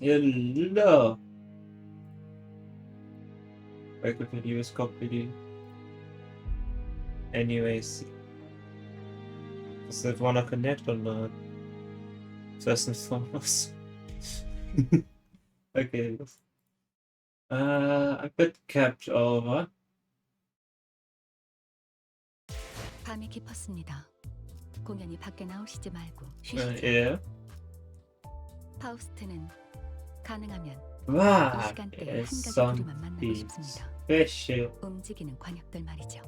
Hello. I couldn't use copy. Anyways, does it wanna connect or not? First and foremost. Okay. I got kept over. 밤이 깊었습니다. 공연이 밖에 나오시지 말고 쉬시죠. Yeah. 파우스트는 가능하면 이 Wow, 시간대에 it's 한 가지 둘이만 만나고 something 싶습니다. special. 움직이는 관역들 말이죠.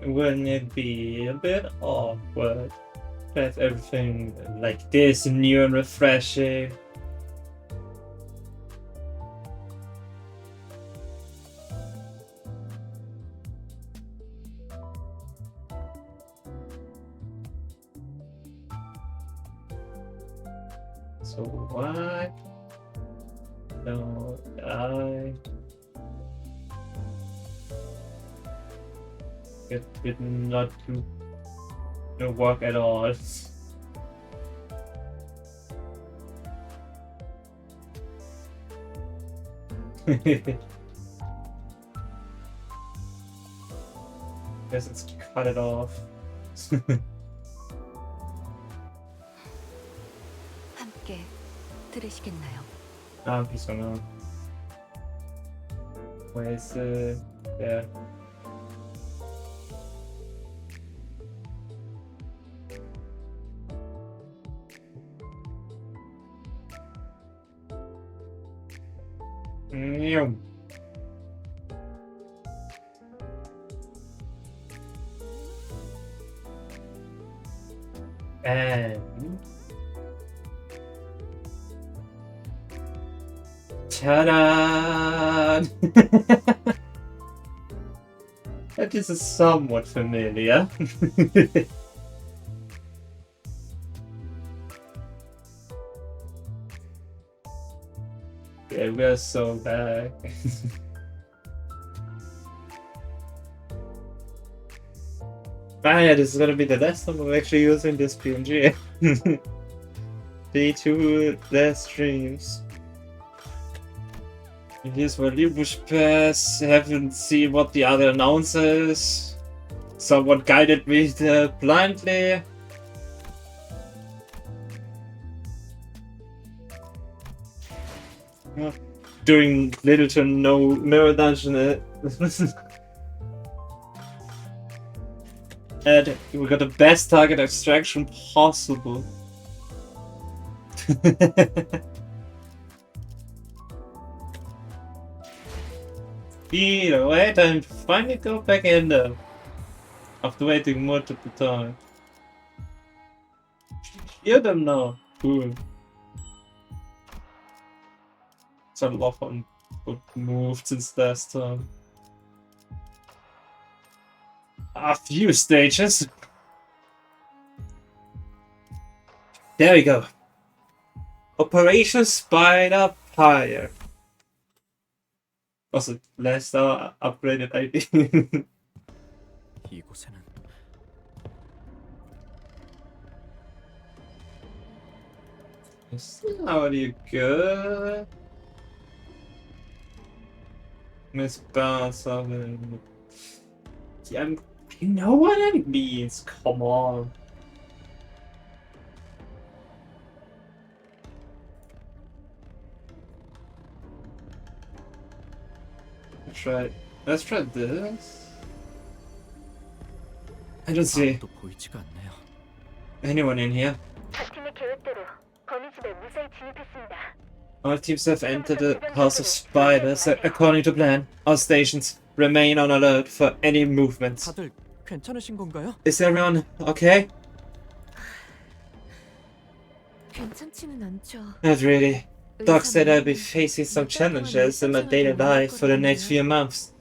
Wouldn't it be a bit awkward to have everything like this new and refreshing? So why don't I get it not to work at all? Guess let's cut it off. 함께 들으시겠나요? He's gonna. Where's there? Meow. And ta-da! That is somewhat familiar. Yeah, we are so back. Yeah, this is gonna be the last time I'm actually using this PNG. The 2 last streams. And here's my Limbus pass. Haven't seen what the other announcer is. Someone guided me blindly. Doing little to no mirror dungeon. And we got the best target extraction possible. Either way, time to finally go back in there. After waiting multiple times. Hear them now. Cool. It's a lot on good moved since last time. A few stages. There we go. Operation Spider Pyre. Also, last hour upgraded ID. 이곳에는 How do you go? Miss Bounce Yeah, you know what that means. Come on. Let's try this. I don't see 아무도 보이지가 않네요. anyone in here. 팀의 계획대로 거미집에 무사히 진입했습니다. All teams have entered the House of Spiders according to plan. All stations remain on alert for any movements. 다들 괜찮으신 건가요? Is everyone okay? 괜찮지는 않죠. Not really. Doc said I'll be facing some challenges in my daily life for the next few months.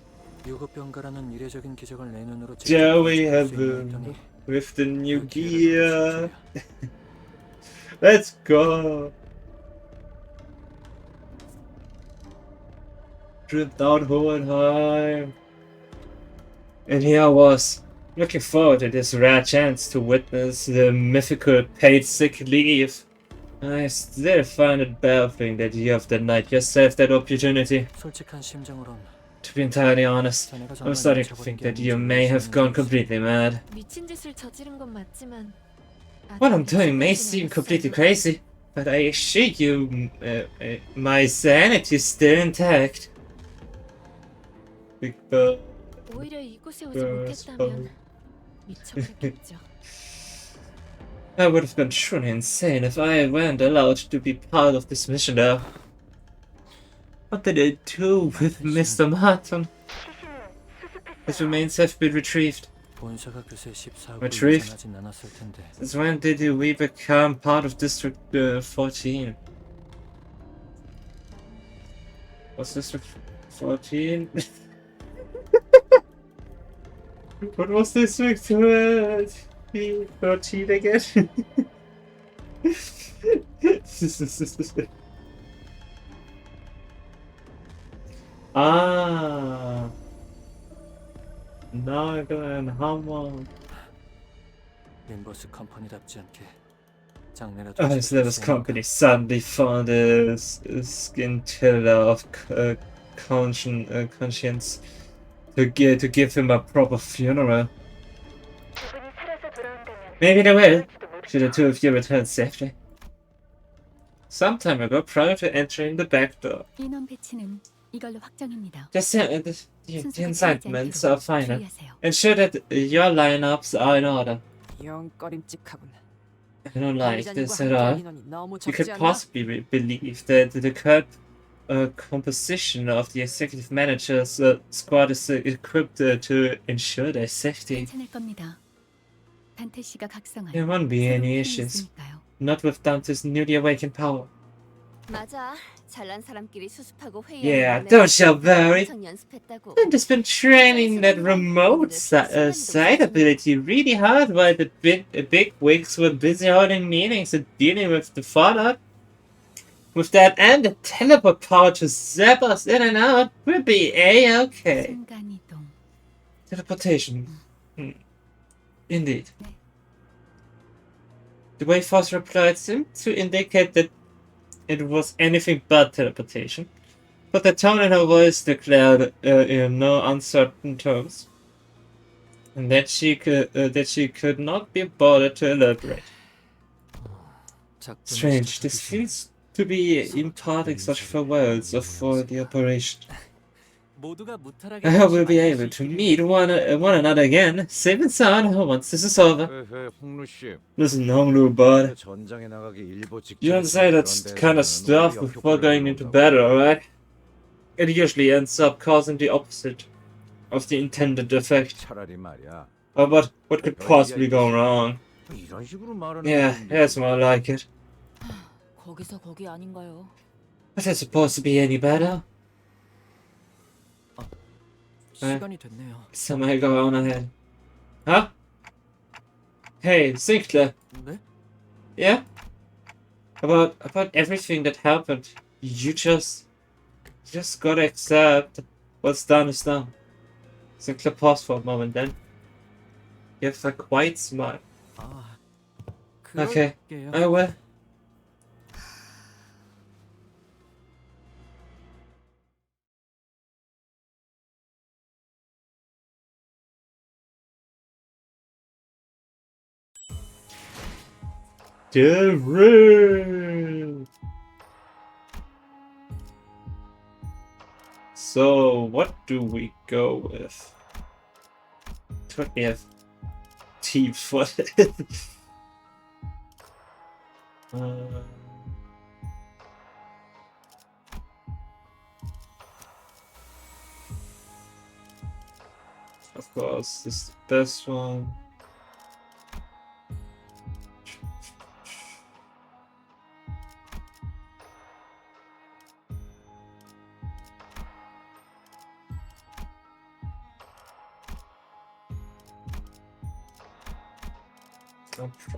유급병가라는 이례적인 기적을 내 눈으로 Joey Heaven with the new gear. Let's go. Tripped out Hohenheim. And here I was, Looking forward to this rare chance to witness the mythical paid sick leave. I still find it baffling that you have denied yourself that opportunity. 솔직한 심정으론 To be entirely honest, 자네가 I'm 정말 starting to 미쳐버린 think 게 that you 아닌지 may have gone 의심하는 게 completely mad. 미친 짓을 저지른 건 맞지만 What I'm doing may seem completely crazy, but I assure you, my sanity is still intact. Because 오히려 이곳에 오지 못했다면 미쳐버렸겠죠. I would have been truly insane if I weren't allowed to be part of this mission though. What did I do with Mr. Martin? 시신은 His 수습했어요. remains have been retrieved. 본사가 그새 14구로 Retrieve? 이전하진 않았을 텐데 Since when did we become part of District 14? What's District 14? What was District 13 again? Ah, Naga and Hamon. 림버스 컴퍼니답지 않게 장례라도 As 치러줄 Limbus 수 있는가? Company suddenly found a skin tiller of conscience to give him a proper funeral. 그분이 살아서 돌아온다면 Maybe they will. 그럴지도 Should the 모르죠. two of you return safely? Some time ago, prior to entering the back door, 인원 배치는 이걸로 확정입니다. the incitements are final. 주의하세요. Ensure that your lineups are in order. 영 꺼림칙하군. I don't like this at 함께 all. 인원이 너무 You 적지 could 않나? possibly believe that the current composition of the executive manager's squad is equipped to ensure their safety. 괜찮을 겁니다. 단테 씨가 각성한 There won't be 새로운 any 힘이 issues. 있으니까요. Not with Dante's newly awakened power. 맞아. 잘난 사람끼리 수습하고 Yeah, don't you worry. 엄청 연습했다고. I've just been training that remote side ability really hard while the big wigs were busy holding meetings and dealing with the fallout. With that and the teleport power to zap us in and out, we'll be A-okay. 순간이동. Teleportation. Indeed. 네. The way Foss replied seemed to indicate that it was anything but teleportation, but the tone in her voice declared in no uncertain terms and that she could not be bothered to elaborate. 작전을 Strange, this 시작하기 feels to be imparting such farewells for the operation. 전에 모두가 무탈하게 I hope we'll be 만날 수 able to 있기를. meet one another again, safe and sound, once this is over. 홍루 씨, Listen, Honglu, bud. 전장에 나가기 일보 직전. You don't say that kind of stuff before going into battle, alright? It usually ends up causing the opposite of the intended effect. 차라리 말이야. Oh, but what could possibly go wrong? 이런 식으로 말하는 Yeah, 건데. that's more like it. 거기서 거기 아닌가요? Was it supposed to be any better? 시간이 됐네요. Somehow go on ahead. Huh? Hey, Sinclair. 네? Yeah? About everything that happened. You just gotta accept what's done is done. Sinclair paused for a moment, then gives a quiet smile. 아, Okay, 그럴게요. I will. The room. So, what do we go with? 20th team for it. Of course, this is the best one.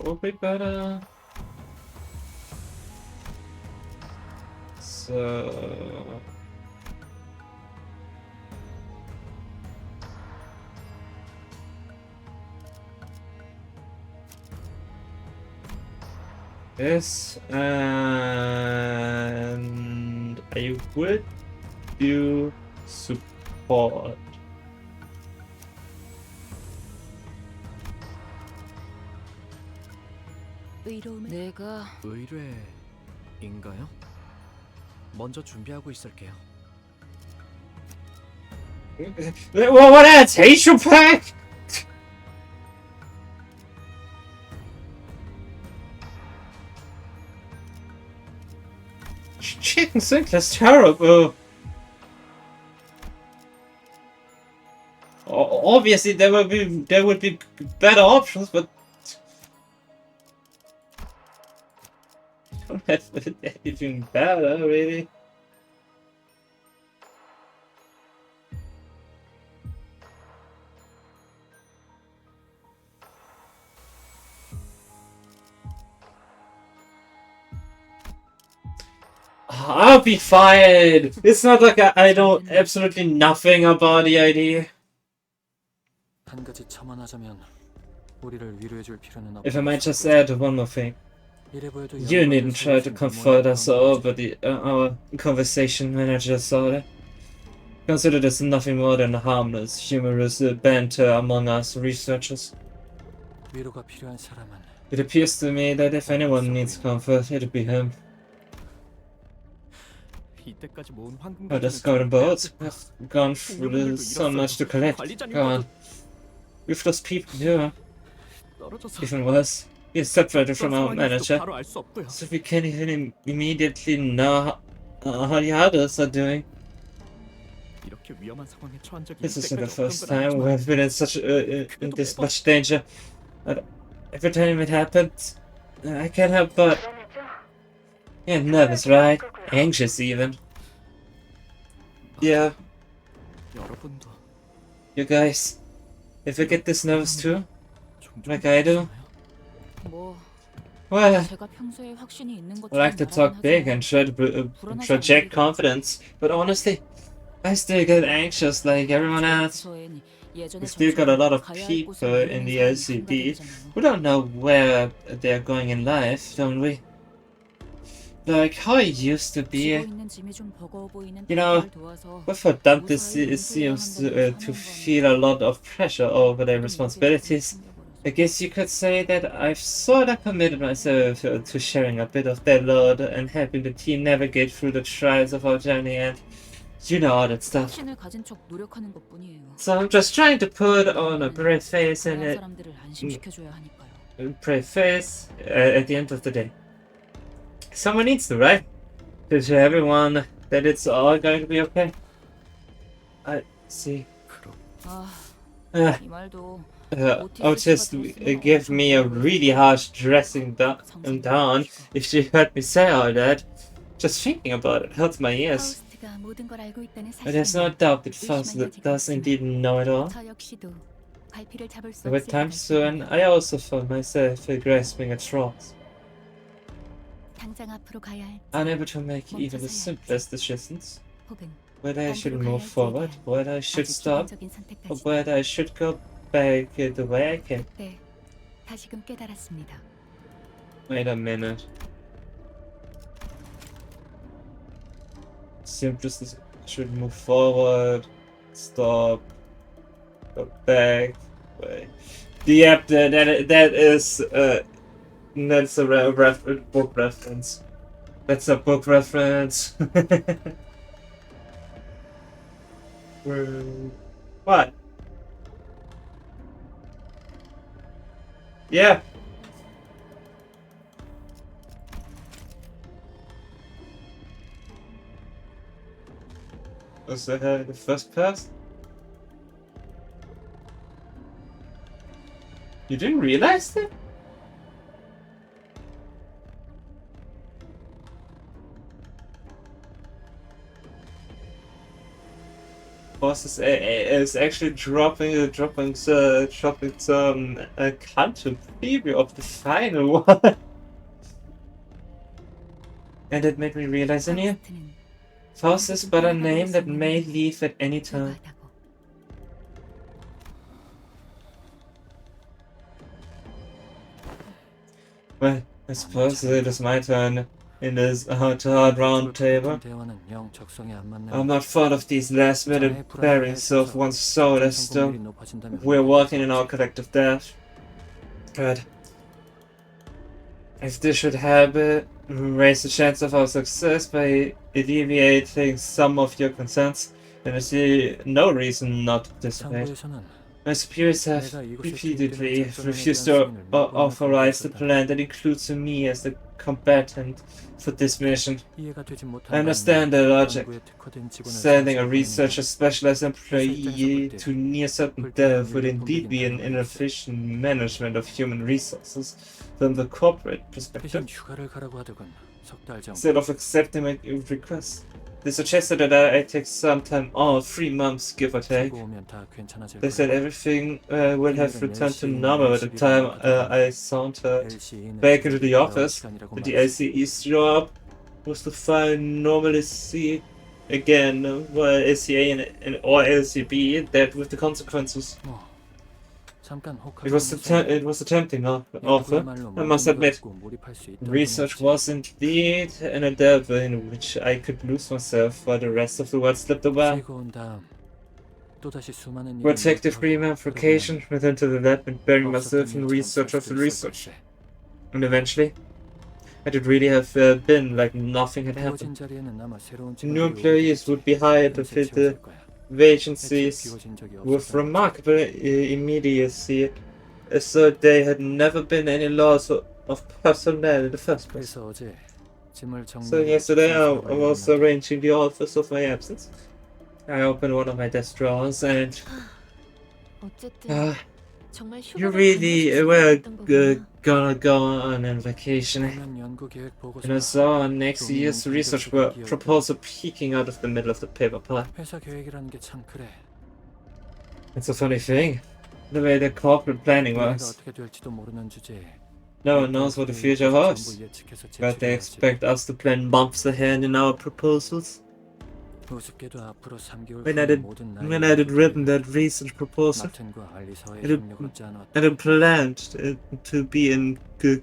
Probably better. So this, and I would do support. 내가 의뢰인가요? 먼저 준비하고 있을게요. What else? Hateful pack? Chicken sink, that's terrible. Obviously, there would be better options, but don't have anything better, really. I'll be fired. It's not like I know absolutely nothing about the idea. 한 가지 첨언하자면 우리를 위로해줄 필요는 If I might just 없을 add one more thing. 이래 보여도 You 영광을 needn't try to 세우신 comfort us 부모님 over our conversation when I just saw it. Consider this nothing more than harmless, humorous banter among us researchers. 위로가 필요한 사람은 It appears to me that if anyone needs comfort, it'd be him. 이때까지 모은 황금 Our discovered boats have gone through so much to collect. Gone. With those people here, 떨어져서 even worse, we're separated from our 어떤 manager, 상황인지도 바로 알 수 없고요. so we can't even immediately know how the others are doing. 이렇게 위험한 상황에 처한 적이 This isn't the 이때까지 first 없던 건 time 아니지만 we've been in such in this much danger. Every time it happens, I can't help but 불안하죠? get nervous, right? Anxious even. Yeah, 여러분도 you guys, if you get this nervous too, 종종 like I do, 뭐 well, 제가 평소에 확신이 있는 I 것처럼 like to talk big and try to project confidence, but honestly, I still get anxious like everyone else. We still got a lot of people in the LCD who don't know where they're going in life, don't we? Like how it used to be. You know, with adults it seems to feel a lot of pressure over their responsibilities. I guess you could say that I've sort of committed myself to sharing a bit of that load and helping the team navigate through the trials of our journey and you know all that stuff. 확신을 가진 척 노력하는 것뿐이에요. So I'm just trying to put on a brave face and 다양한 사람들을 안심시켜줘야 하니까요. a brave face at the end of the day. Someone needs to, right? To show everyone that it's all going to be okay. I see. 아, Uh, 이 말도 Otis gave me a really harsh dressing down if she heard me say all that. Just thinking about it hurts my ears. 파우스트가 모든 걸 알고 있다는 But there's no 사실은 doubt that Faust does indeed know it all. 저 역시도 갈피를 잡을 수 With 없을 time 때가 soon, 있습니다. I also found myself grasping at straws, 당장 앞으로 가야 할지 unable to make even the simplest decisions. 혹은 Whether I should 반대로 move 가야 forward, 할지에 whether I should 아주 stop, 기본적인 or 선택까지 whether I should go back the way I came. 그때 다시금 깨달았습니다. Wait a minute. Simplest should move forward, stop, go back, wait. Yep, that is that's a book reference. That's a book reference. What? Yeah. Was that the first pass? You didn't realize that? Boss is actually dropping some Canto preview of the final one. And it made me realize in here, 파우스트는 Faust is but a name that may leave at any time. 불가하다고. Well, I suppose it is my turn in this heart-to-heart round table. 대화는 영 적성에 안 맞는. I'm not fond of these last-minute bearings of one's soul as though we're walking in our collective death. But if this should happen, raise the chance of our success by alleviating some of your concerns, then I see no reason not to participate. 상부에서는 My superiors have repeatedly refused to authorize the plan that includes me as the combatant for this mission. 이해가 되지 못한. I understand the logic. 연구에 특화된 직원을 Sending a 선택하는 researcher specialized employee to near certain death would indeed be an inefficient management of human resources from the corporate perspective. 대신 휴가를 가라고 하더군. 석 달 정도. Instead of accepting my request, they suggested that I take some time off, 3 months give or take. 쉬고 오면 다 괜찮아질 They 거야. said everything will have returned to normal at the time I sauntered back into the office. But the LCE's job was to find normalcy again, while LCA or LCB dealt with the consequences. 뭐, 잠깐 It was a tempting offer, I must admit. Research was indeed an endeavor in which I could lose myself while the rest of the world slipped away. We'll take the 3-month vacation, return to the lab and bury myself in research after research. And eventually, it would really have been like nothing had happened. New employees would be hired to fill the vacancies with remarkable immediacy, as though there had never been any loss of personnel in the first place. So yesterday I was arranging the office of my absence. I opened one of my desk drawers and 어쨌든 정말 you 휴가가 really 가능했으면 were 했던 거구나. gonna go on a vacation. And I saw next year's research proposal peeking out of the middle of the paper pile. 회사 계획이라는 게 참 그래. It's a funny thing, the way the corporate planning 미래가 works. 어떻게 될지도 모르는 주제에 No one knows what the future holds, but they expect us to plan months ahead in our proposals. 우습게도 앞으로 3개월 When I had written that research proposal, 마튼과 알리사와의 it 협력을 짜놨다. had planned to be in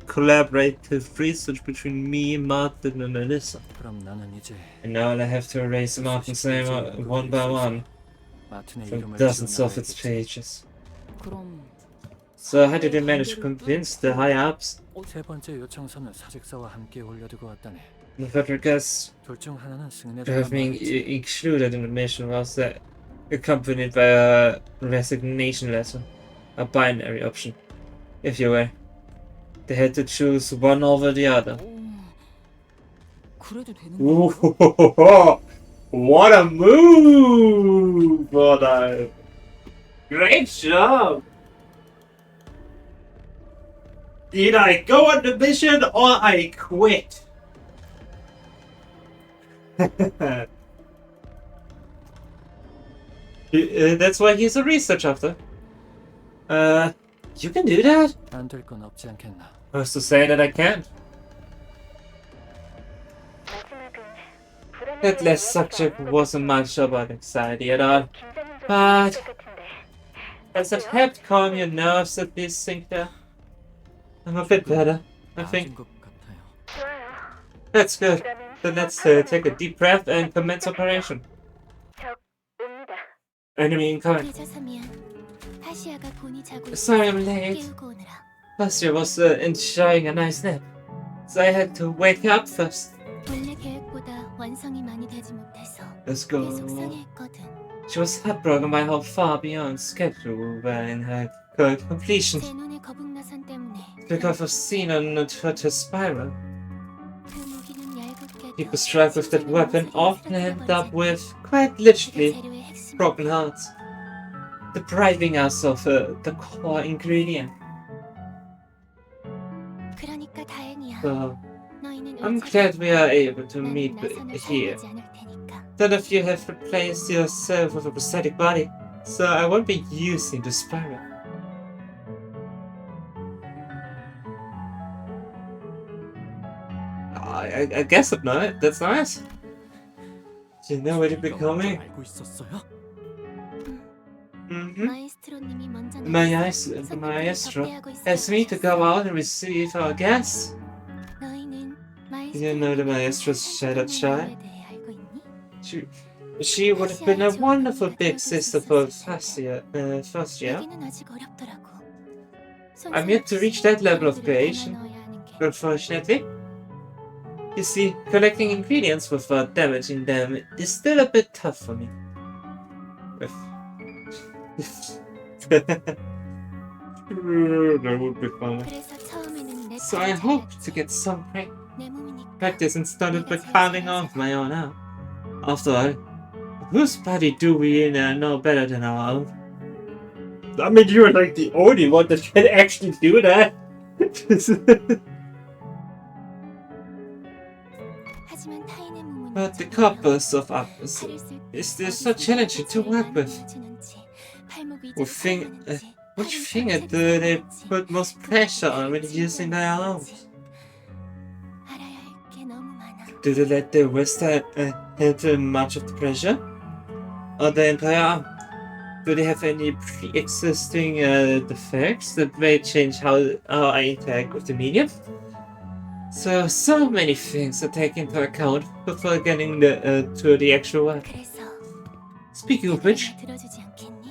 collaborative research between me, Martin, and Alyssa. 그럼 나는 이제 And now I have to erase Martin's name one by one 마튼의 from 이름을 dozens of its 지워놔야겠지. pages. 그럼 So how did you manage to convince the high-ups? 세 번째 요청서는 사직서와 함께 올려두고 왔다네. With regards 둘 중 하나는 to 승인해달라고 have been 말했지. included in the mission was that accompanied by a resignation letter, a binary option, if you will. They had to choose one over the other. 그래도 되는 Ooh, 거야? what a move! What a great job! Did I go on the mission or I quit? That's why he's a research after. You can do that? 안 될 건 없지 않겠나. Who's to say that I can't? 마지막은 That last subject wasn't much about anxiety at all. But has it helped calm your nerves at least, Cynthia? I'm a bit better, I think. 나아진 것 같아요. 좋아요. That's good. 그러면 Then let's take a deep breath and commence operation. 적 옵니다. Enemy incoming. 늦어서 미안. 타시아가 본이 자고 Sorry I'm late. 깨우고 오느라. Last year was enjoying a nice nap, so I had to wake up first. 원래 계획보다 완성이 많이 되지 못해서 Let's 꽤 go. 속상해했거든. She was heartbroken by how far beyond schedule in her completion 제 눈의 거북나선 때문에 because of seen on her spiral. 그 무기는 얇게 People strive with that weapon often end up with, quite literally, 재료의 핵심. broken hearts, depriving us of the core ingredient. 그러니까 다행이야. So 너희는 I'm 의지가 glad we are able to 나는 meet 나선을 here. 사용하지 않을 테니까. None of you have replaced yourself with a prosthetic body, so I won't be using the spiral. I guess not. That's nice. Do you know what you're becoming? 알고 있었어요? Mm-hmm. 마에스트로님이 먼저 Maestro asked me to go out and receive our guests. You know the maestro's shadow child? She would have been a wonderful big sister for Fastia. I'm yet to reach that level of creation, unfortunately. You see, collecting ingredients without damaging them is still a bit tough for me. That would be fun. So I hope to get some practice and started by carving off my own arm. After all, whose body do we know better than our own? I mean, you're like the only one that can actually do that. But the corpus of others is still so challenging to work with. Which finger do they put most pressure on when using their arms? Do they let the wrist handle much of the pressure? Or the entire arm? Do they have any pre-existing defects that may change how I interact with the medium? So many things to take into account before getting to the actual work. Speaking of which,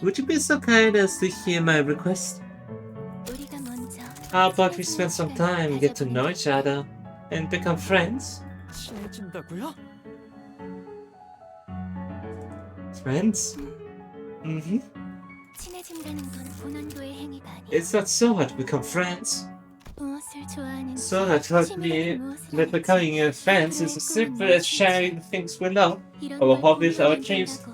would you be so kind as to hear my request? How about we spend some time, get to know each other, and become friends? 친해진다고요? Friends? It's not so hard to become friends. So I thought that becoming friends is as simple as sharing the things we love, our hobbies, our dreams.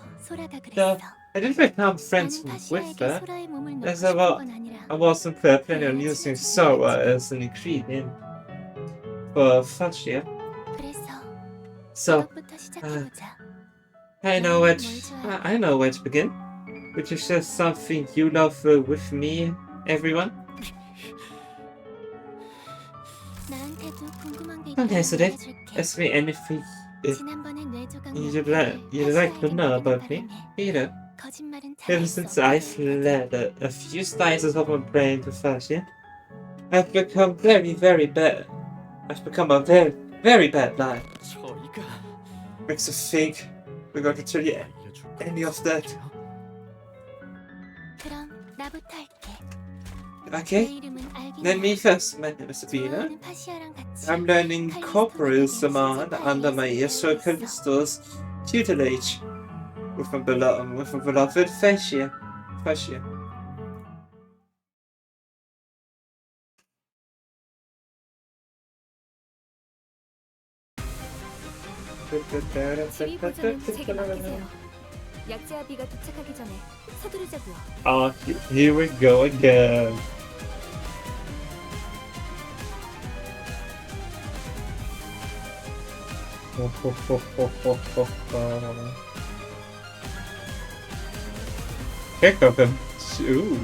Though I didn't become friends with her, as I wasn't planning on using Sora as an ingredient for Fascia. So, I know where to begin. Would you share something you love with me, everyone? Don't hesitate. Ask me anything you'd like to know about me, Peter. Ever since I fled a few slices of my brain to Fascia, I've become very, very bad. I've become a very, very bad liar. 저희가 Makes you think we're going to tell you any of that. Okay, let me first. My name is Sabina. I'm learning corporeal command under my Yeshua Callisto's tutelage with my beloved Fascia. 지휘 보조는 제게 맡기세요. 약제아비가 도착하기 전에 서두르자고요. Oh, here we go again. Pick up him. Ooh.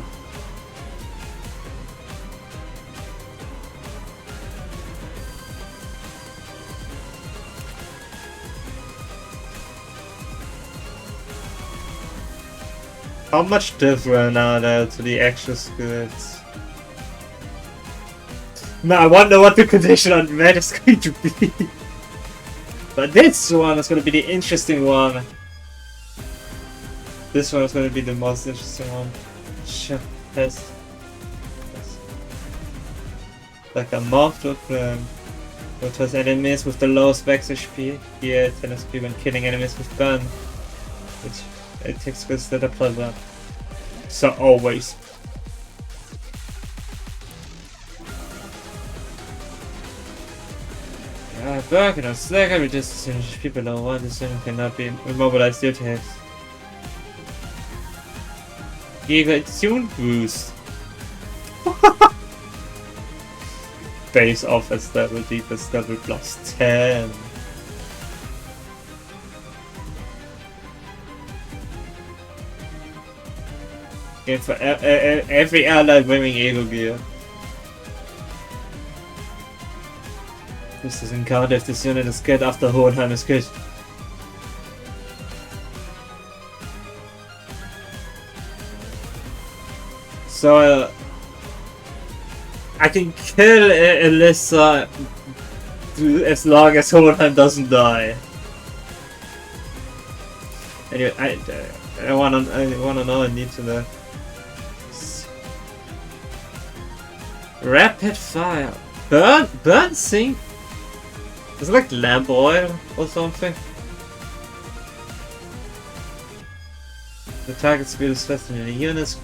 How much different are there to the actual skills? Now I wonder what the condition on red is going to be. But this one is going to be the interesting one. This one is going to be the most interesting one. Sure. Yes. Like a moth with his enemies with the lowest max HP. Here, 10 HP when killing enemies with gun. Which it takes skills that are pleasant. So always. Burken or Slack every distance people don't want this thing cannot be immobilized due to his Giga Tune Boost. Base offense level, defense level plus 10. Game for every ally wearing Eagle gear. This doesn't count if this unit is good after Hohenheim is good. So I can kill Alyssa as long as Hohenheim doesn't die. Anyway, I wanna know. I need to know. Rapid fire, burn sink. Is it like lamp oil or something? The target speed is faster than the units.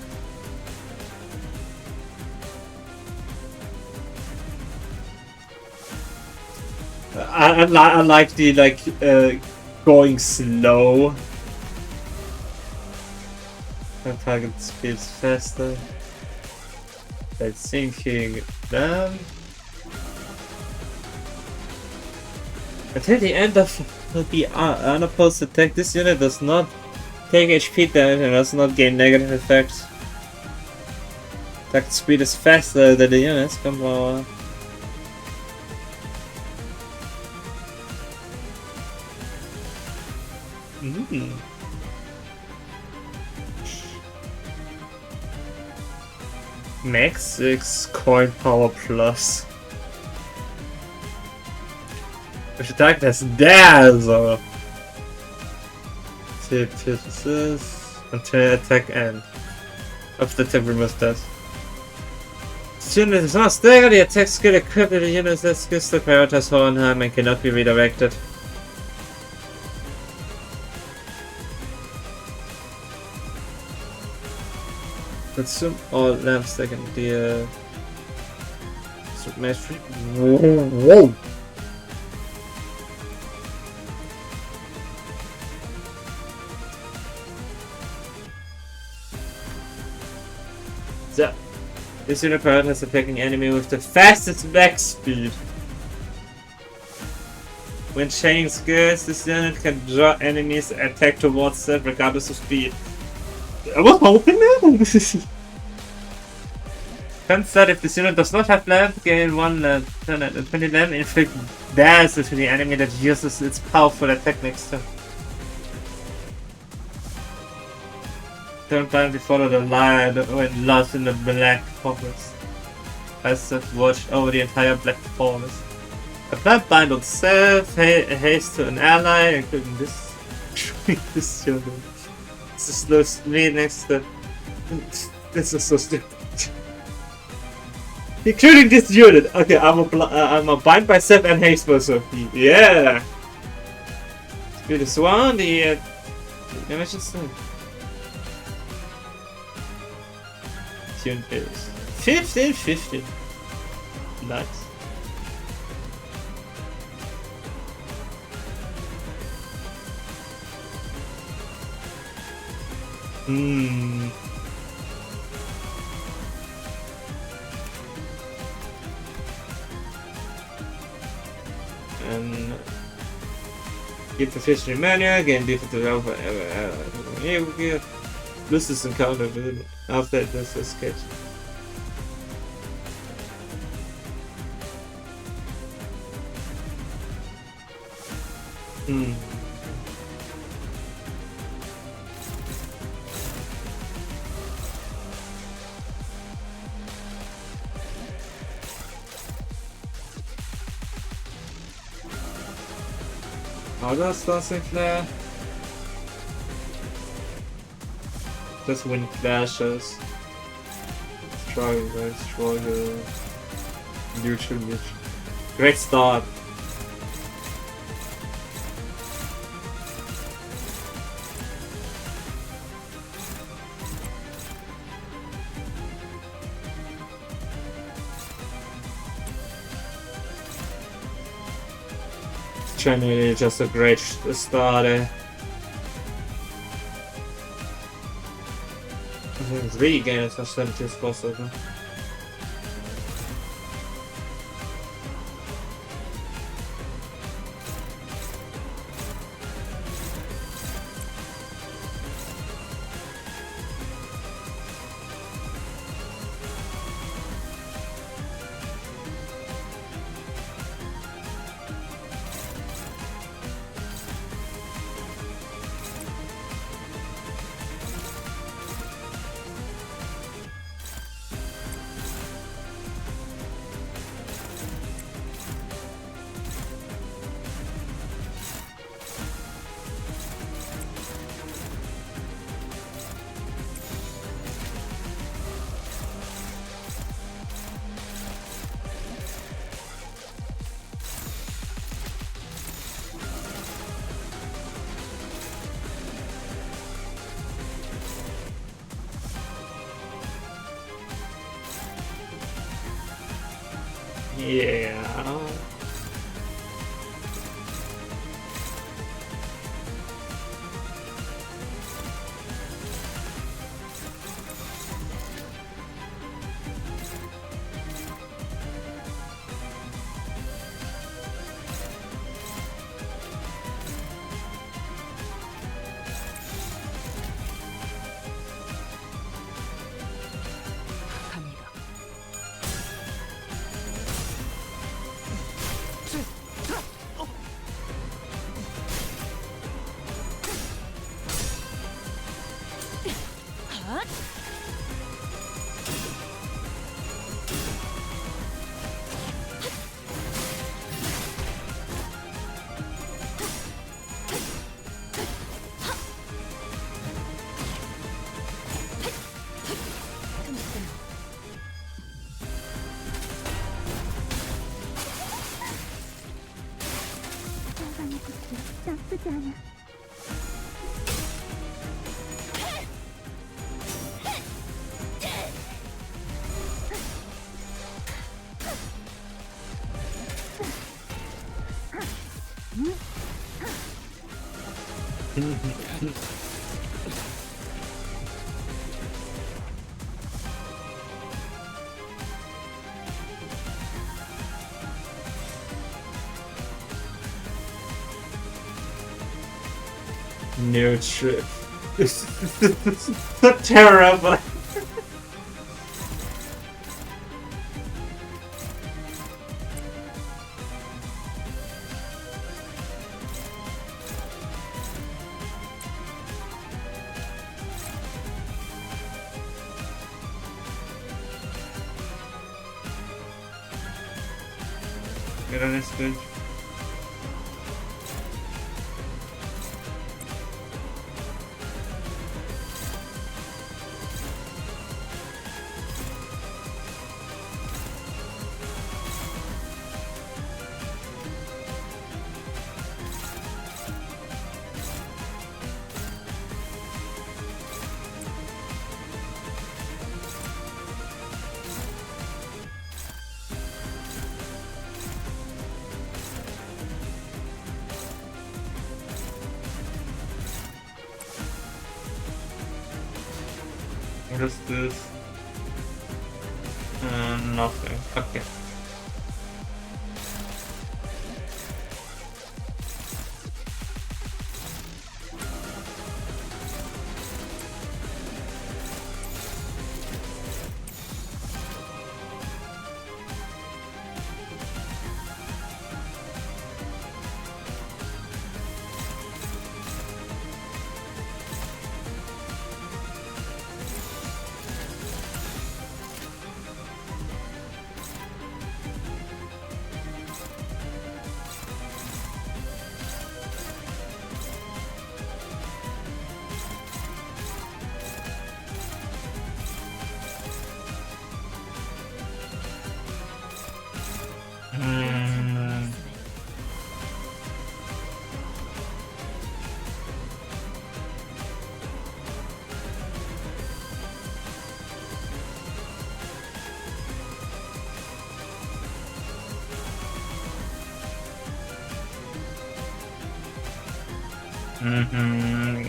I like the going slow. The target speed is faster. Like sinking them. Until the end of the unopposed attack, this unit does not take HP damage and does not gain negative effects. Attack speed is faster than the units. Come on. Max 6 coin power plus. Which attack has Dazzle. Until attack end. After the attack removes death. This unit is not staggered, the attack skill equipped with the units that skills to prioritize Hohenheim and cannot be redirected. Consume all lamp second the smash free. Whoa! So, this unit prioritizes attacking enemy with the fastest max speed. When chaining skills, this unit can draw enemies attack towards them regardless of speed. I was hoping that! Turns that if this unit does not have lamp, gain 1 lamp, 20 lamp, inflict dazzle to the enemy that uses its powerful attack next turn. Don't blindly follow the light when lost in the black forest. Passive watch over the entire black forest. Apply bind on self, haste to an ally, including this unit. This is slow me next to. This is so stupid. Including this unit. Okay, I'm a bind by self and haste myself. Yeah. Speed is 1. The damage is 2. Unit is 15. Nice. And keep the fish in manual, again defensive alpha ever. This is encounter after this is sketch. How does that flare? Just when clashes. Struggle. Neutral. Great start. Genuinely just a great start. I think it's really getting as much damage as possible. Yeah. 갑니다. 상상의 빛이 나쁘지 않아. New trip. This is so terrible. That is good. What is this? Nothing. Okay.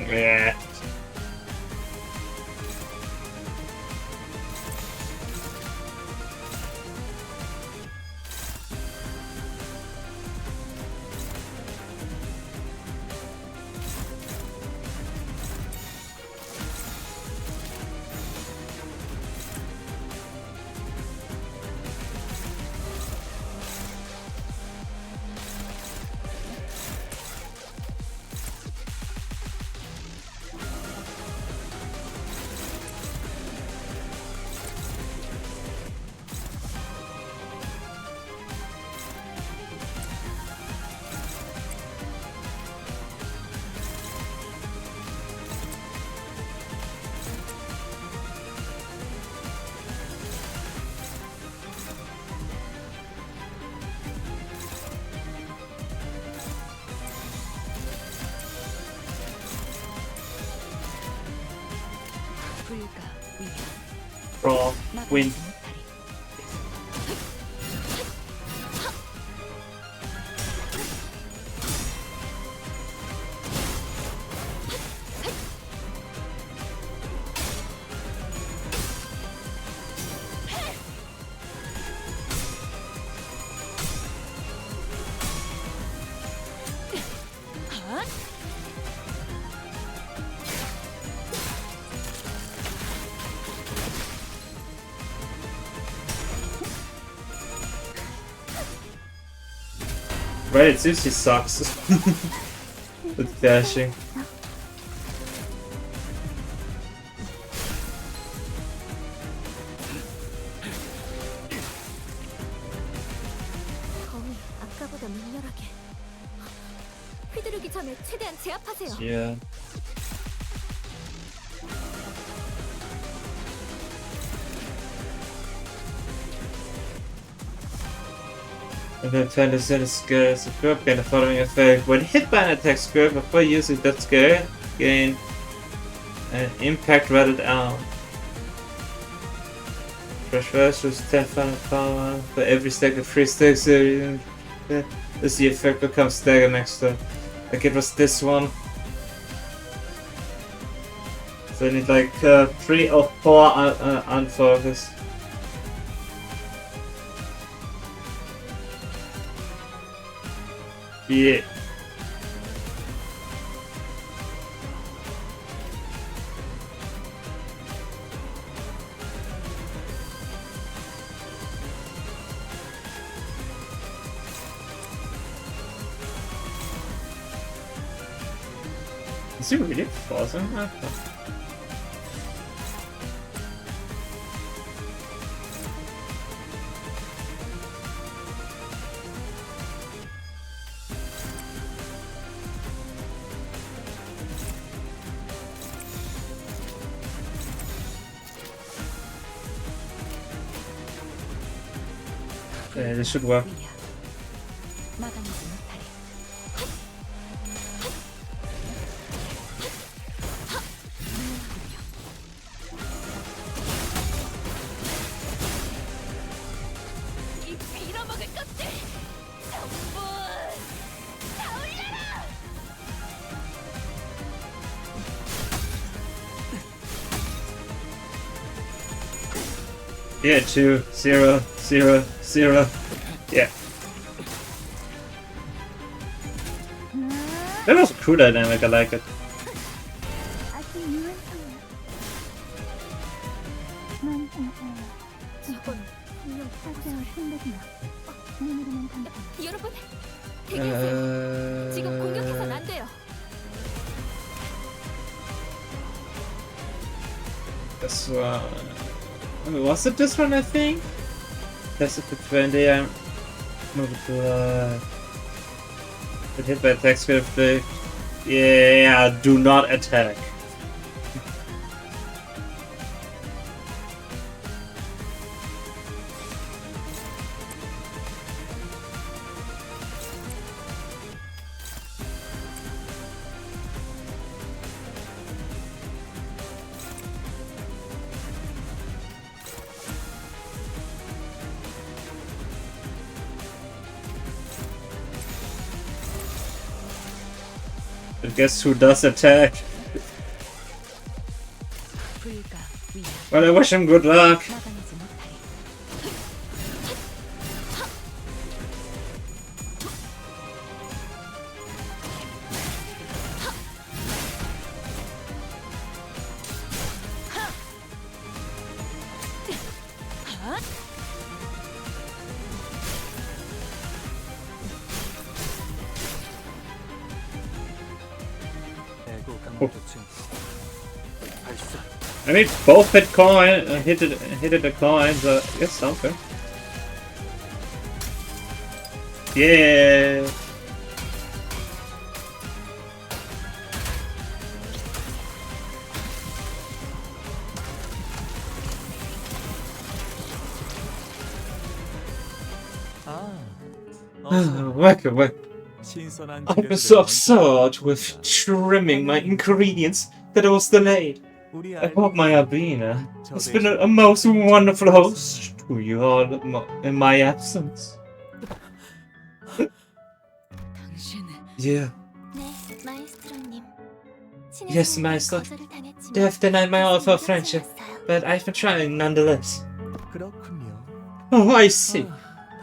Yeah. 불가 위에 Roll. Win. 막아내지 못하리. Right, it seems he sucks with dashing. 거의 아까보다 맹렬하게. 휘두르기 전에 최대한 제압하세요. Yeah. And then turn the Zen Skirt group gain the following effect. When hit by an attack skirt before using that skirt, gain an impact rated down. Traverses 10 final power for every stack of 3 stacks. As the effect becomes stagger next turn. Like it was this one. So I need like 3 or 4 unfocused. Yeah. Is he really frozen? Yeah, this should work. 막아내지 못하리. 이 빌어먹을 것들! 전부 다 올려라! Yeah, 2, 0, 0, 0. Yeah. That was a cool dynamic, I like it. 아직 유연성이야. 난 괜찮아. 저건 분명 사세요 생각이야. 눈으로만 간다. 여러분, 대기하세요. 지금 공격해선 안 돼요. This one. Was it this one, I think? That's it, 20. I'm moving to get hit by attack skill. Yeah, do not attack. But guess who does attack? 불가 위 Well, I wish him good luck. 막아내지 못하리. 에고 강도층 발사. I mean, both hit coin, hit the coin, so it's something. Yeah. Welcome. 신선한 I was so absurd with trimming my ingredients that I was delayed. I hope my Albina has been a most wonderful host to you all in my absence. 당신은 Yeah. 네, 마에스트로님. Yes, maestro. 거절을 당했지만 They have denied my offer of 끝까지 friendship, 왔어요. but I've been trying nonetheless. 그렇군요. Oh, I see.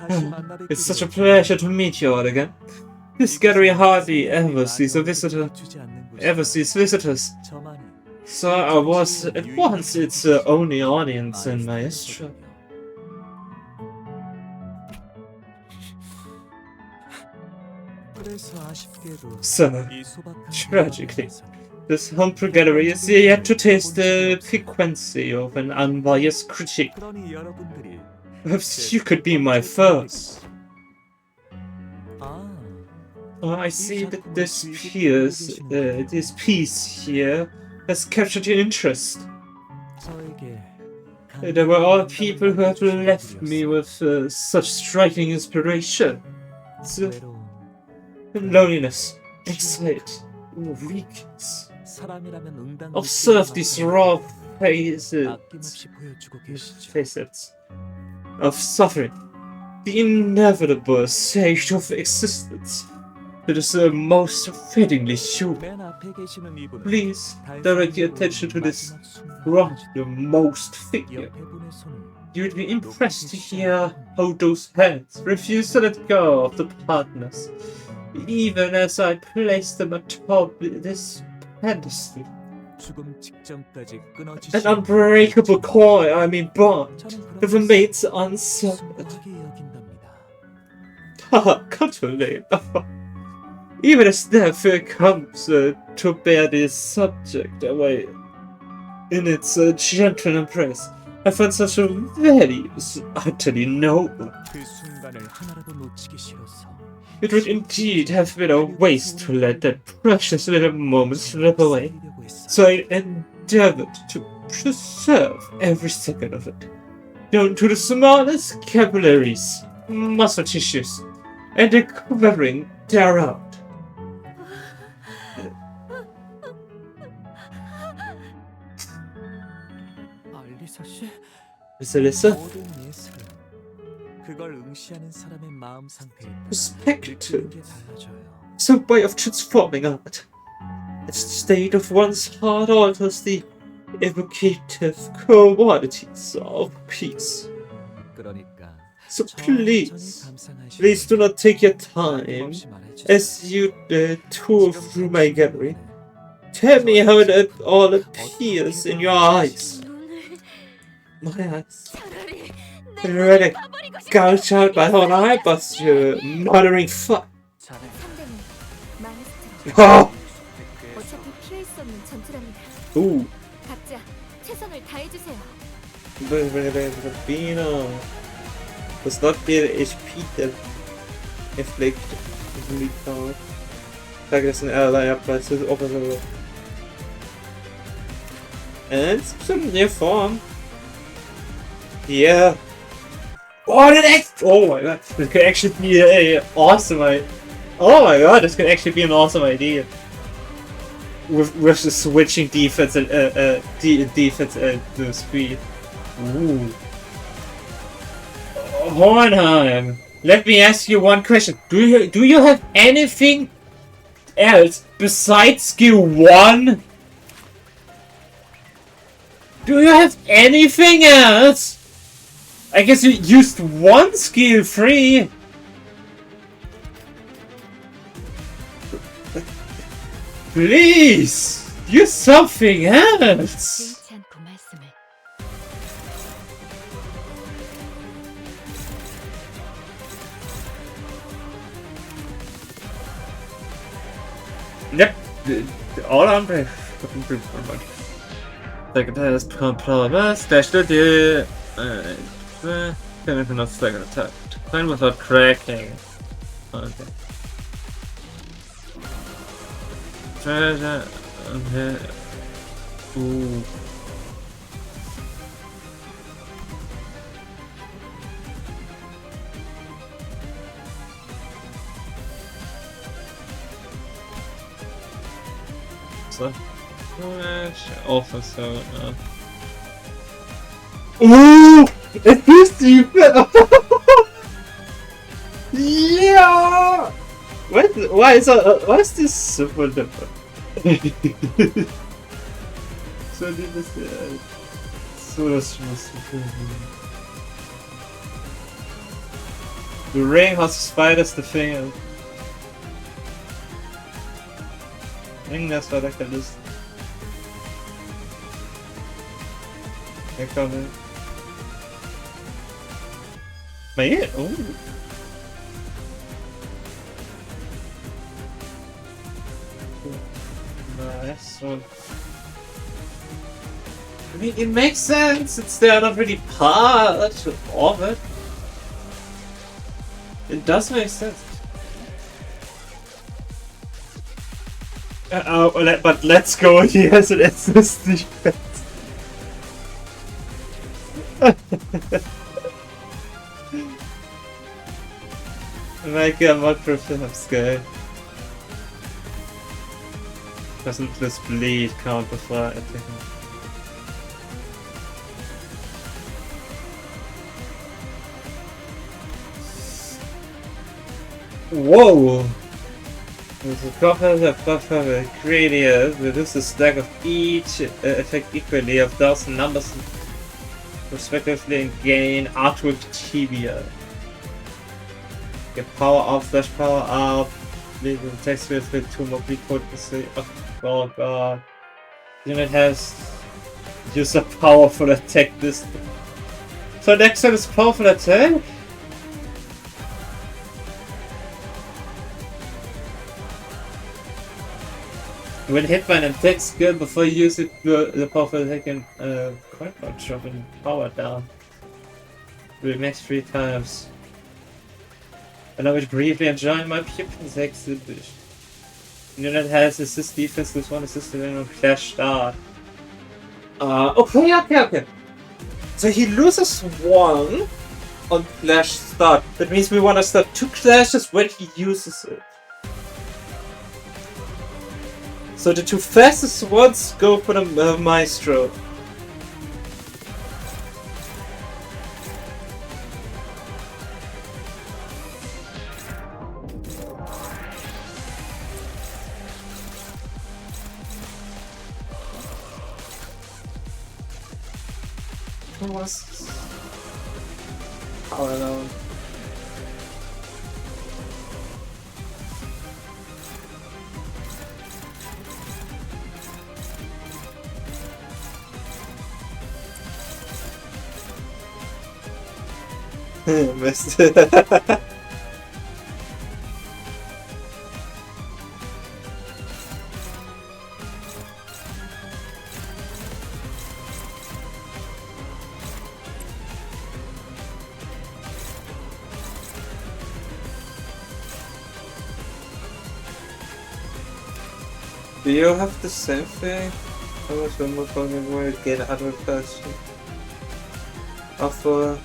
다시 만나뵙기를 It's such a pleasure to meet you all again. This gallery hardly ever sees visitors, 저만이 so I was at once its only audience in Maestro. So, tragically, this humble gallery is yet to taste the piquancy of an unbiased critique. Perhaps you could be my first. I see that this piece here has captured your interest. There were all people who have left me with such striking inspiration. Loneliness, anxiety, weakness. Observe these raw facets of suffering, the inevitable stage of existence. It is most fittingly human. Please direct your attention to this most figure. You'd be impressed to hear how those hands refuse to let go of the partners, even as I place them atop this pedestal. An unbreakable bond that remains unsevered. Canto. Even as death comes to bear this subject away in its gentle embrace, I find such a values utterly noble. It would indeed have been a waste to let that precious little moment slip away, so I endeavored to preserve every second of it, down to the smallest capillaries, muscle tissues, and the quivering thereof. Miss Alyssa? Perspective is a way of transforming art. Its state of one's heart alters the evocative qualities of peace. So please do not take your time as you tour through my gallery. Tell me how it all appears in your eyes. My eyes. Really gouge out my whole eyeballs, you muttering fuck. Oh! Ooh. Does not get HP that inflict bleed power. Targets an ally up by his opposite. And some new form. Yeah. Oh, oh my god, this could actually be an awesome idea. Oh my god, this could actually be an awesome idea. With the switching defense and defense and the speed. Ooh. Hornheim, let me ask you one question. Do you have anything else besides skill 1? Do you have anything else? I guess you used one skill 3. Please, use something else. Yep, all I'm doing. Second has promise dash the deal. Can I not second attack? Climb without cracking. Okay. Treasure. Okay. Ooh. So. Also so. Ooh! It used to be yeah! Why is this super different? So did this the ring has spiders the thing. I think that's what I can do. Here coming. Man, ooh. Nice one. I mean, it makes sense. It's they're not really part of it. It does make sense. But let's go. He has an SS defense. Make a macro Phillips guy. Doesn't this bleed count before attacking? Whoa! With the proper buffer gradient, reduce the stack of each effect equally of those numbers respectively and gain artwork tibia. Get power up, flash power up, legal text with 2 more bleed potency. Oh god. Unit has use a powerful attack this. So next time is powerful attack? When hit by an attack skill before you use it, the powerful attack can quite much drop in power down. Will max 3 times. And I will briefly enjoy my pupils exhibition. Unit has assist defense with 1 assist and on clash start. Okay. So he loses 1 on clash start. That means we want to start 2 clashes when he uses it. So the 2 fastest ones go for the Maestro. Oh, I know. Missed it. Do you have the same thing? I was more going where get other person. After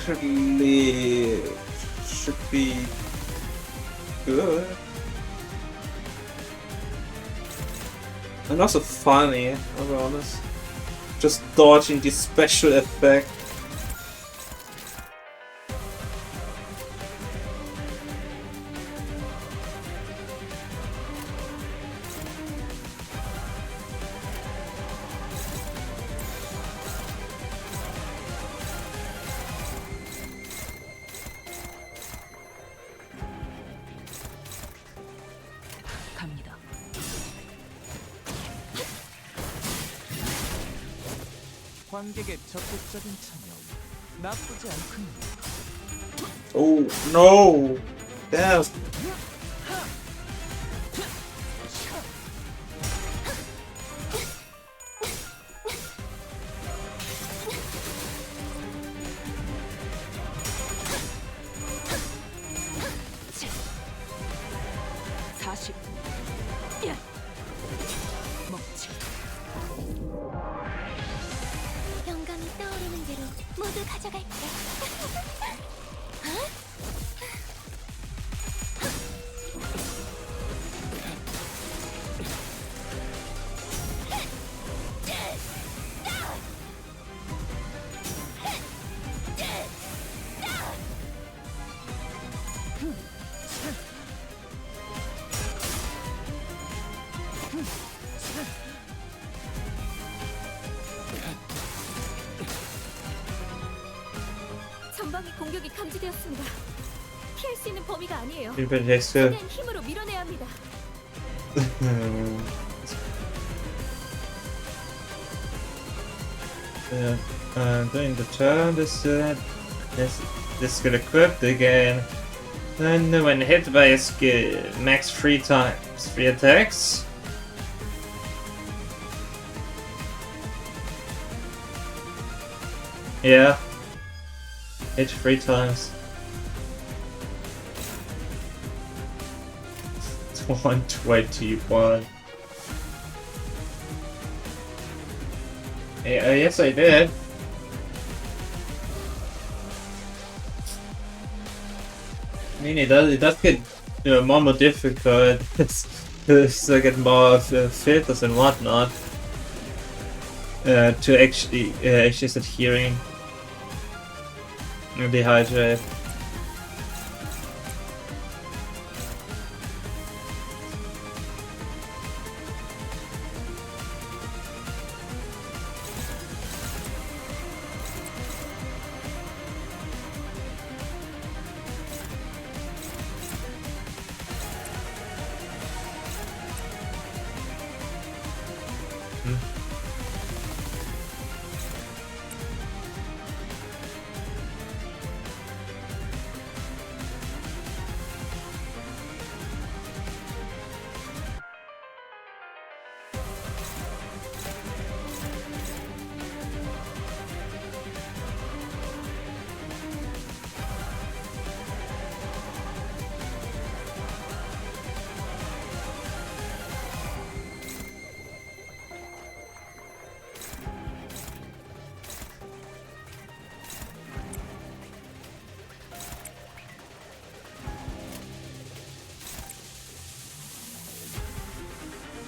technically should be good. And also funny, I'll be honest. Just dodging the special effect. 갑니다. 관객의 적극적인 참여 나쁘지 않군요. Oh no! Damn! 전방위 공격이 감지되었습니다. 피할 수 있는 범위가 아니에요. 일본 렉스. 최대한 힘으로 밀어내야 합니다. During the turn, this skill equipped again. And when hit by a skill, max 3 times, 3 attacks. Yeah. Hit 3 times. 121. Yeah, yes, I did. I mean, it does get more difficult as I get more filters and whatnot to actually start hearing and dehydrate.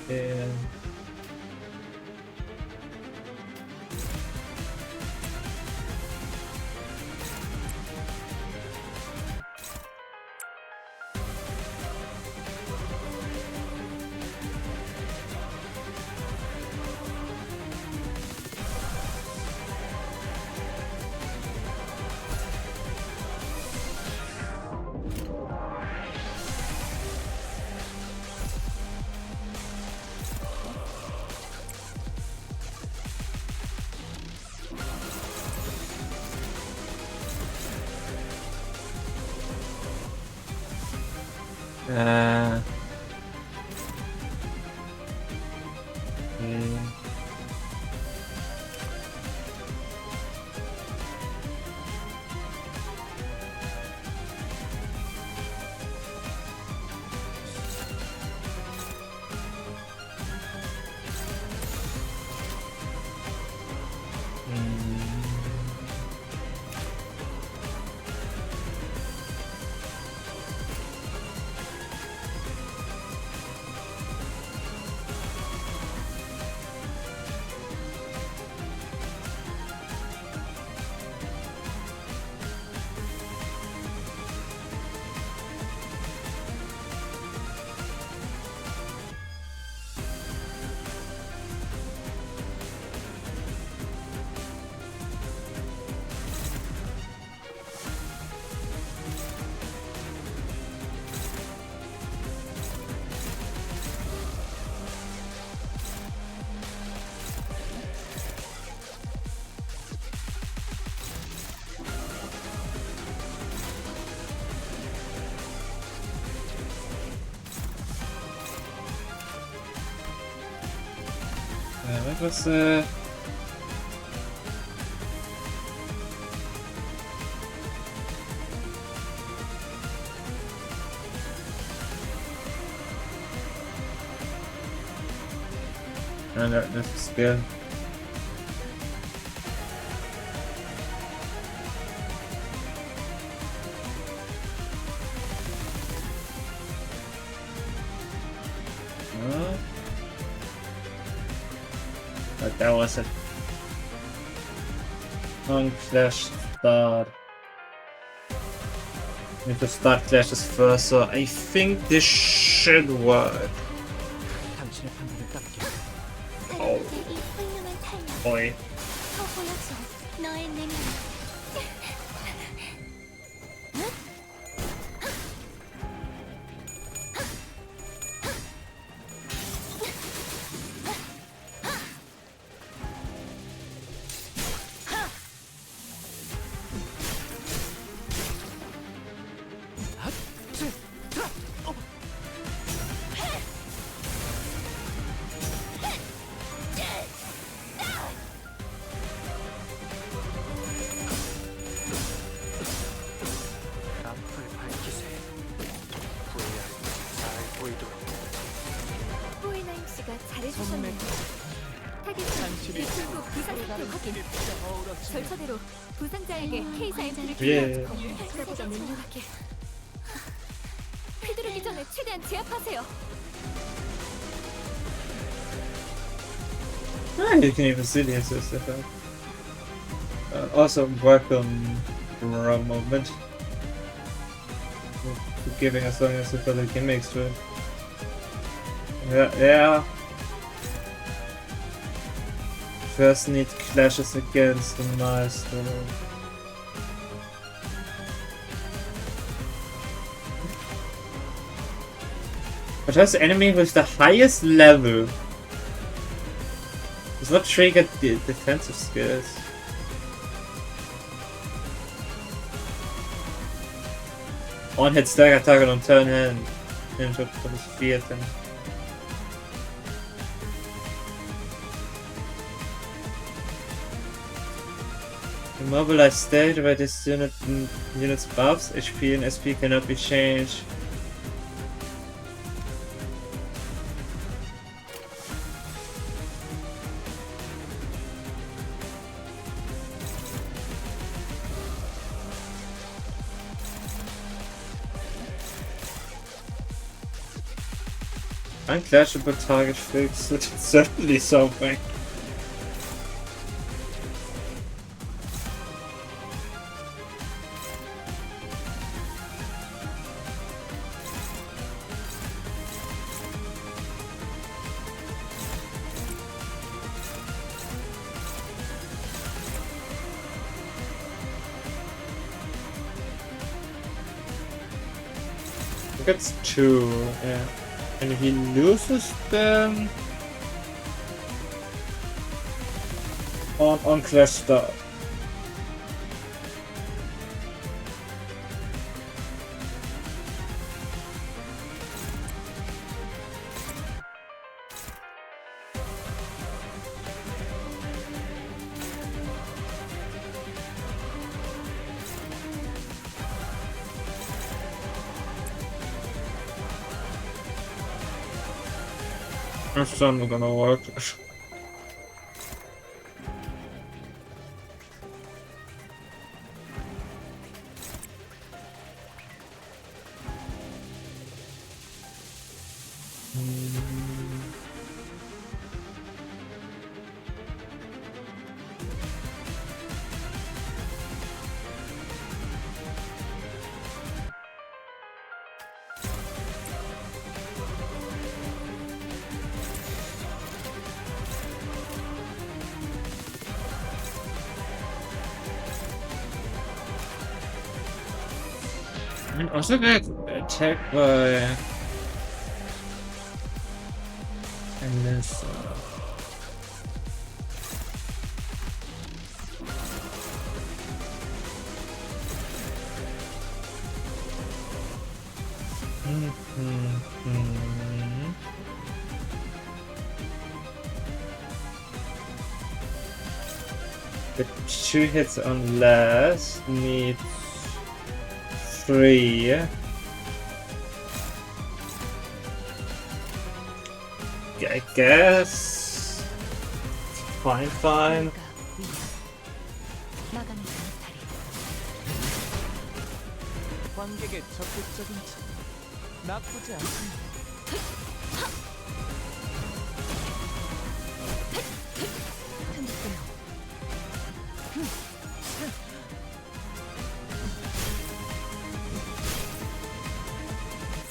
Yeah. Yeah. What was no, this is good. But that was a non-clash start. Need to start clashes first, so I think this should work. 당신의 판단을 따를게. 가라앉을 이 훌륭한 탄력 Boy. 더 보여줘 너의 내면 lam프를 밝히세. VR이 잘 보이도록. 호이나임 씨가 잘해주셨네요. 타겟은 유튜브 부상 상태 확인. 절차대로 부상자에게 K사 앰플을 예. 투여하고 발사보다 능력하게. 휘두르기 전에 최대한 제압하세요. You can even see the assist effect. Also, welcome raw movement. For giving us long as for the gimmicks to it. Yeah. First need clashes against the master. But has the enemy with the highest level does not trigger the defensive skills. On hit stagger target on turn hand into his field and immobilized state where this unit's buffs, HP and SP cannot be changed. Unclashable target fix, it's certainly something. Gets 2, yeah. And if he loses them on clash start. That's not gonna work. And also get attacked by and this the 2 hits on last needs 3. I guess. Fine. 관객의 적극적인 참여 나쁘지 않습니다.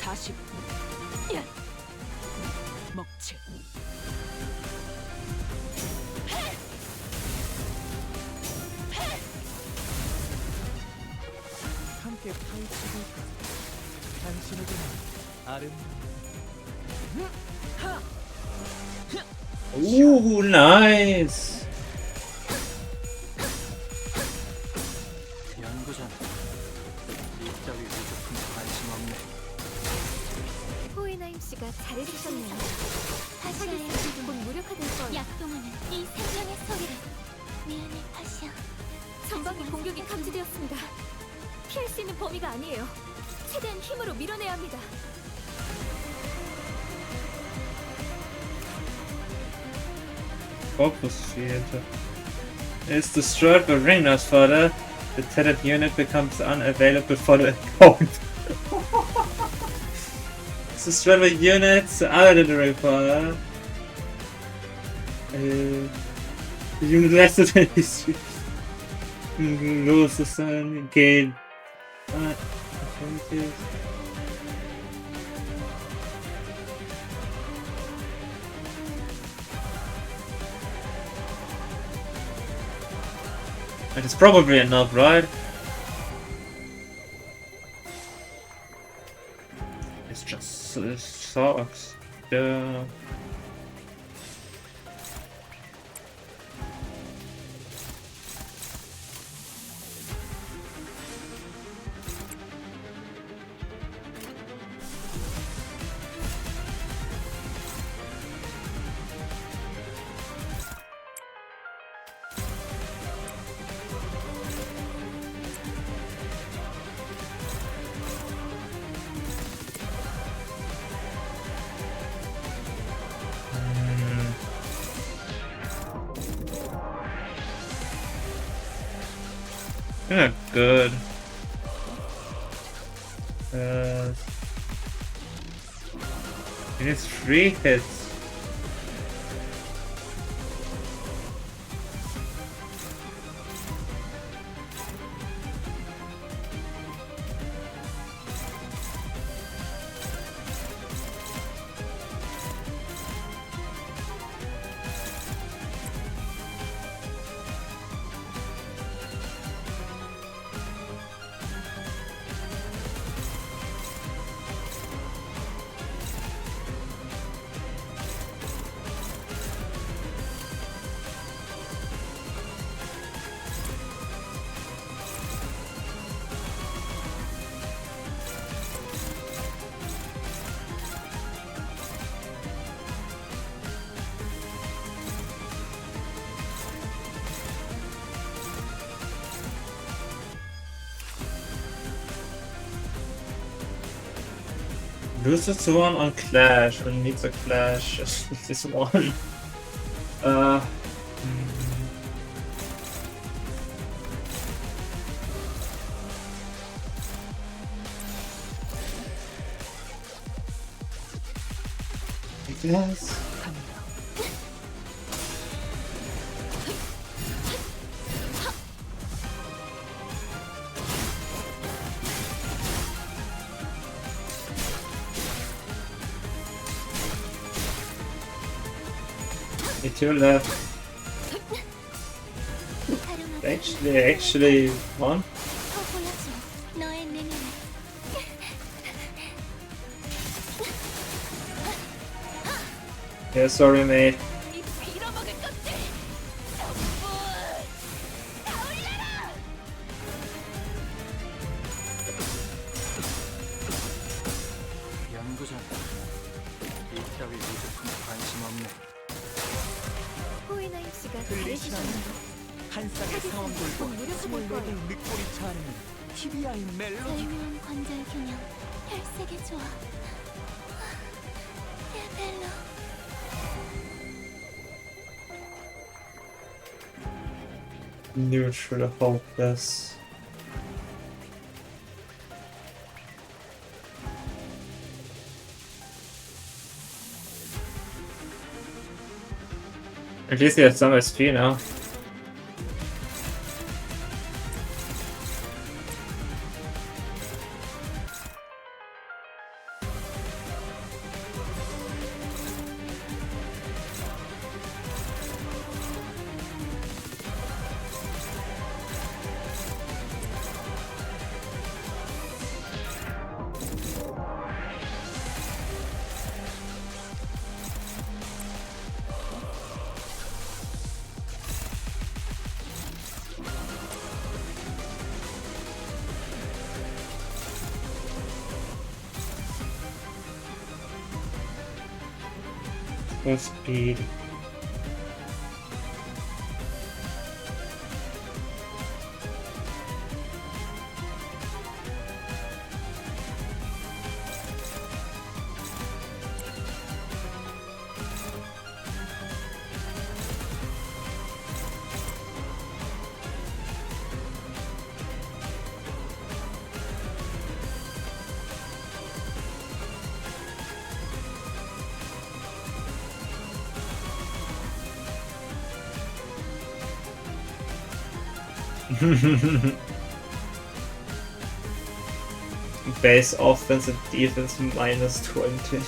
40. 먹칠. 함께 파헤치볼까? 당신에게는 아름다운 Ooh, nice. 연구자는 이따위 위조품 관심 없네. 호이나임 씨가 잘해주셨네요. 파시아의 곧 무력화될 거예요. 약동하는 이 생명의 소리를. 미안해, 파시아. 전방의 공격이 감지되었습니다. 피할 수 있는 범위가 아니에요. 최대한 힘으로 밀어내야 합니다. Focus field is destroyed by Ringner's fodder. The tethered unit becomes unavailable for the account. It's destroyed by units other than the ring fodder. The unit lesser than history loses and gain opportunities. It is probably enough, right? It's just it sucks. Yeah. You're not good. You need 3 hits. Lose this one on Clash and needs a Clash. This one. I guess. Two left. Actually, one. Yeah, sorry, mate. 연구자는 이따위 위조품 관심 없네. 호이나임 씨가 들리지 잘해주셨네요. 한 쌍의 상황들과 24개의 늑골이 자는 TBI 멜로디. 절묘한 관절 균형, 혈색의 조화. 야벨로. Neutral, hopeless. At least he has some SP now. Full speed. Base offense and defense -20.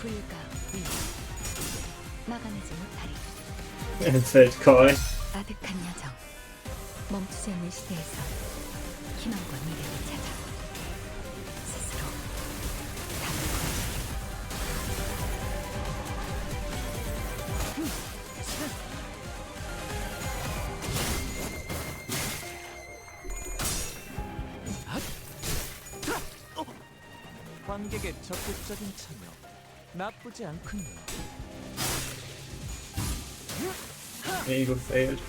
불가 위 막아내지 못하리. Infinite coin. 아득한 여정 멈추지 않는 시대에서 희망과 미래를 찾아 스스로 답을 관객의 적극적인 참여 나쁘지 않군요. Eagle failed.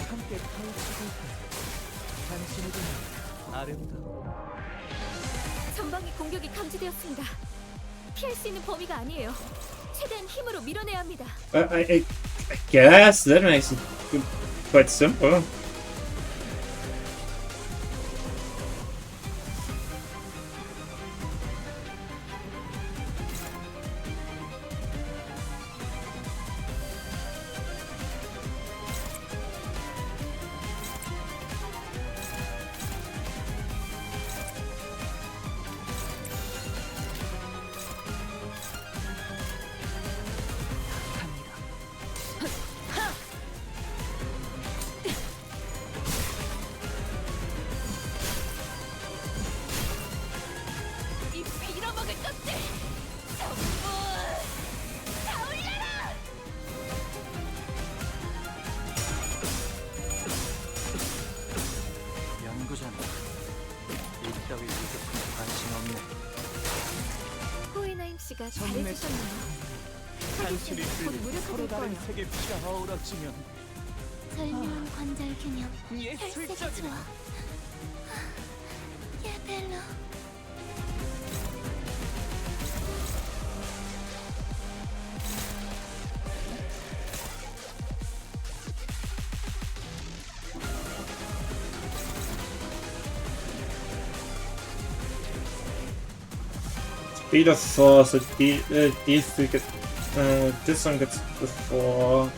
함께 펼치고 당신에게 아름다워. 전방의 공격이 감지되었습니다. 피할 수 있는 범위가 아니에요. 최대한 힘으로 밀어내야 합니다. I guess that makes it quite simple. 이 빌어먹을 것들 전부 다 올려라! 연구자는 이따위 위급한 관심 없네. 호이나임 씨가 정말 잘해주셨네요. 당신이 곧 그린 무력화될 서로 다른 거예요. 세계 피가 어우러지면 절묘한 관절 균형 예술적이네. 예벨로 Speed of force, these two get, this one gets before.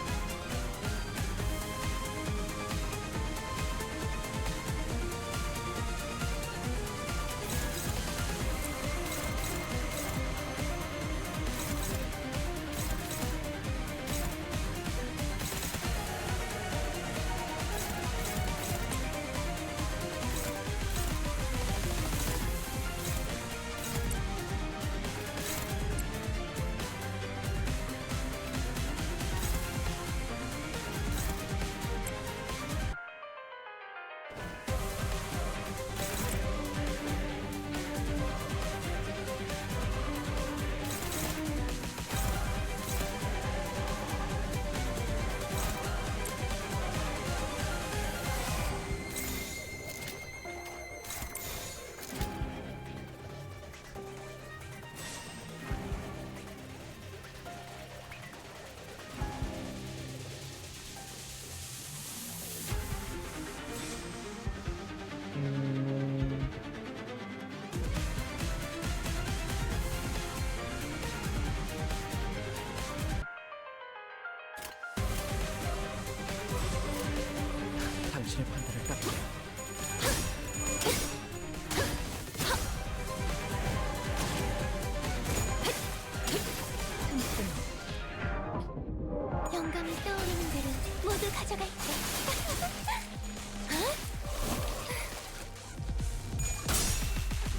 당신의 판단을 따르게. 영감이 떠오르는 대로 모두 가져갈게.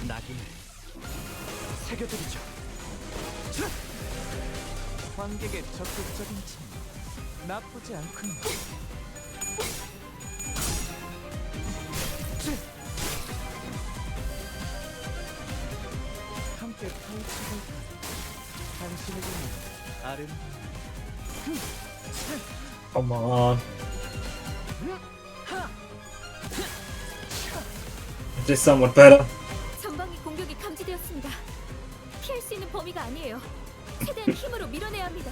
낙인을 새겨드리죠. 관객의 적극적인 참 나쁘지 않군요. 함께 파헤쳐볼까? 당신에게는 아름다운 Come on. This is somewhat better. 전방위 공격이 감지되었습니다. 피할 수 있는 범위가 아니에요. 최대한 힘으로 밀어내야 합니다.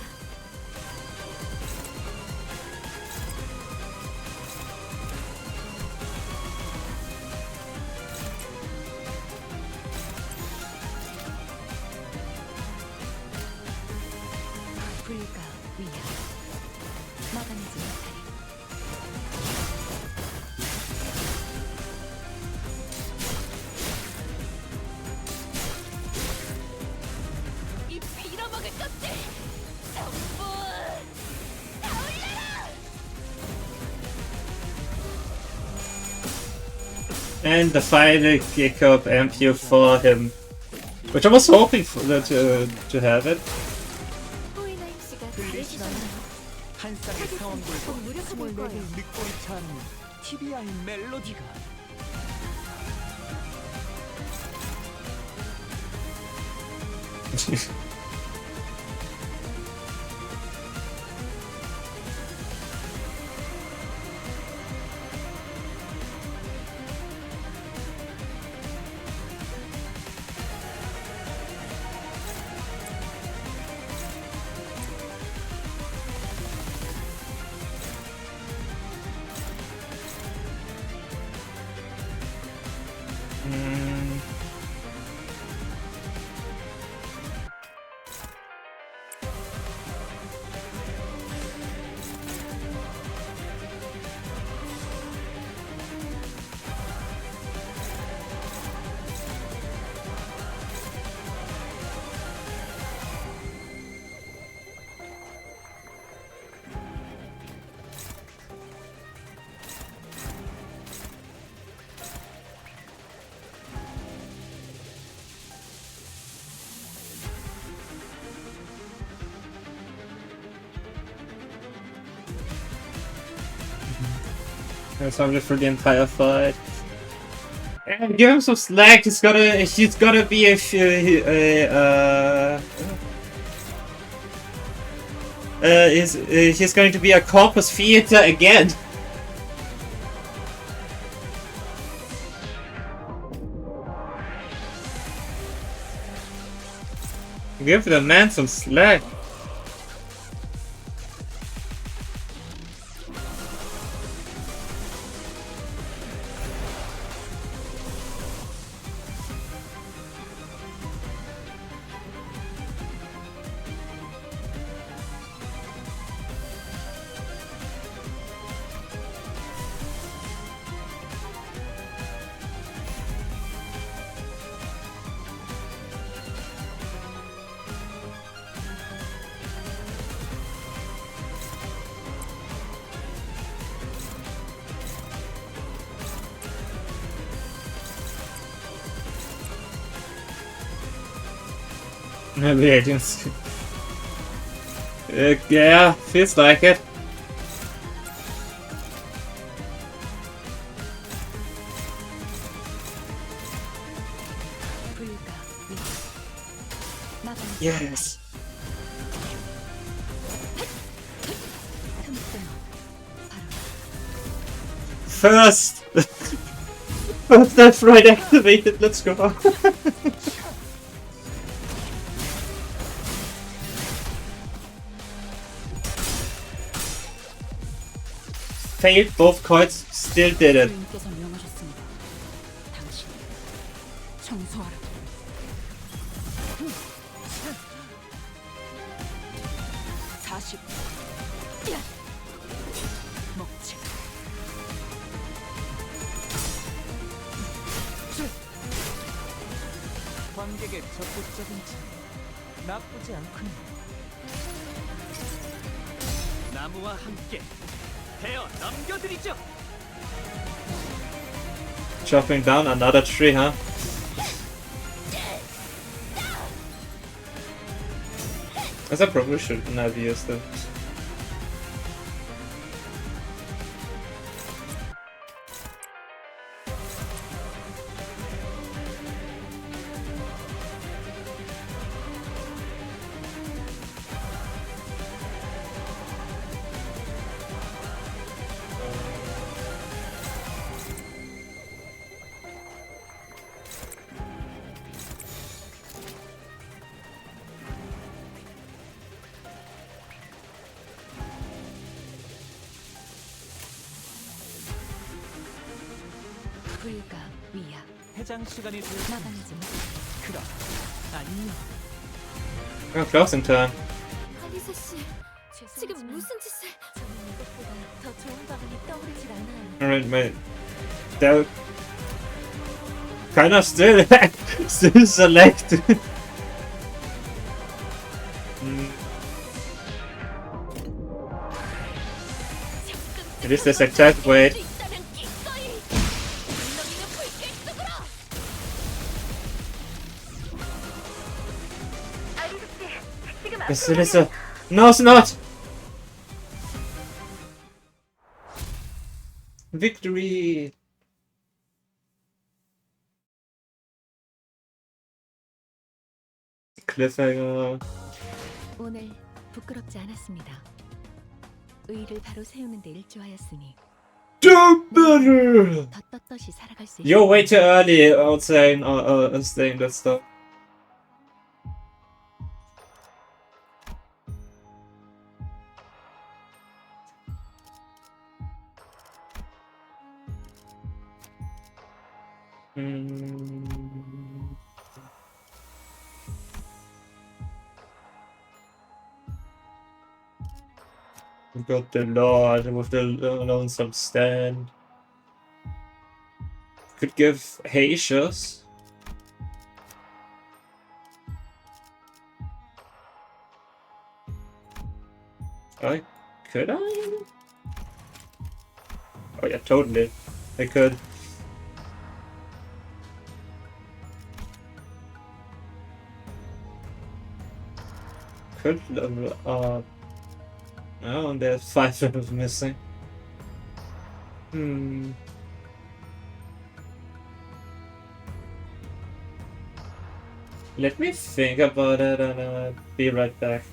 불가 위야 막아내지 못하리. 이 빌어먹을 것들 전부 다 올려라! And the final kick up ampule for him. Which I was hoping for to have it. 호이나임 씨가 들리시나요? 잘해주셨네요. 한 쌍의 곧 사원들과 노력해볼 24개의 거예요. 늑골이 차는 TBI 멜로디가 That's something for the entire fight. And give him some slack. He's gotta be he's going to be a corpus theater again. Give the man some slack. Maybe agency. Yeah, feels like it. Yes. First! First Death Ride activated, let's go! Failed both cards, still did it. 주인께서 명하셨습니다. 당신 청소하라. 40. 먹지. 관객의 적극적인 참 나쁘지 않군. 나무와 함께 베어 넘겨드리죠. Chopping down another tree, huh? As I probably shouldn't have used it. 불가 위야. 해장 시간이 되어 나가야지. 그럼 안녕. Oh, closing turn. 아리사 씨, 지금 무슨 짓을? 저는 이것보다 더 좋은 방안이 떠오르질 않아요. Alright, mate. They'll kind of still, still select. It is this exact way. Yes, it is a. No, it's not! Victory! Cliffhanger. 오늘 부끄럽지 않았습니다. 의의를 바로 세우는 데 일조하였으니 Do better! 더 떳떳이 살아갈 수 You're way too 있습니다. early on saying that stuff. We got the Lord with the lonesome stand. Could give Haitius. Could I? Oh yeah, totally. I could. Could level up. Oh, there's 5 levels missing. Let me think about it and I'll be right back.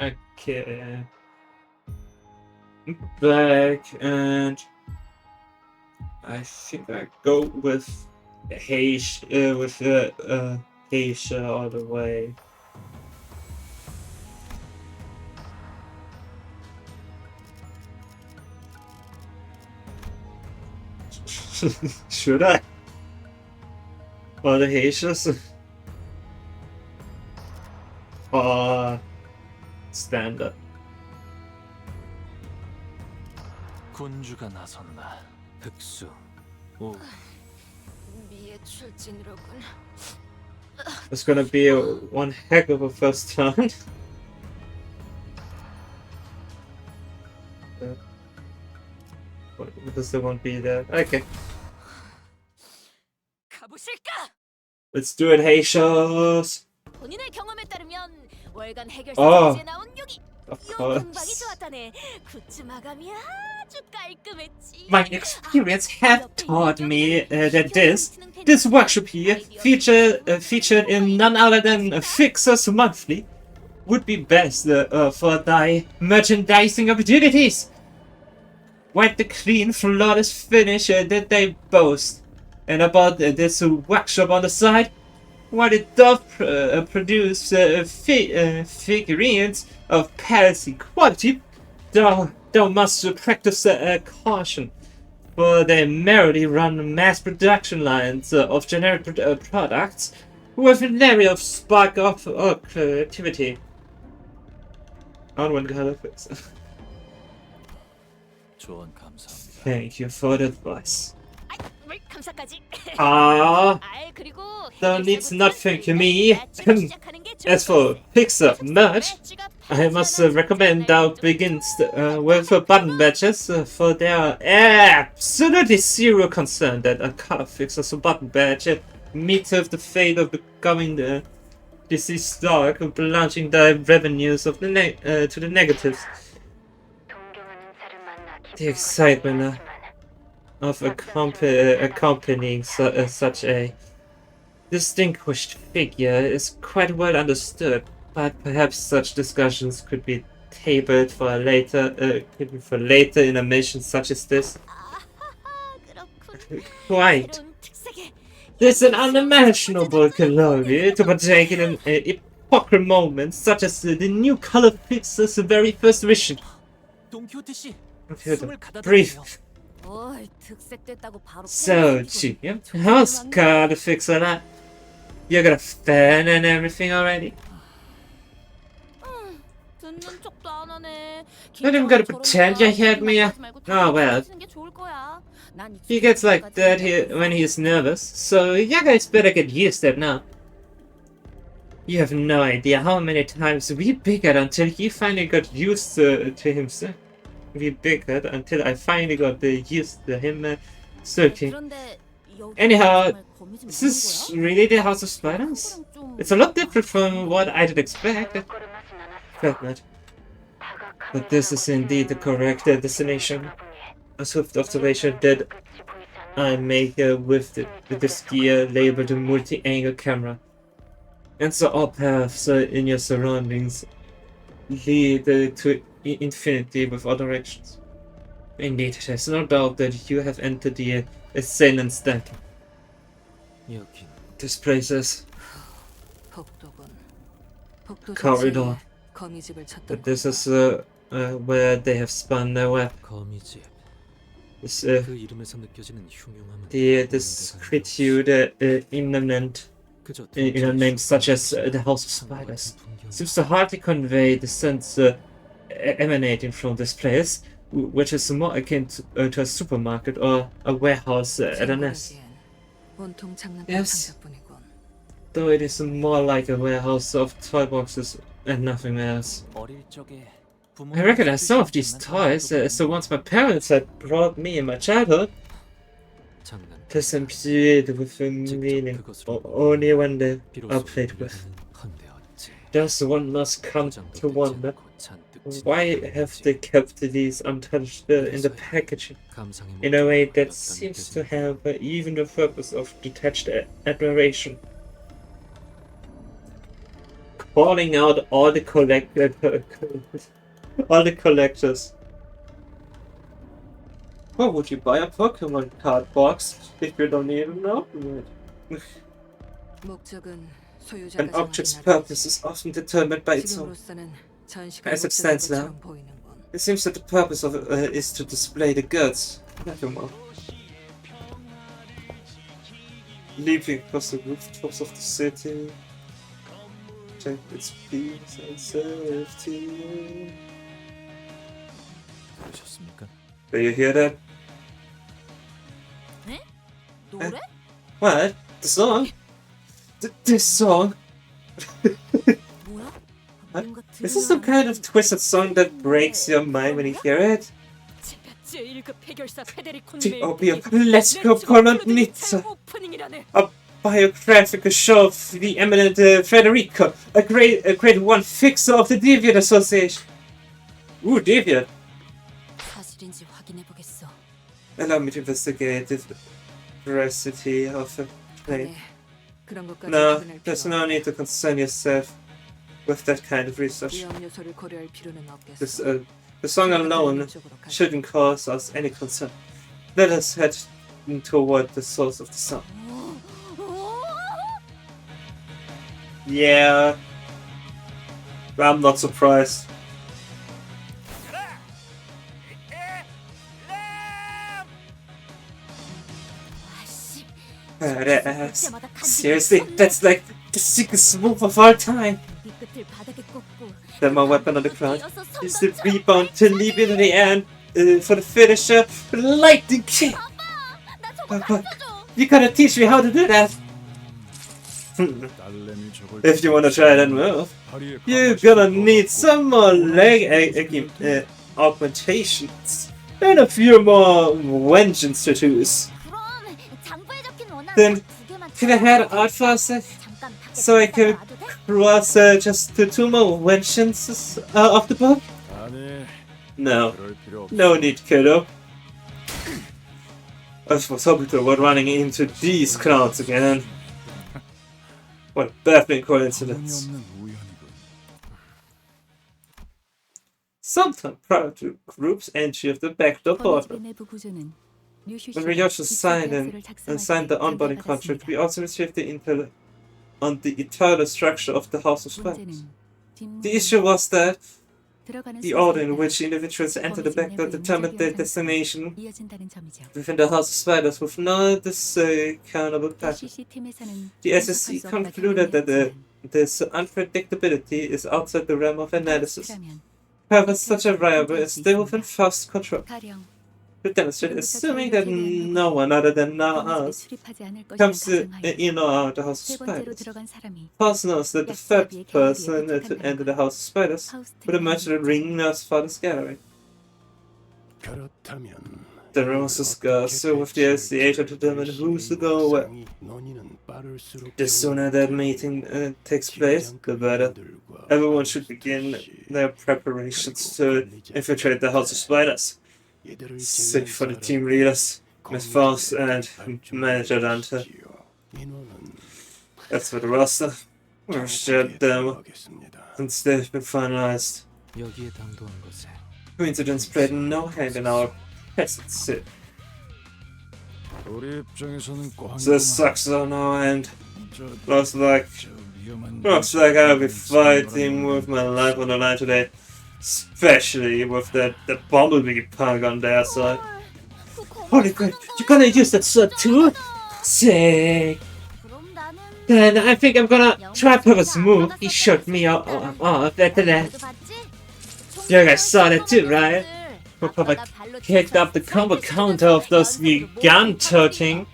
Okay. Back, and I think I go with Geisha all the way. Should I? Or the Geishas? Or standard? 군주가 나선다. 흑수. 오. 미의 출진이로군. It's gonna be one heck of a first turn. What does the one be there? Okay. 가보실까? Let's do it, Geishas! 본인의 경험에 따르면 월간 해결사 어. 이제 나온 여기 Of 요 동박이 course. 좋았다네. 굿즈 마감이 아주 깔끔했지. My experience have taught me that this workshop here, featured in none other than Fixers Monthly, would be best for thy merchandising opportunities. What the clean, flawless finish that they boast, and about this workshop on the side, what it does produce figurines of palsy quality, thou must practice caution, for they merely run mass production lines of generic products with an area of spark of creativity. Onward, Galifix. 조언 감사합니다. Thank you for the advice. 뭘 감사까지. Ah, 아이, 그리고 thou needst not thank me. As for Pixar merch, I must recommend thou begins with button badges, for there are absolutely zero concern that a color fixer's button badge meets with the fate of becoming the deceased dog, plunging the revenues of the to the negatives. 동경하는 자를 만나 The 기쁜 excitement 것은 of accompanying such a distinguished figure is quite well understood, but perhaps such discussions could be tabled for later in a mission such as this. Quite. There's an unimaginable glory to partake in an epochal moment such as the new color fixer's very first mission. 동키호테 씨. Okay, 숨을 가다 breathe. 대세요. 뭘 득색됐다고 바로 So, Junior, how's color fixer that? You got a fan and everything already? 듣는 척도 안 하네. Not even gonna pretend you heard me. Oh, well. He gets like that when he's nervous, so you guys better get used to it now. You have no idea how many times we bickered until he finally got used to himself. We bickered until I finally got used to him sulking. Anyhow, is this really the House of Spiders? It's a lot different from what I did expect. Felt not. But this is indeed the correct destination. A swift observation that I make with this gear labeled multi-angle camera. And so all paths in your surroundings lead to infinity with all directions. Indeed, there's no doubt that you have entered the assailant stack. 여긴 This place is 복도 corridor. 거미집을 찾던 But this is where they have spun their web. 거미집. This, 그 이름에서 느껴지는 흉흉함은 the discretude imminent in a name such as the House of Spiders seems to hardly convey the sense emanating from this place, which is more akin to a supermarket or a warehouse at a nest. 온통 장난감 Yes. 상자뿐이군. Though it is more like a warehouse of toy boxes and nothing else. 어릴 적에 I recognize some of these toys as the ones my parents had brought me in my childhood. 장난. This imbued with a meaning only when they are played with. Thus one must come to wonder, why have they kept these untouched in the packaging, in a way that seems to have even the purpose of detached admiration? calling out all the all the collectors. Why would you buy a Pokemon card box if you don't even open it? 목적은 소유자가 An object's 정하는 purpose is often determined by its own. 지금으로서는 전시가 As it stands now, 것처럼 보이는 건 it seems that the purpose of it is to display the goods. Nevermore. Leaping across the rooftops of the city, check its peace and safety. 그러셨습니까? Do you hear that? 노래? What? The song? This song? 뭐야? What? 뭔가 Is this some kind of twisted song that breaks your mind when you hear it? 제1급 해결사 페데리콘 The Let's-Go Polonitsa, 오프닝이라네. a biographical show of the eminent Federico, a great one fixer of the Deviant Association. Ooh, Deviant. 사실인지 확인해 보겠어. Allow me to investigate the veracity of the claim. 네, 그런 것까지 No, 확인할 there's 필요 no need to concern yourself with that kind of research. 위험 요소를 고려할 필요는 없겠어. This, the song alone shouldn't cause us any concern. Let us head toward the source of the song. Yeah, I'm not surprised. 아씨. Badass. Seriously, that's like the sickest move of all time. 이 끝을 바닥에 꽂고 Then my weapon on the ground 이어서 is the 손 던져. rebound to leap into the end for the finisher. Lightning kick. 나 저거 가르쳐줘. You gotta teach me how to do that. 딸내미 저걸 If you wanna try that move, you're gonna need some more leg augmentations and a few more vengeance tattoos. 그럼 장부에 적힌 원한 Then, 두 개만 can I head out for a sec? 잠깐 밖에 So I can 나가도 돼? cross just the two more vengeances of the book? 아니, No. 그럴 필요 없어. No need, kiddo. I was hoping to avoid running into these crowds again. What a baffling coincidence. 없는 우연이군. Sometime prior to group's entry of the backdoor portal, when we also signed the onboarding contract, we also received the intel on the internal structure of the House of Spiders. The issue was that the order in which individuals enter the backdoor determined their destination within the House of Spiders with no discernible pattern. The SSC concluded that this unpredictability is outside the realm of analysis. However, such a variable is still within fast control. To demonstrate, assuming that no one other than us comes in or out the House of Spiders. Pass knows that the third person to enter the House of Spiders would emerge to the ring nurse father's gallery. 그렇다면 The rumors discussed with the SCA to determine who's to go where. 논의는 빠를수록 The sooner that meeting takes place, the better. Everyone should begin their preparations to infiltrate the House of Spiders. Sick for the team leaders, Miss Faust and Manager Dante. That's for the roster. We've shared them since they've been finalized. 여기에 당도한 것에 Coincidence played no hand in our present sit. 우리 입장에서는 This sucks on our end. 저 Looks like I'll be fighting with my life on the line today. Especially with that bumblebee punk on their side. Holy crap, you're gonna use that sword too? Sick. 그럼 나는 Then I think I'm gonna try Purpose move. He shot me off after that. 너도 봤지? You guys saw that too, right? Papa kicked up the combo counter of those Canto thing.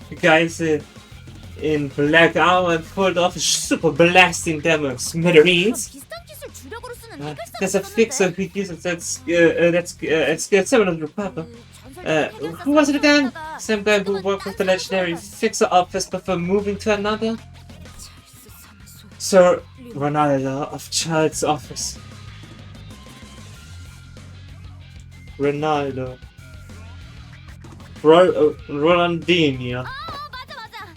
The guys in black armor and pulled off a super blasting them with smithereens. 비슷한 기술 주력으로 쓰는 해결사가 There's a fixer who uses that skill similar to Papa. Who was it again? Same guy who worked with the legendary fixer office before moving to another? Sir Ronaldo of Child's office. Ronaldo. Ronaldinho.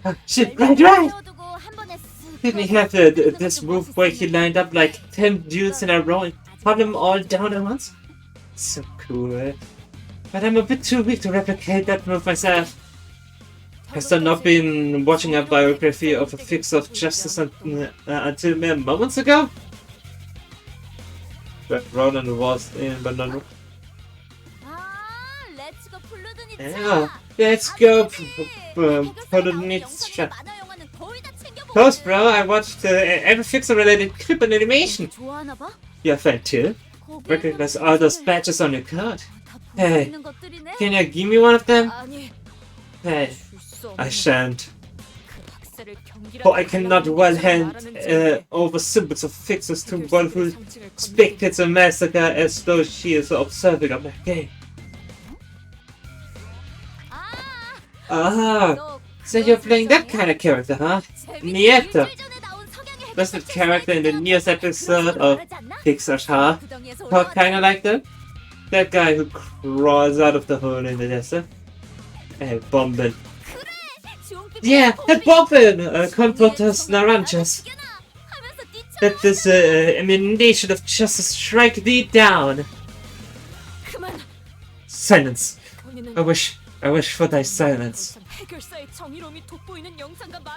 맞아. Shit, right! 세워두고 한 번에 쓱 Didn't he have this move where he lined up like 10 dudes in a row and put them all down at once? So cool, right? But I'm a bit too weak to replicate that move myself. Has there not been watching a biography of a fix of justice until mere moments ago? But Ronan was in Banana. Yeah, let's go for the next shot. Close, bro. I watched every Fixer-related clip and animation. You're a fan too? Recognize all those badges on your card. Hey, can you give me one of them? Hey, I shan't. For I cannot well hand over symbols of Fixers to one who spectates a massacre as though she is observing a game. Ah, so you're playing that kind of character, huh? Nieto. That's the character in the newest episode of Pixar's Huh? Talk kinda like that? That guy who crawls out of the hole in the desert? Hey, Bombin. Yeah, that Bombin! Comforters Naranjas. Let this emanation of justice strike thee down. Silence. I wish for thy silence.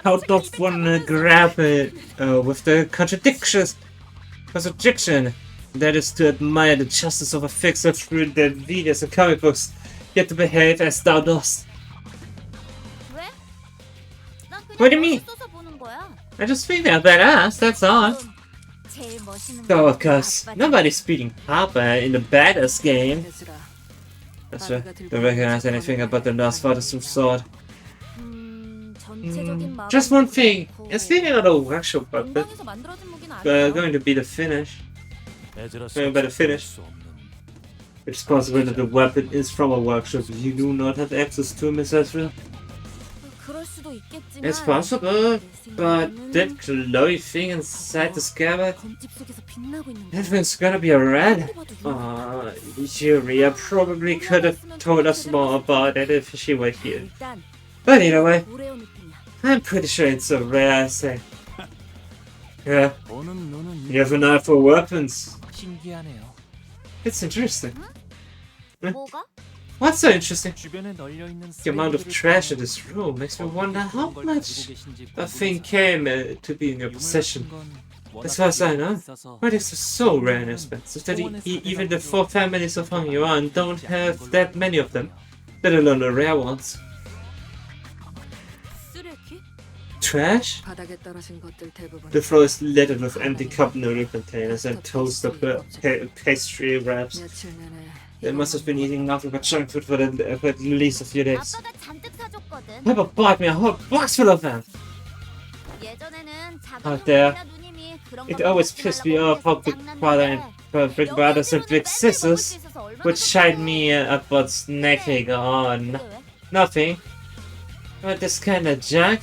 How doth one grab with the contradiction that is to admire the justice of a fixer through the videos and comic books, yet to behave as thou dost? What do you mean? I just think they're badass, that's all. Oh, of course, nobody's beating Papa in the badass game. That's right. Don't recognize anything about the last father's sword. Just one thing. It's leaving out a workshop weapon. Going to be the finish. Going about the finish. It's possible that the weapon is from a workshop you do not have access to, Miss Ezra. It's possible, but that glowy thing inside the scabbard, that thing's gonna be a red. Yuria probably could have told us more about it if she were here. But either way, I'm pretty sure it's a rare, I say. Yeah, you have an eye for weapons. It's interesting. What's so interesting? The amount of trash in this room makes me wonder how much a thing came to be in your possession. As far as I know, relics are so rare and expensive that even the 4 families of Hong Yuan don't have that many of them, let alone the rare ones. Trash? The floor is littered with empty cup noodle containers and toaster pastry wraps. They must have been eating nothing but junk food for at least a few days. Papa bought me a whole box full of them! Out there, it always pissed me off how Big Brother and Big Brothers and Big Sisters would chide me about snacking on nothing but this kind of junk.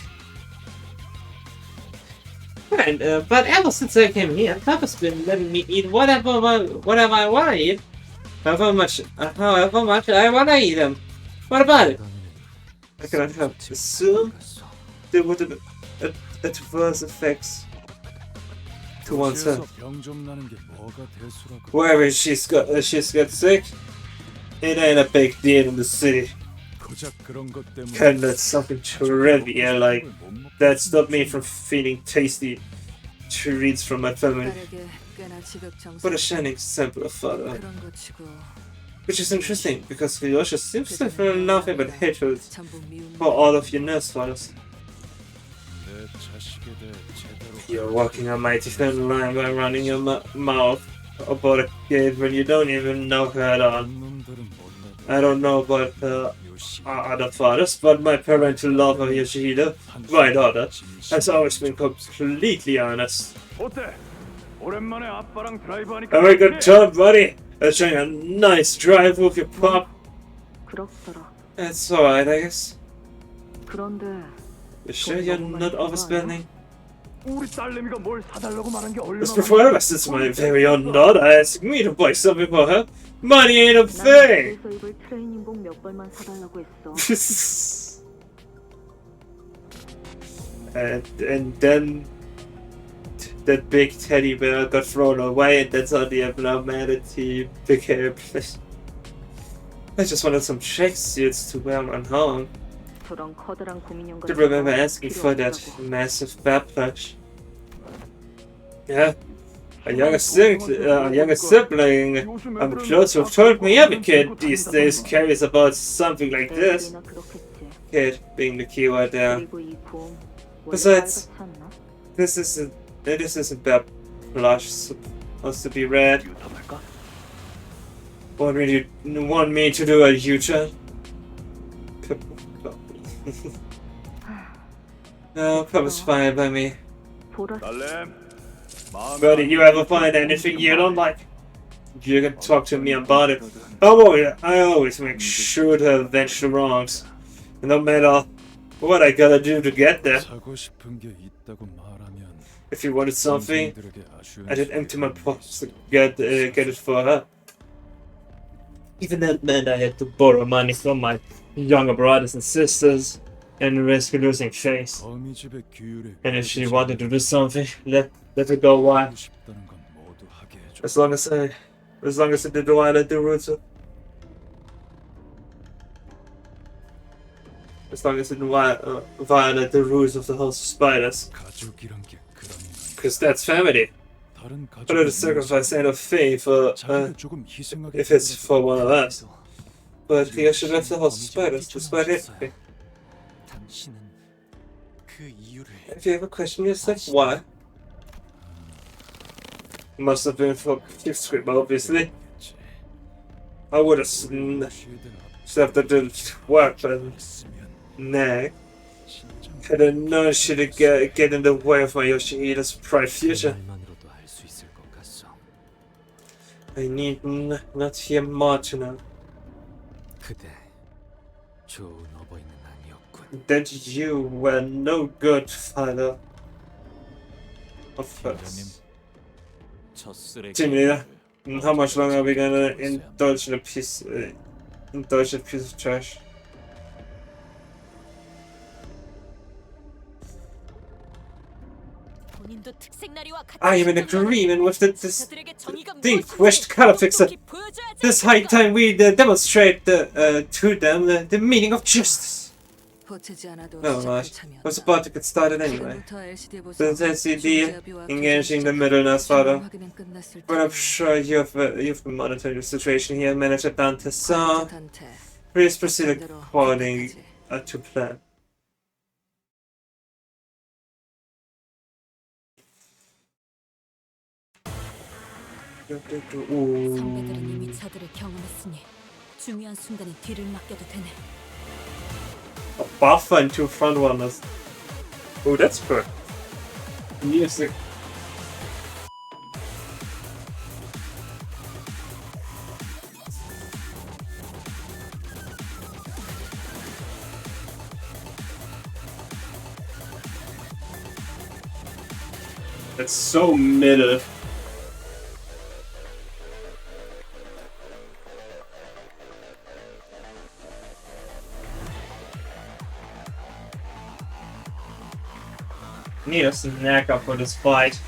And, but ever since I came here, Papa's been letting me eat whatever I want to eat. However much I want to eat them. What about it? I cannot help to assume there would have adverse effects to oneself. Wherever she's got sick, it ain't a big deal in the city. Can't let something trivial like that stop me from feeling tasty treats from my family. What a shining example of father. Which is interesting, because Ryosha seems to feel nothing but hatred for all of your nurse fathers. You're walking a mighty thin line by running your mouth about a kid when you don't even know her at all. I don't know about other fathers, but my parental love of Yoshihide, my daughter, has always been completely honest. Very good job, buddy! Showing a nice drive with your pop. That's alright, I guess. You sure you're not overspending? Just before the rest, it's my very own daughter asking me to buy something for her. Money ain't a thing! and then that big teddy bear got thrown away, and that's how the abnormality became. I just wanted some tracksuits to wear on home. 저런 커다란 고민형 To 같은 remember 거 asking 필요 for that 없다고. massive backlash. Yeah, a younger sibling I'm close with told me every kid these days carries about something like this. 애들이나 그렇겠지. Kid being the keyword there. 그리고 이 곰 원래 Besides, 빨갛지 않나? this isn't backlash supposed to be red. Want me to do a U-turn? No, Pepper's fine by me. 보라 But if you ever find anything you don't like, you can talk to me about it. I always make sure to avenge the wrongs, no matter what I gotta do to get there. 사고 싶은 게 있다고 말하면 If you wanted something, 동생들에게 아쉬운 I did empty my pockets to get it for her. Even that meant I had to borrow money from my younger brothers and sisters and risk losing face. 어미 집의 규율에 And if she wanted to do something, let it go wild. 하고 싶다는 건 모두 하게 해줘. As long as it didn't violate the rules of, as long as it didn't violate the rules of the House of Spiders. 가족이란 게 그런 건가? Because that's family. 다른 But at a sacrifice and a faith 자기가 조금 희생하게 if it's for one of us. But he should have the House of Spiders despite everything. 당신은 그 이유를 Have you ever questioned yourself why? Must have been for keep script, obviously. I would have snapped that didn't work, but nah. Had I known she'd get in the way of my Yoshihida's bright future. 말만으로도 알 수 있을 것 같소. I need not hear more to know. 그대 좋은 어버이는 아니었군. That you were no good father of us. 저 쓰레기. Jimmy, how much longer are we gonna indulge in a piece of trash? 본인도 특색나리와 같이 I am in agreement with this 자들에게 정의가 distinguished color fixer. 똑똑히 보여줘야지 This high time we demonstrate to them the meaning of justice. 보채지 않아도 No, 시작할 I 참이었다. was about to get started anyway. 지금부터 LCD 보소. Since LCD 중재비와 engaging the 교정 middle nurse 시작. father. 확인은 끝났을 But I'm 테니 sure you've been monitoring the situation here, Manager Dante. So 단테, please proceed 반대로 according 부탁하지. to plan. 선배들은 이미 저들을 경험했으니 중요한 순간에 뒤를 맡겨도 되네. A buffer and two front runners. Oh, that's good. Music. That's so middle. Need a snack up for this fight.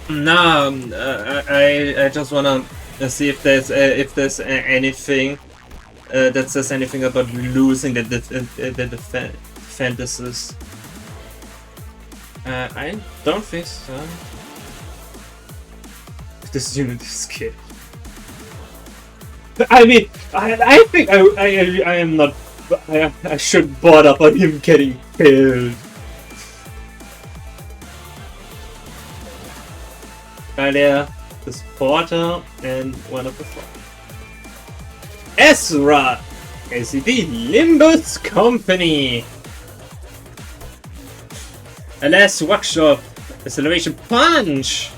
No, I just wanna see if there's anything that says anything about losing the defenses. I don't think so. This unit is kid. I mean, I think I am not. I shouldn't bother about him getting killed. Alia, the supporter, and one of the four. Ezra! ACD Limbus Company! LS Workshop! Acceleration Punch!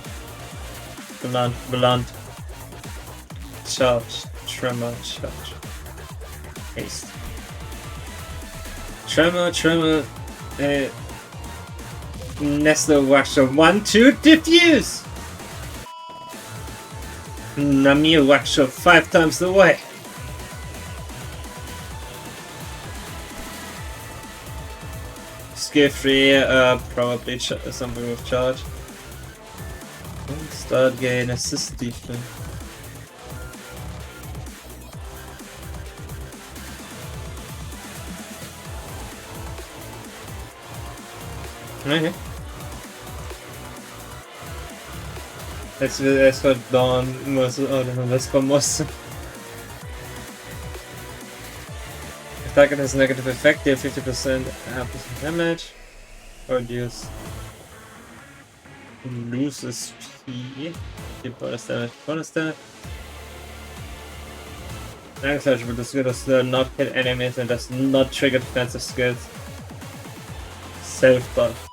Blunt. Charge. Tremor. Charge. Haste. Tremor. Nestle Workshop 1, 2, diffuse! Namir Workshop 5 times the way. Skill 3, probably something with charge. Start gain assist defense. Okay. That's what Dawn muss, oder was kommen muss. If target has negative effect, deal 50% damage. Or use loses P. Bonus damage. Agriculture with the skill does not hit enemies and does not trigger defensive skills. Self buff.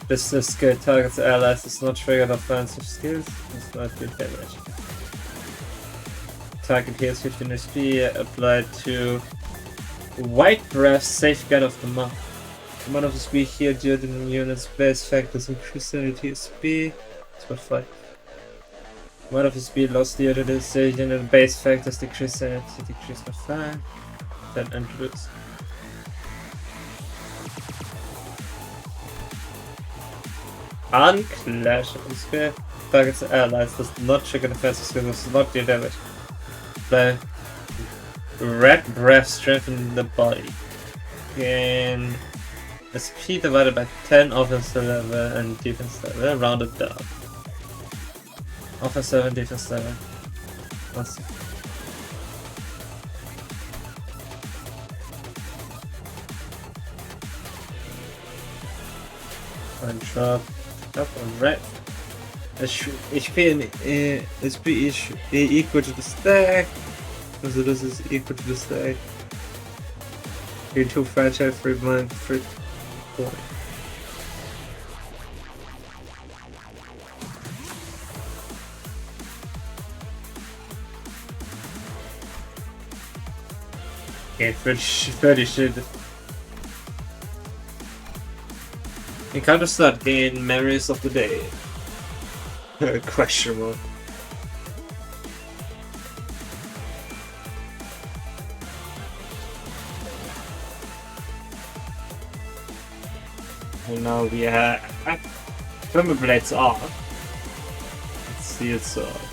This skill targets allies, does not trigger offensive skills, does not do damage. Target heals 15 HP, applied to White Breath, Safeguard of the Month. The amount of SP here due to the unit's base factors increase sanity SP. It's what 5. The amount of SP lost due to this unit base factors decrease sanity, decrease by 5. Then introduce. Unclash of skill. Targets allies, does not trigger defensive skill, does not do damage. Play Red Breath, strengthen the body. Gain SP divided by 10 offense level and defense level, rounded down. Offense 7, defense 7. Let's see. And drop up on red. HP and SP is equal to the stack. So this is equal to the stack. Gain 2 fragile, 3 blind, 3 point. Okay, 30 shit. Encounter start, gain memories of the day. Question mark. And now we have Thermal Blades off. Let's see it's off.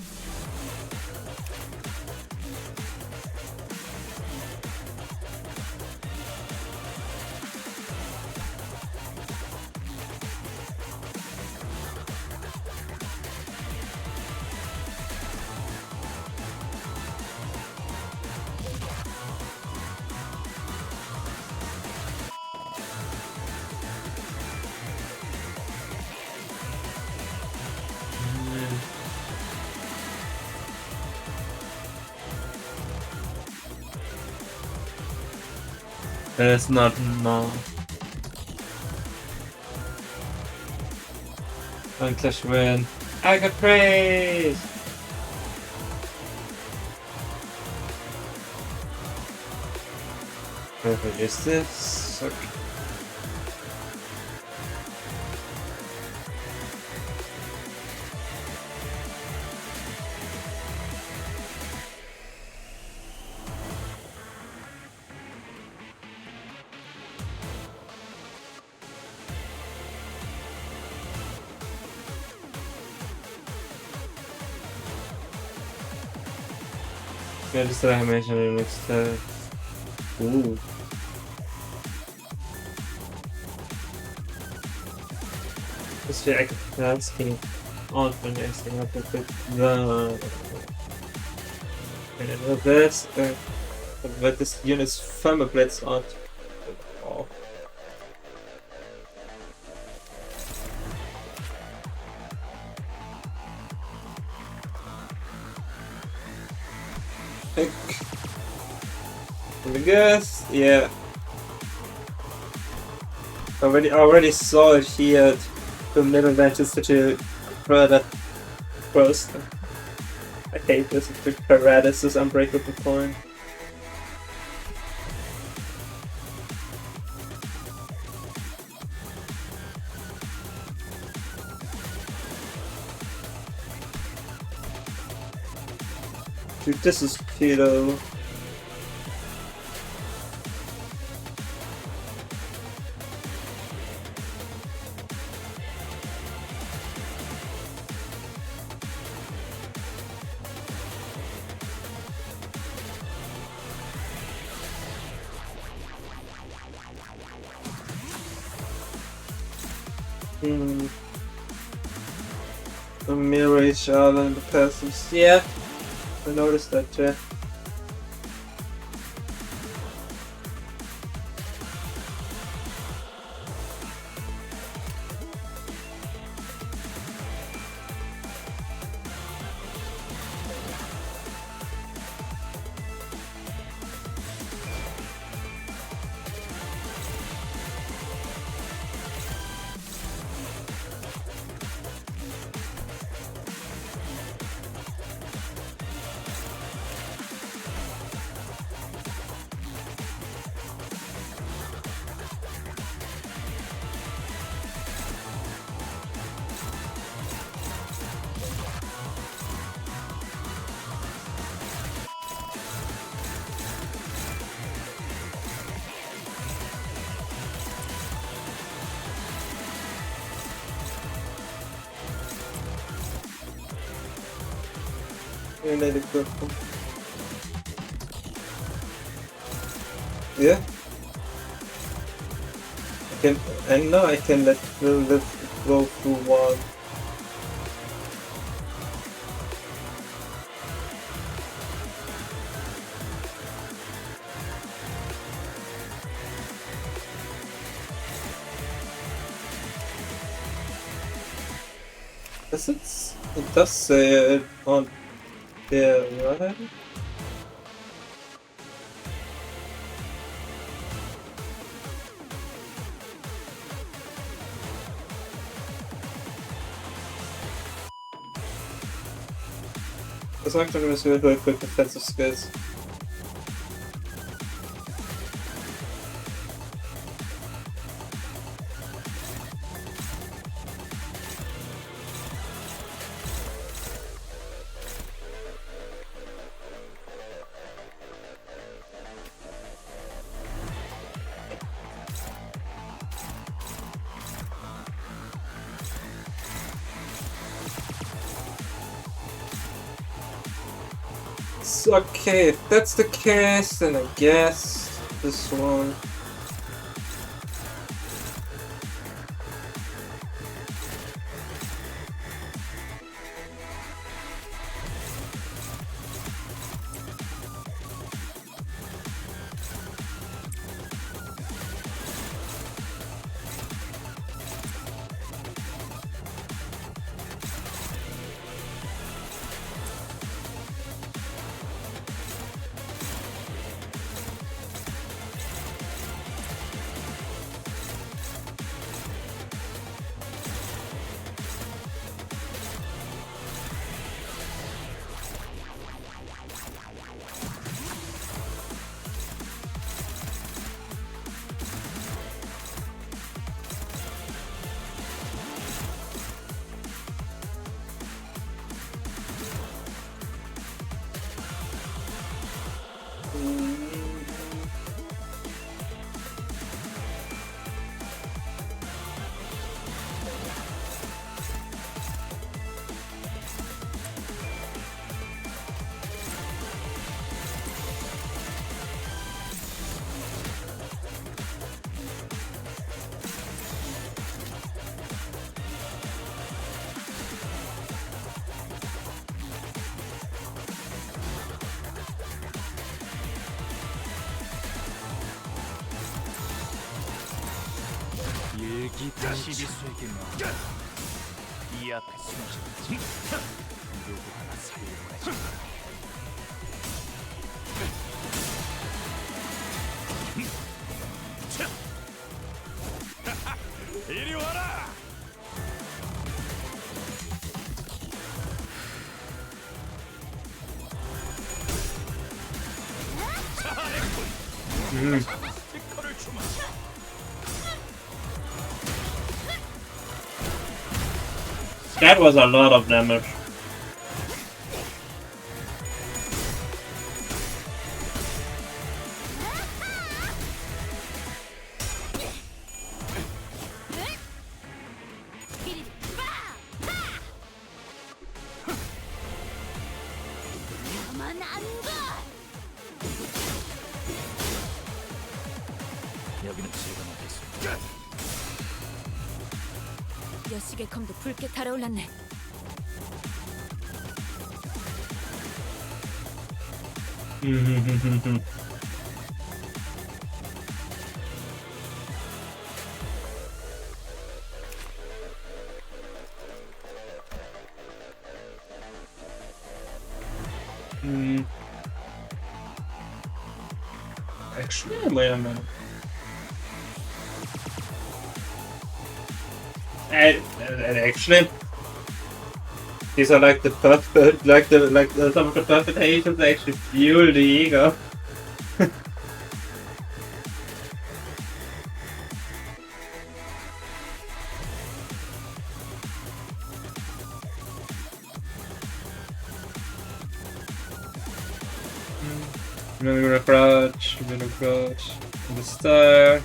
There's not no. Unclash win. I got praise! What is this? Okay. Yeah, just that I mentioned it next time. Ooh. This way I could pronounce king on for next thing. I could put the. And I know this. But this unit's Thermal Blades on. Oh. I guess, yeah. Already saw it here. The middle range is such a rather gross. I hate this. The Paratus is unbreakable point. Dude, this is keto. The mirror each other in the passives. Yeah, I noticed that, yeah. You need a quick one. Yeah. I know I can let go through one. It does say it on there, right? It's not going to be really quick defensive skills. Okay, if that's the case, then I guess this one. 다시 비수에게 말. 이 앞에 숨지. 누구 하나 살려야지. That was a lot of damage. 여기는 제가 맡겠습니다. 여식의 검도 붉게 달아올랐네. Actually, wait a minute. Actually, these are like the perfect, some of the perfect agents that actually fuel the ego. We're gonna crouch, on the star.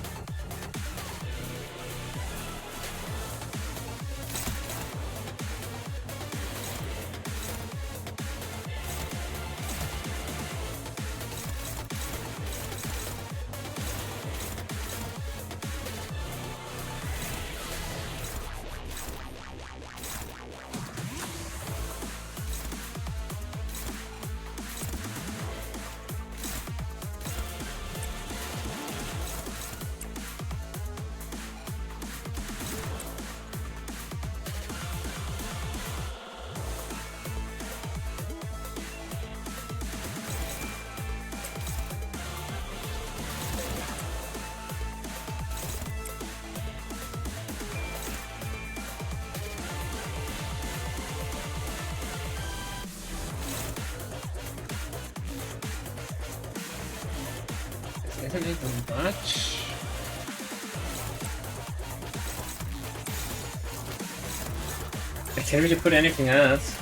Definitely too much. I can't really put anything else.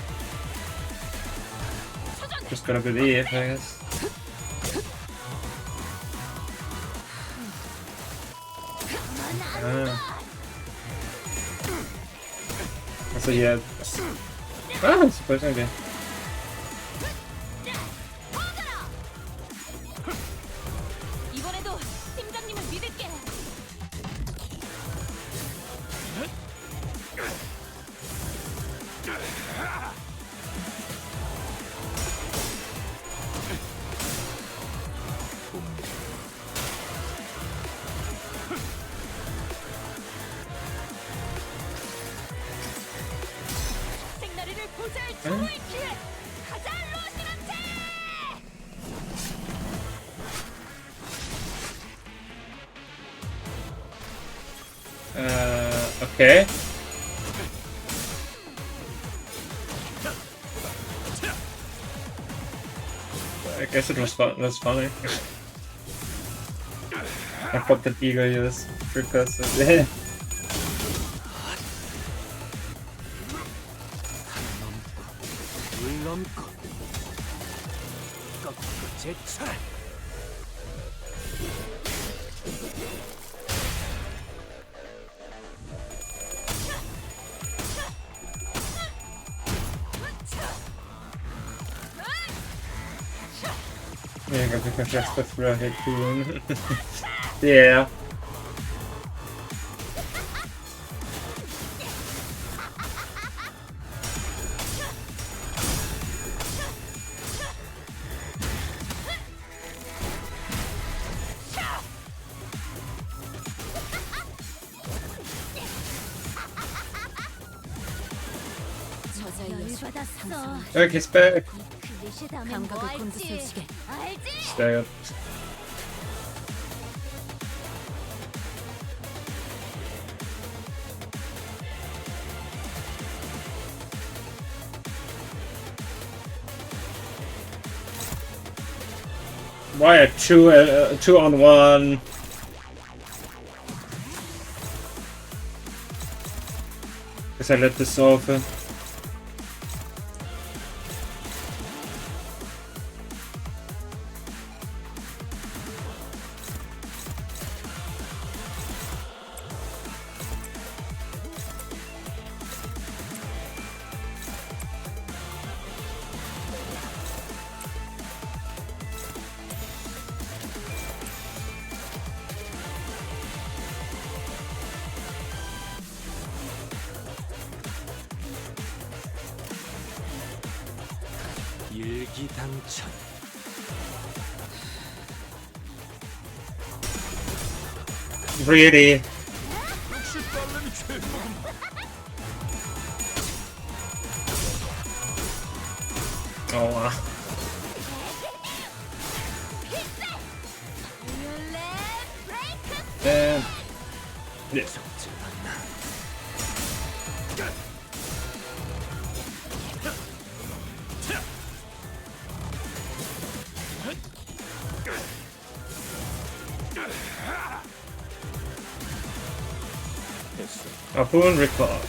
Just gotta believe, I guess. So yeah. Surprisingly. 이번에도 팀장님을 믿을게. 생나리를 보잘 최후의 기회. 가자 로시나체. Okay. I guess it was fun. That's funny. I thought that ego is recursive. 물 넘고 거꾸로 제철. Yeah, because that's the throw hit cool. Yeah. Look, he's back. 감각을 곤두세우시게. Stay up. Why a two on one? Guess I let this open. 일기당천. Really? Oh wow. And yeah. A boon recall.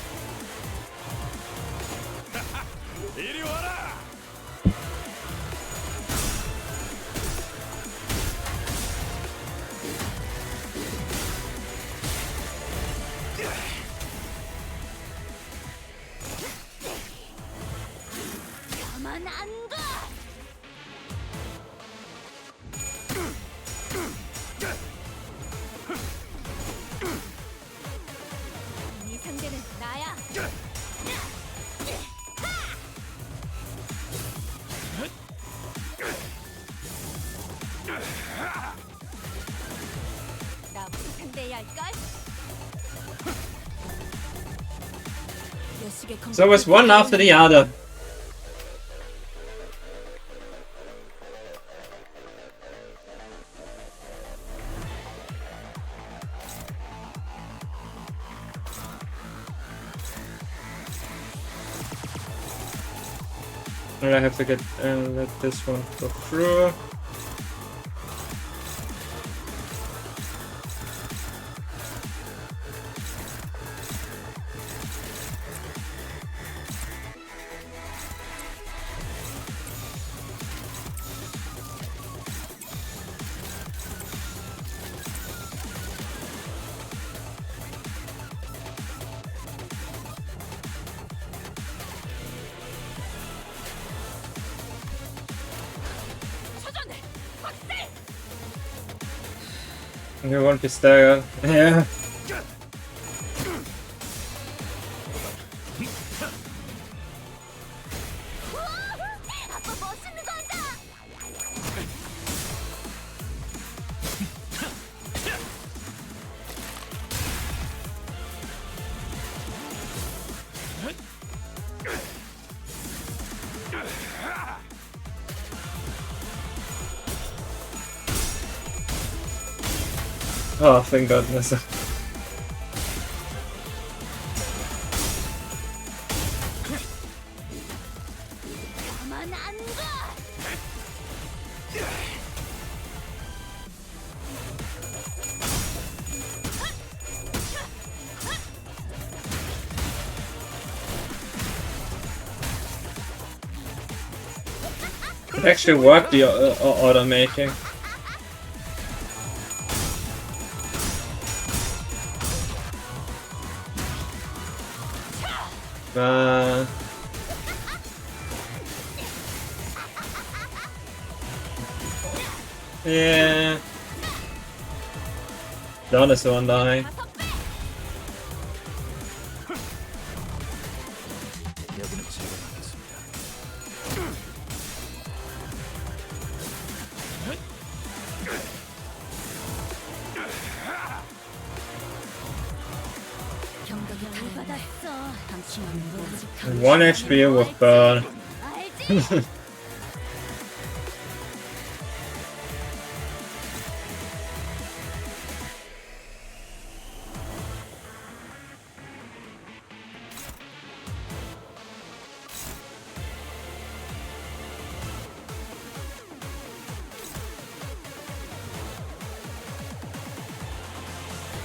가만 안 둬. 네 상대는 나야. 나부터 상대해야 할걸? So it's one after the other. I have to get let this one go through. You won't be staggered. Yeah. 아빠 멋있는 거 한다. Oh, thank goodness. 가만 안 둬. It actually worked, the auto making. Yeah. Dinosaur dying. 여기는 제가 받았습니다. 경각이 받았어. 당신은 뭐지? 1 HP with burn. 알지?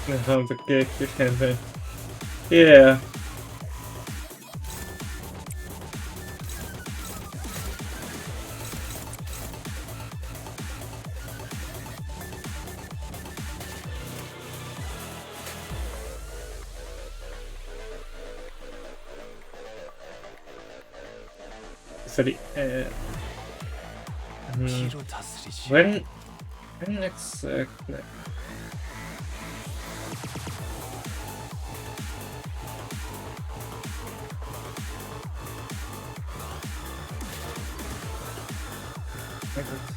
How the cake campaign. Yeah. Sorry. 피로 다스리지. When exactly?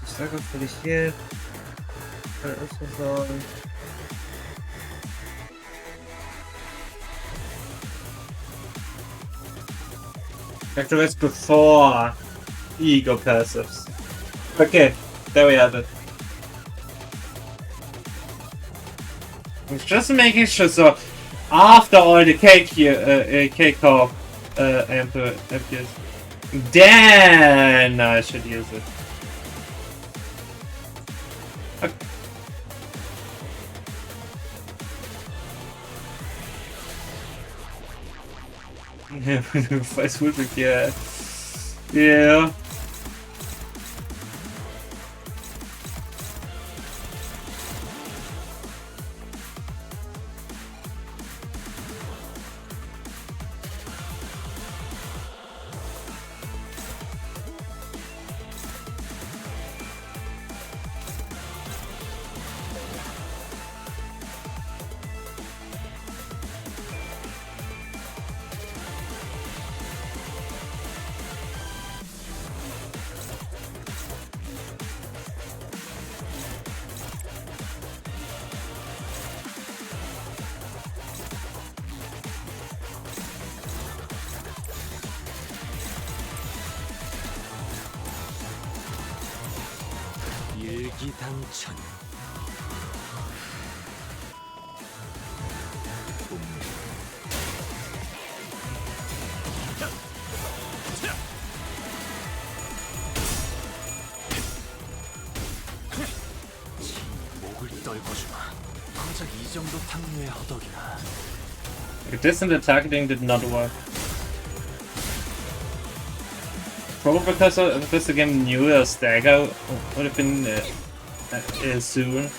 Cycle for this year. Activates before ego passives. Okay, there we have it. I'm just making sure. So after all the cake here, cake core appears, then I should use it. Yeah, Vice Woodwick, yeah. Yeah. 일기당천. 목을 떨궈주마. 고작 이 정도 탕류의 허덕이나. Distant attacking did not work. Probably because the game knew a stagger would have been soon.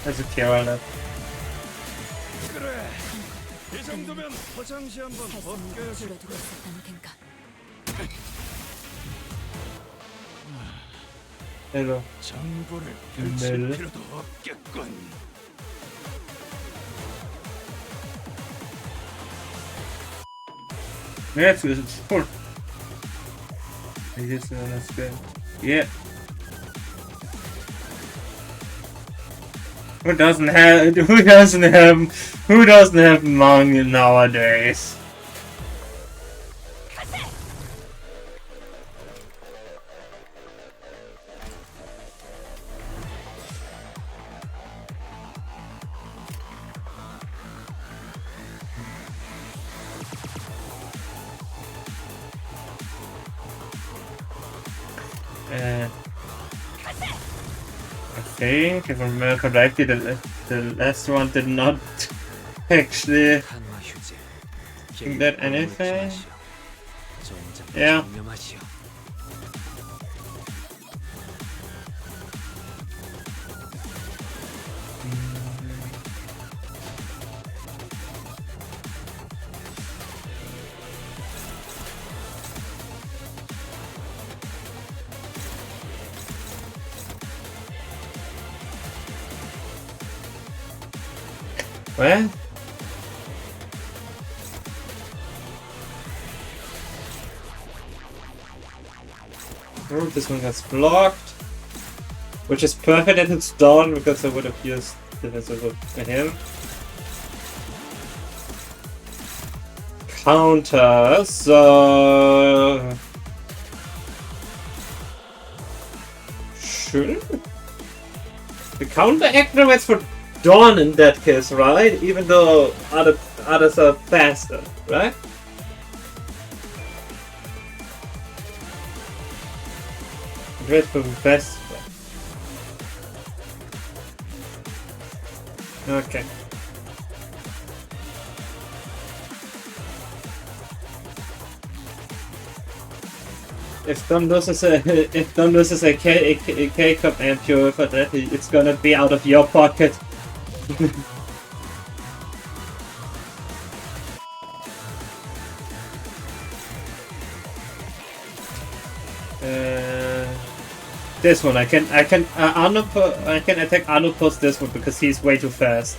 There's a kill on it. 그래. 이 정도면 화장시 한번 벗겨야지. 줄어들고 있었다는 겐가. Hello. 장부를 네. 펼칠 필요도 없겠군. Yeah, it's full. I guess that's good. Yeah. Who doesn't have money nowadays? I think, if I remember correctly, the last one did not actually 한화 휴재. think that anything. Yeah. Well, oh, this one gets blocked, which is perfect that it's done because I would have used it as a him. Counter, so shouldn't the counter activates for Dawn in that case, right? Even though others are faster, right? Red for the best. Okay. If Don loses a K cup ampule for that, it's gonna be out of your pocket. This one I can attack Arnold post this one because he's way too fast.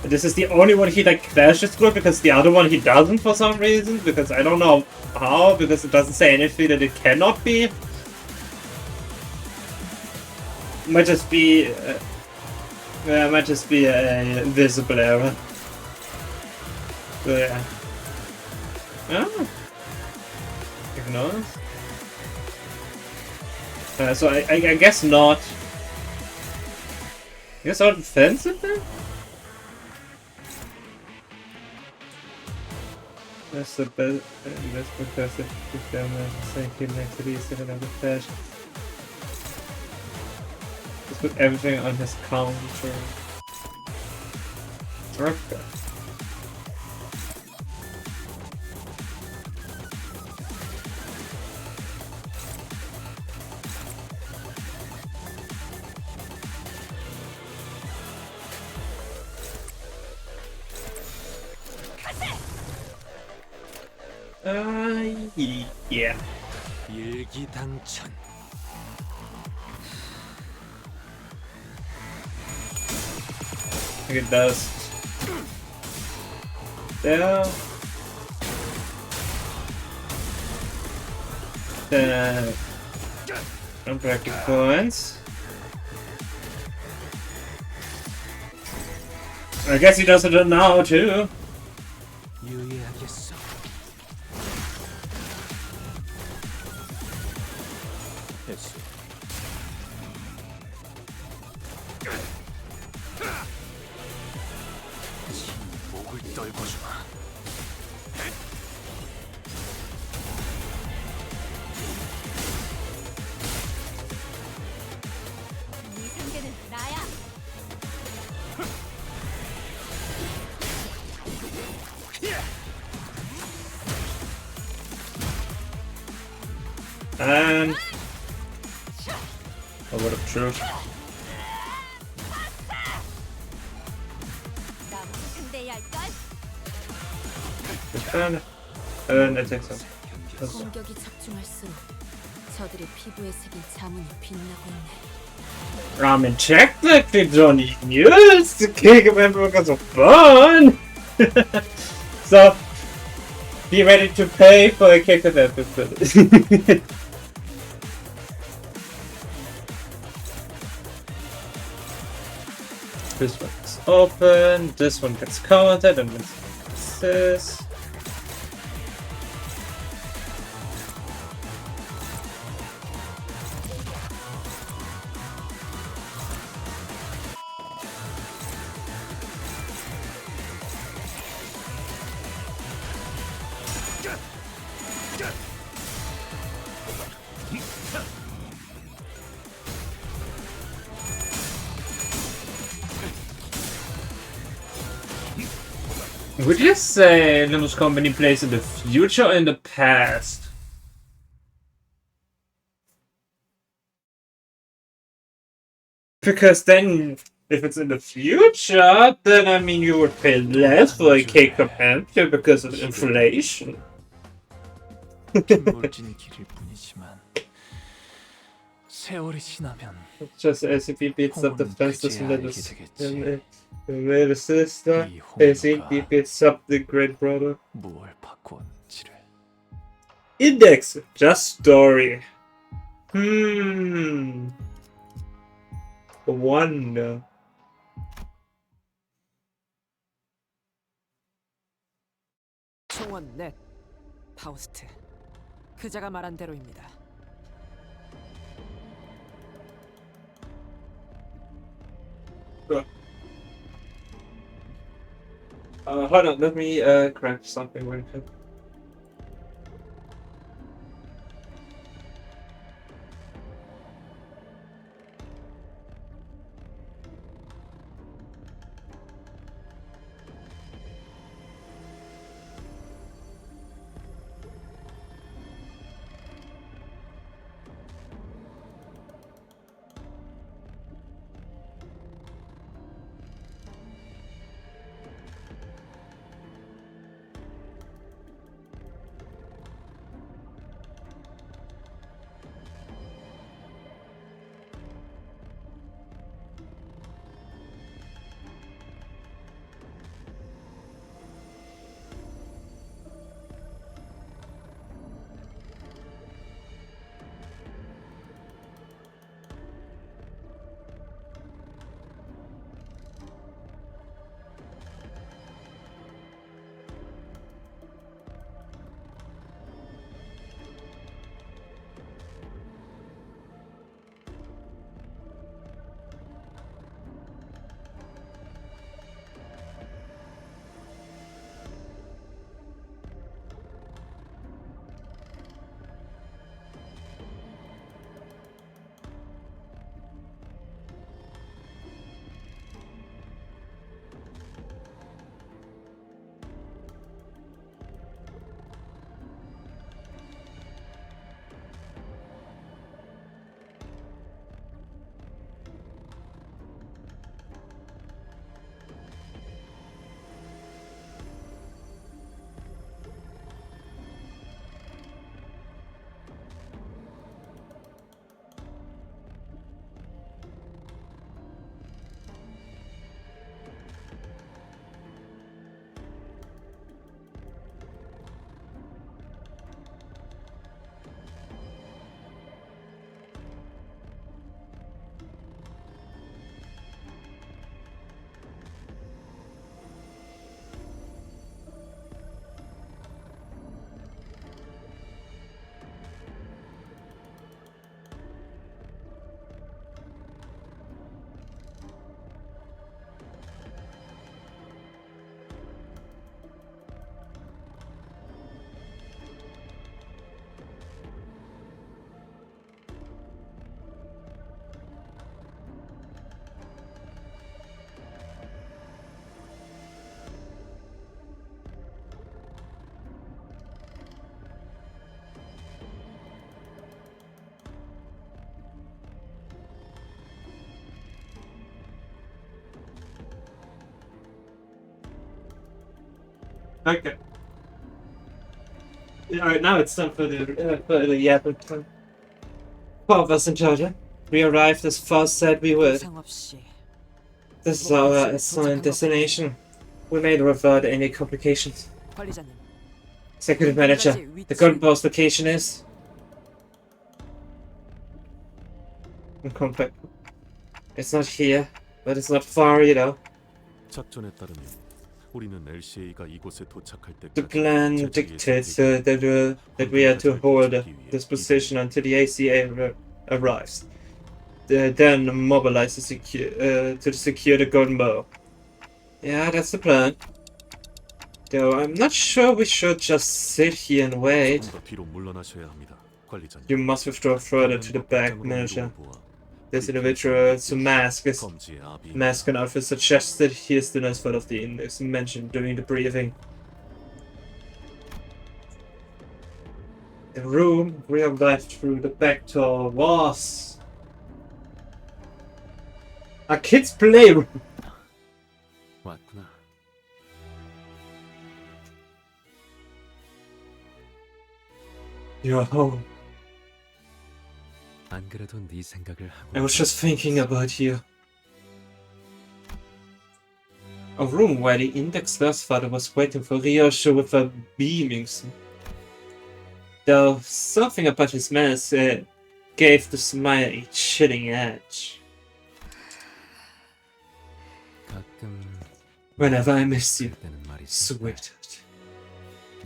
This is the only one he like crashes through because the other one he doesn't for some reason, because I don't know how, because it doesn't say anything that it cannot be. Might just be a invisible error. So yeah. Oh. Ignores. So I guess not. I guess not defensive then? That's the best investment because if them same team next to these in another fashion. Just put everything on his counter. Okay. Yeah. 일기당천. I think it does. There. Unbreaking points. I guess he does it now too. 유의하겠어. 됐어. 목을 떨궈주마. 이 상대는 나야. And a word of truth. 나부터 상대해야 할 걸. Defend. And attack some. 공격이 집중할수록 저들의 피부에 새긴 자문이 빛나고 있네. I mean, technically don't even use to kick him in because of fun. So be ready to pay for a kick of episode. This one is open, this one gets counted, and this. Would you say Limbus Company plays in the future or in the past? Because then, if it's in the future, then I mean you would pay less for a cake companion because of inflation. 물진 길일 뿐이지만 세월이 지나면 Just as if he beats up the fastest 그제야 Limbus. 알게 되겠지. The little sister, 이 as he 홍보가 beats up the great brother. 무엇을 바꾸었는지를. Index, just story. Wonder. 총원 넷 파우스트 그자가 말한 대로입니다. Hold on, let me correct something real quick. Okay. Alright, now it's time for the 4 of us in total. We arrived as Faust said we would. 부상 없이 This is our assigned destination. We made without any complications. 관리자님. Executive Manager, the gunboat's location is... Compact. It's not here, but it's not far either. 작전에 따르면 우리는 LCA가 이곳에 도착할 The 때까지 plan dictates that we are to hold this position until the ACA arrives. Then mobilize to secure the gunboat. Yeah, that's the plan. Though I'm not sure we should just sit here and wait. 더 뒤로 물러나셔야 합니다. 관리자님. You must withdraw further to the back, Manager. This individual's mask and outfit suggested he is the nurse of the index mentioned during the briefing. The room we have left through the back door was a kid's playroom. 왔구나. You're home. 안 그래도 네 생각을 하고. I was just thinking about you. A room where the index nurse father was waiting for Ryosho with a beaming smile. Though something about his mask gave the smile a chilling edge. 가끔 Whenever I miss you, 때는 말이지. sweetheart.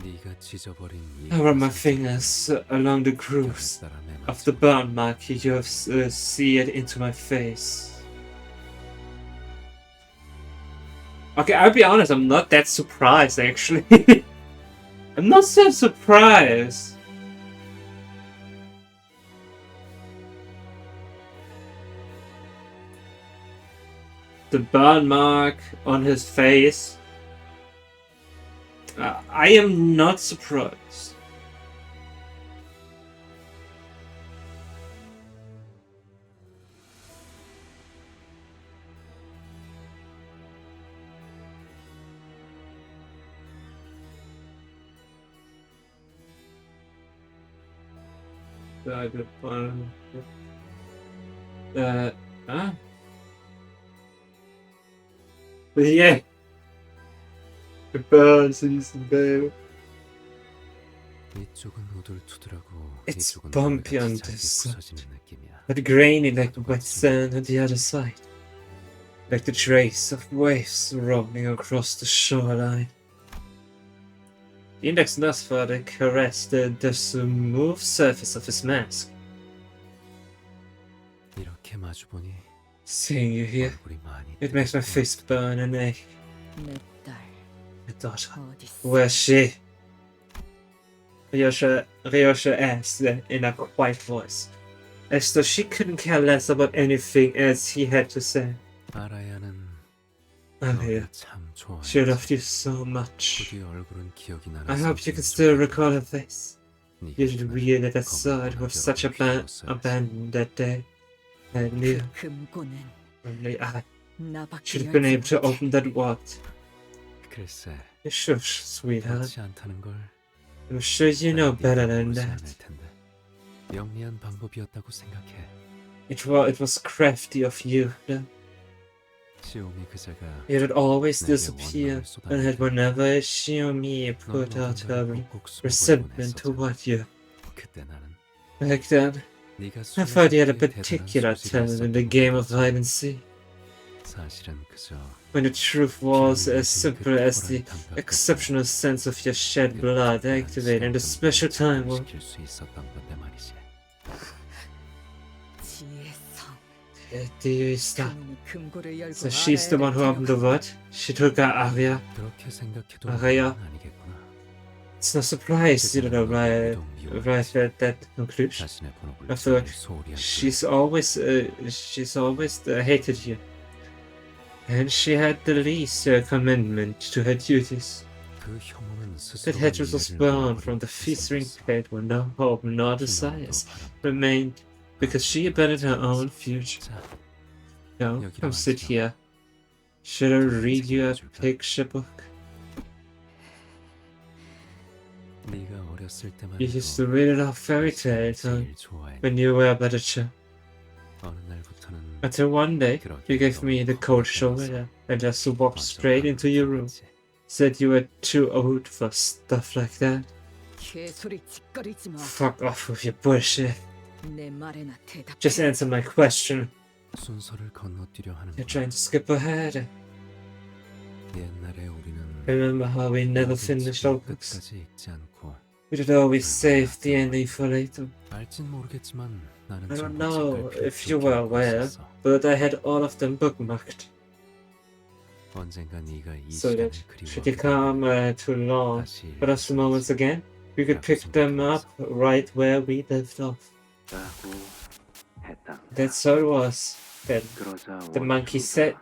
네가 찢어버린 이 I run my fingers along the grooves 사람의 of the burn mark you have seared into my face. Okay, I'll be honest, I'm not that surprised actually. I'm not so surprised. The burn mark on his face. I am not surprised. Huh? Yeah. The birds season, babe. 이쪽은 우둘투둘하고 It's 이쪽은 bumpy on 잘게 this side, 부서지는 느낌이야. but grainy like wet sand on the other side. Like the trace of waves rolling across the shoreline. The index nurse further caressed the smooth surface of his mask. 이렇게 마주 보니 Seeing you here, 얼굴이 많이 it makes my face burn and ache. 내 딸 My daughter, 어디 있어? where's she? Ryosha asked in a quiet voice, as though she couldn't care less about anything else he had to say. 아라야는 I'm 너를 here. 참 좋아해. She loved you so much. 부디 얼굴은 기억이 나는 I hope you can 상태인 still 줄 recall her face. 네가 You didn't 주는 really that 검은 side with such a 문학이라고 abandon that day. I knew 금고는 only I 나밖에 should have been 열지 able to 못해. open that vault. 글쎄, Shush, sweetheart. 그렇지 않다는 걸 I'm sure you know 난 better 네가 than 모르지 that. 않을 텐데. 영리한 방법이었다고 생각해. It was crafty of you, though. 시오미 그자가 It would always 내게 disappear, 원망을 and that 쏟아낼 때 whenever Xiaomi put 넌 out her 어딘가에 꼭꼭 숨어 resentment 보이곤 toward you. 그때 나는 Back then, 네가 I thought you had a 술래잡기에 particular 대단한 소질이 talent in the 있었던 game of 거지. hide and seek. 사실은 그저 When the truth was as simple as the exceptional sense of your shed blood activating the special time warp. 시킬 수 있었던 건데 말이지. 지혜성. Do you stop? 그놈이 금고를 열고 So she's the one who opened the vault? She took out Arya? 그렇게 생각해도 아가야. 그건 아니겠구나. It's no surprise you don't arrive at that conclusion. 자신의 본업을 I feel like 소홀히 할 she's always hated you. And she had the least commitment to her duties. 그 혐오는 스스로 That hatred was born from the festering pit where no hope nor desires remained because she abandoned her own future. 자, No, come sit here. Should I read you a picture book? 우리가 어렸을 때만 You used to read it off fairy tales 제일 좋아했는데 when you were but a child. 어느 날부터는 Until one day, you gave me the cold shoulder and just walked 먼저 straight into your room. 가봤지. Said you were too old for stuff like that. 개소리 짓거리지 마. Fuck off with your bullshit. 내 말에나 대답해. Just answer my question. 순서를 건너뛰려 하는 You're 거야. trying to skip ahead. 옛날에 우리는 Remember how we never 모든 finished 책을 our books? 끝까지 읽지 않고 We did always save the ending for later. 알진 모르겠지만 나는 I don't 전부 know 책을 if you were 기록해놓고 aware, 있었어. but I had all of them bookmarked. 언젠가 네가 이 So 시간을 that 그리워 should it come too long 다시 for us moments again, we could pick them up right where we left off. 라고 했다. That's how it was. Then 그러자 the monkey said,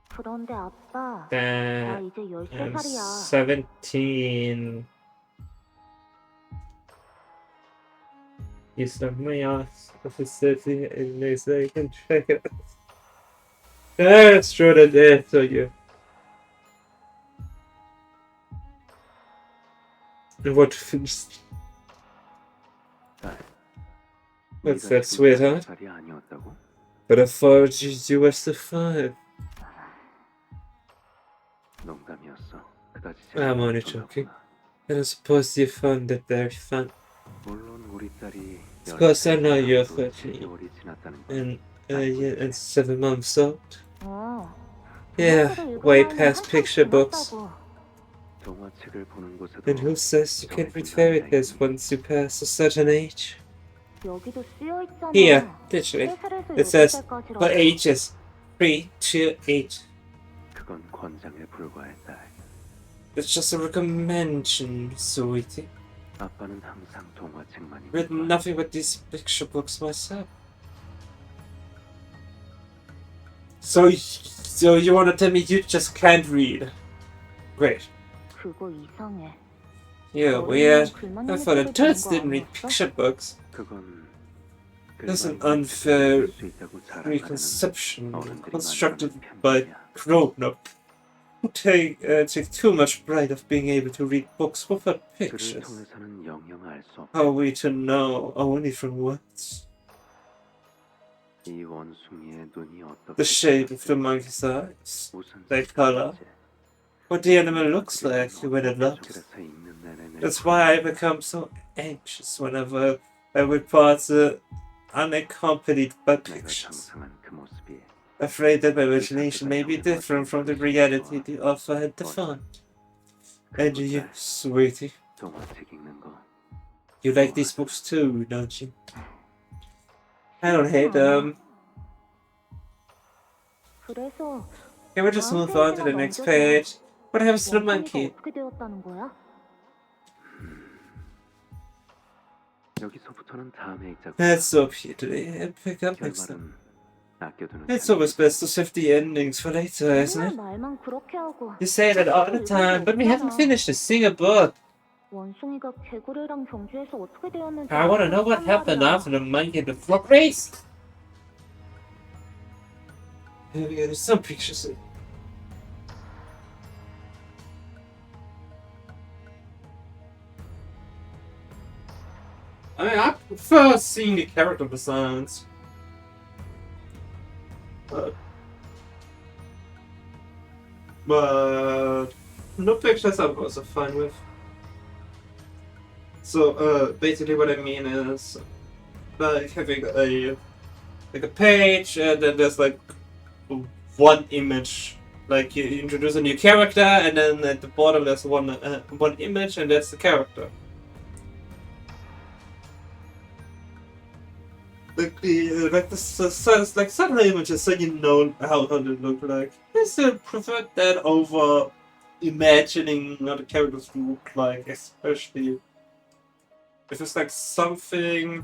그런데 아빠, 나 that 이제 I'm 13살이야. 17. You stuck my ass. If it's 30, and they say you can check it. That's true, that did, so you. And what finished? What's that, sweetheart? 살이 아니었다고? But I thought you were still 5. 농담이었어. 그다지 I'm only 재미없었나 joking. 보구나. And I suppose you found it very fun. 물론 우리 딸이 Of course, I know you're 13 13. 개월이 지났다는 건 And, yeah, and 7 months old. 어. Yeah, 동화책을 way 읽어야 past 하는 picture 한참 books. 지났다고. 동화책을 보는 곳에도 And who says you can't read fairy tales once you pass a certain age? 여기도 쓰여 있잖아. Here, literally, 3살에서 it says 8살까지라고. for ages 3 to 8. 그건 권장에 불과해 딸. It's just a recommendation, sweetie. 아빠는 항상 동화책만 Read 읽는 거야. nothing but these picture books myself. So you wanna tell me you just can't read? Great. 그거 이상해. Yeah, weird. I thought adults didn't read picture books. 그건 That's an 글만 unfair 읽을 수 있다고 자랑하는 preconception 어른들이 constructed 만드는 by 편견이야. grown-up who take too much pride of being able to read books without 글을 pictures. 통해서는 영영 알 수 없어. How are we to know only from words? 이 원숭이의 눈이 어떻게 The shape of the monkey's eyes, 무슨 their color, what the animal looks like when it loves. That's why I become so anxious whenever I read parts unaccompanied by 내가 pictures. 상상한 그 모습이 Afraid that my imagination may be different from the reality the author had defined. And you, sweetie, 동화책 읽는 거 you like these books too, don't you? I don't hate them. 그래서 Can we just move on to the next page? What happens to the 원숭이가 monkey? 어떻게 되었다는 거야? 여기서부터는 다음에 읽자고. Let's stop here today and pick up next time. 결말은 아껴두는 It's always best to save the endings for later, isn't 맨날 it? 말만 그렇게 하고. You say that all the time, but we haven't finished a single book. 원숭이가 개구리랑 경주에서 어떻게 되었는지. I want to know what happened after the monkey and the frog race. Here we go, there's some pictures. I mean, I prefer seeing the character designs. But no pictures I'm also fine with. So basically what I mean is like having a page and then there's like one image. Like you introduce a new character and then at the bottom there's one image and that's the character. Like the subtle images so you know how they look like. I still prefer that over imagining what the characters look like, especially if it's like something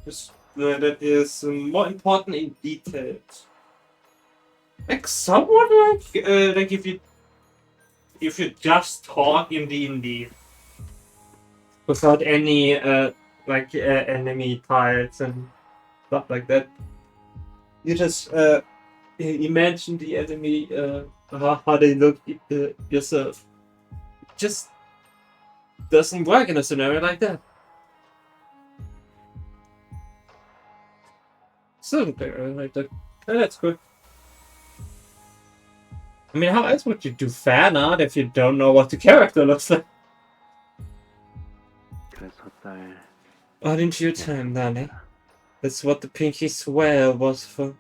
just that is more important in details. Like somewhat like if you just talk in D&D without any enemy tiles and stuff like that. You just imagine the enemy how they look yourself. It just doesn't work in a scenario like that. Still like that. Oh, that's good. I mean, how else would you do fan art if you don't know what the character looks like? 그래서 딸 Why didn't you tell him that, eh? That's what the pinky swear was for.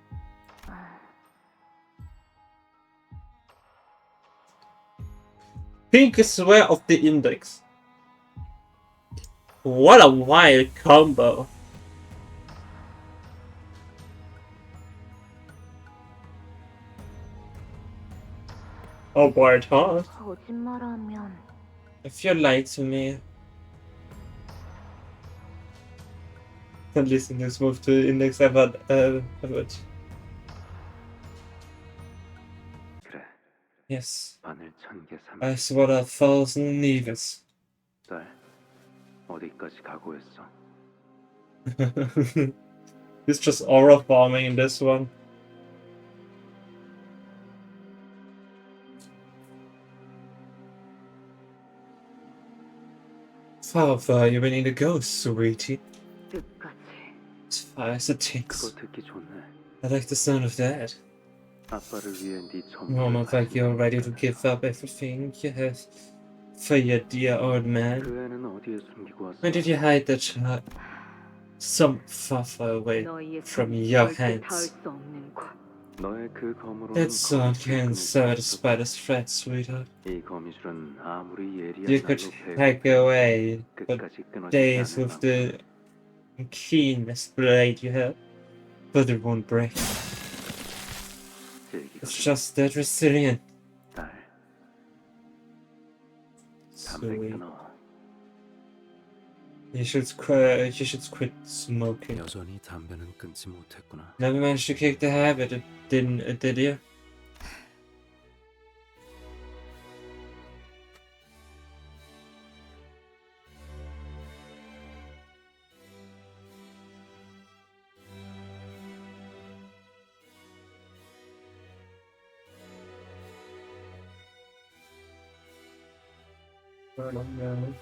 Pinky swear of the index. What a wild combo. Oh boy, it's hard. 거짓말하면 If you lie to me. At least in this move to index ever. 그래. Yes. 바늘 1000개 삼. I swore 1,000 nevers. 딸 어디까지 각오했어? He's just aura farming in this one. How far you willing to go, sweetie? 끝까지. As far as it takes. 그거 듣기 좋네. I like the sound of that. 아빠를 위해 네 전부를 Almost like you're ready to give up everything you have for your dear old man. 그 애는 어디에 숨기고 왔어? Where did you hide that child? Some far, far away 너희의 from 손이 your 절대 닿을 hands. 수 없는 곳. 너의 그 검으로는 That sword can't 거미줄을 satisfy the threat, sweetheart. 이 거미줄은 아무리 예리한 You could 날로 hack away for 끝까지 끊어지지 days 않을 with 만큼. the keenest blade you have, but it won't break. It's 즐기거든. just that resilient. 딸 담배 Sweet. 끊어. You should quit smoking. 여전히 담배는 끊지 못했구나. Never managed to kick the habit, did you? I don't know.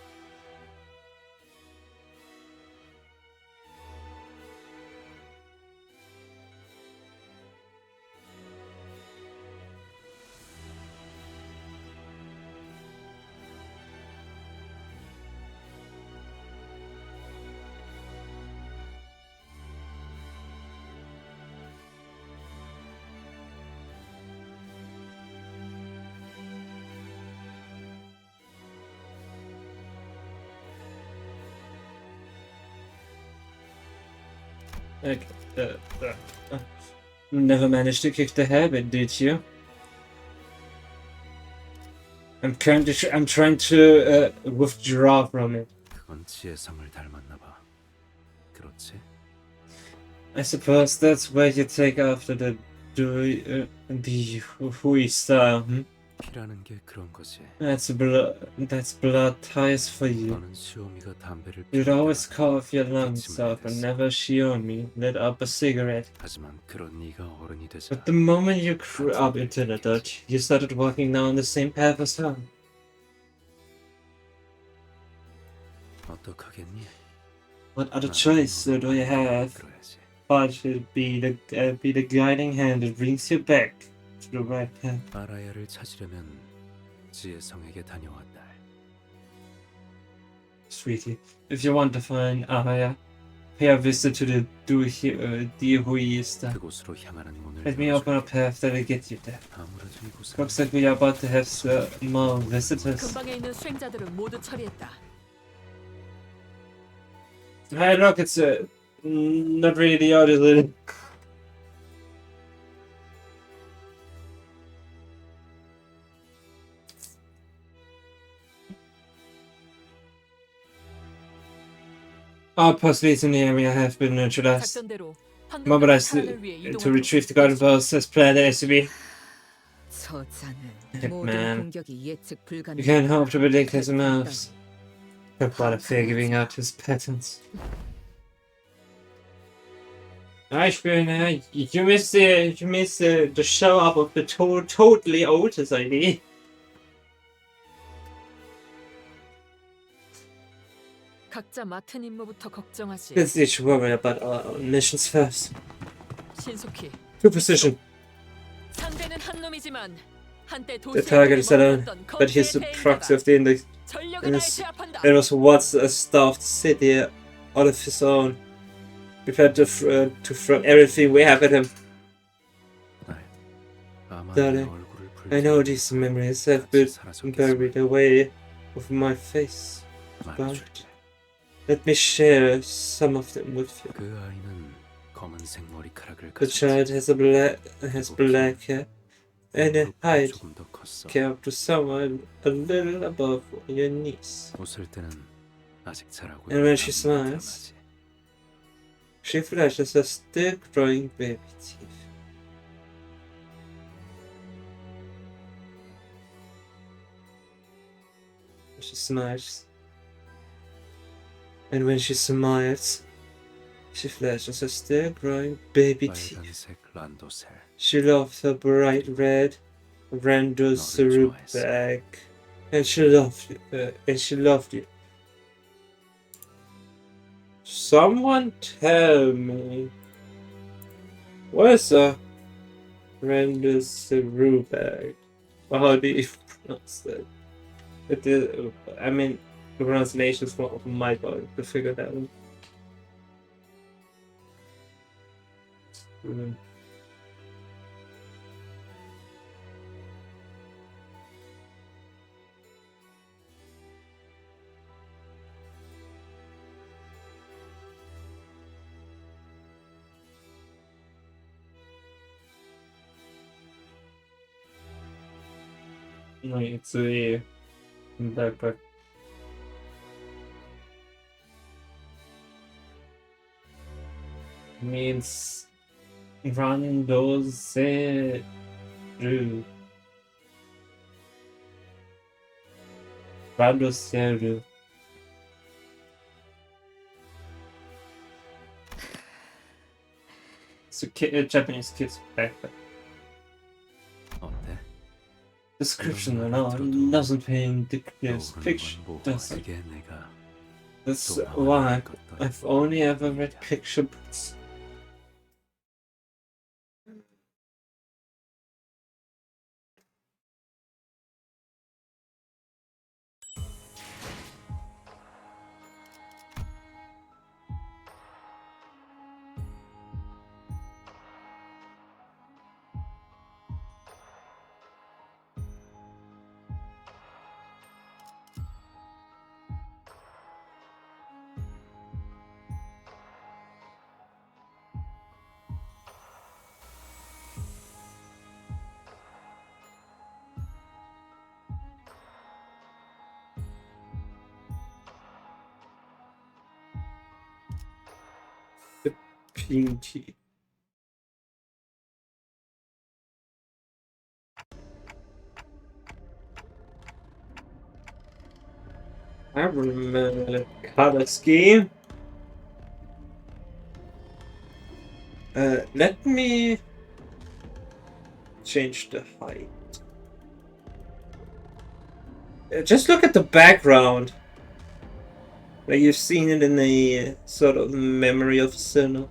Like, never managed to kick the habit, did you? I'm trying to withdraw from it. 그건 지혜성을 닮았나 봐. 그렇지? I suppose that's where you take after the Hui style. 피라는 게 그런 거지. That's blood ties for you. 너는 시오미가 담배를 You'd 피울 always 때마다 cough your lungs off and never Shiomi lit up a cigarette. 하지만 그런 네가 어른이 되자 But the moment you grew up into an adult, you started walking down the same path as her. 어떡하겠니? What other choice do you have 그래야지. but to be the guiding hand that brings you back to the right path? 아라야를 찾으려면 지혜성에게 다녀와 딸. Sweetie, if you want to find Araya, pay a visit to the Hui star. 그곳으로 향하는 문을 Let me open a path that'll get you there. 아무래도 이곳은 Looks like we are about to have more visitors. 근방에 있는 수행자들을 모두 처리했다. Hey, look, it's not really the audio. All postmates in the area have been neutralized. 작전대로 Mobilized 파란을 위해 to 이동할 retrieve the garden balls as planned SUV. 저자는 Heck, 모든 man. 공격이 예측 불가능. You can't hope to predict his moves. But what if they're giving out his patterns? Ich bin, you miss the show up of the totally Otis ID. 각자 맡은 임무부터 걱정하지. Let's each worry about our missions first. 신속히. True precision. 상대는 한 놈이지만 한때 The target is alone, but he's the proxy of the index. 전력을 다해 제압한다. It was once a staffed city out of his own. We've had to throw everything we have at him. Darling, I know these memories have been buried away with my face. But let me share some of them with you. 그 아이는 검은색 머리카락을 The child has black hair and a height 조금 더 컸어. capped to somewhere a little above your knees. 웃을 때는 아직 잘하고. And when she smiles, she flashes her still growing baby teeth. She smiles. And when she smiles, she flashes her still growing baby teeth. 빨간색 란도셀. She loved her bright red Randosaurus bag. And she loved you. Someone tell me, where's a Randosaurus bag? Or how do you pronounce that? I mean, the pronunciations for my body to figure that out. No, it's a backpack. Means run those through. Randosaurus. It's a Japanese kid's backpack. 어때? Description and all doesn't paint the clearest picture, does it? 이게 내가 That's why I've only ever read picture books. Pinky. I remember the color scheme. Let me change the height. Just look at the background. Like you've seen it in the sort of memory of cinema.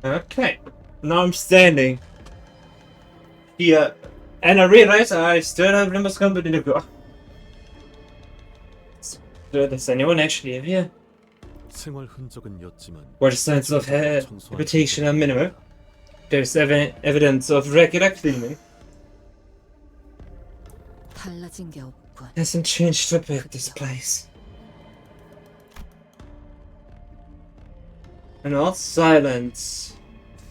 Okay, now I'm standing here, and I realize I still have Limbus company to go. So, does anyone actually live here? 생활 흔적은 였지만 Where the signs of habitation are minimal? There's evidence of regular cleaning. 달라진 게 없군. Hasn't changed a bit, this place. And all silence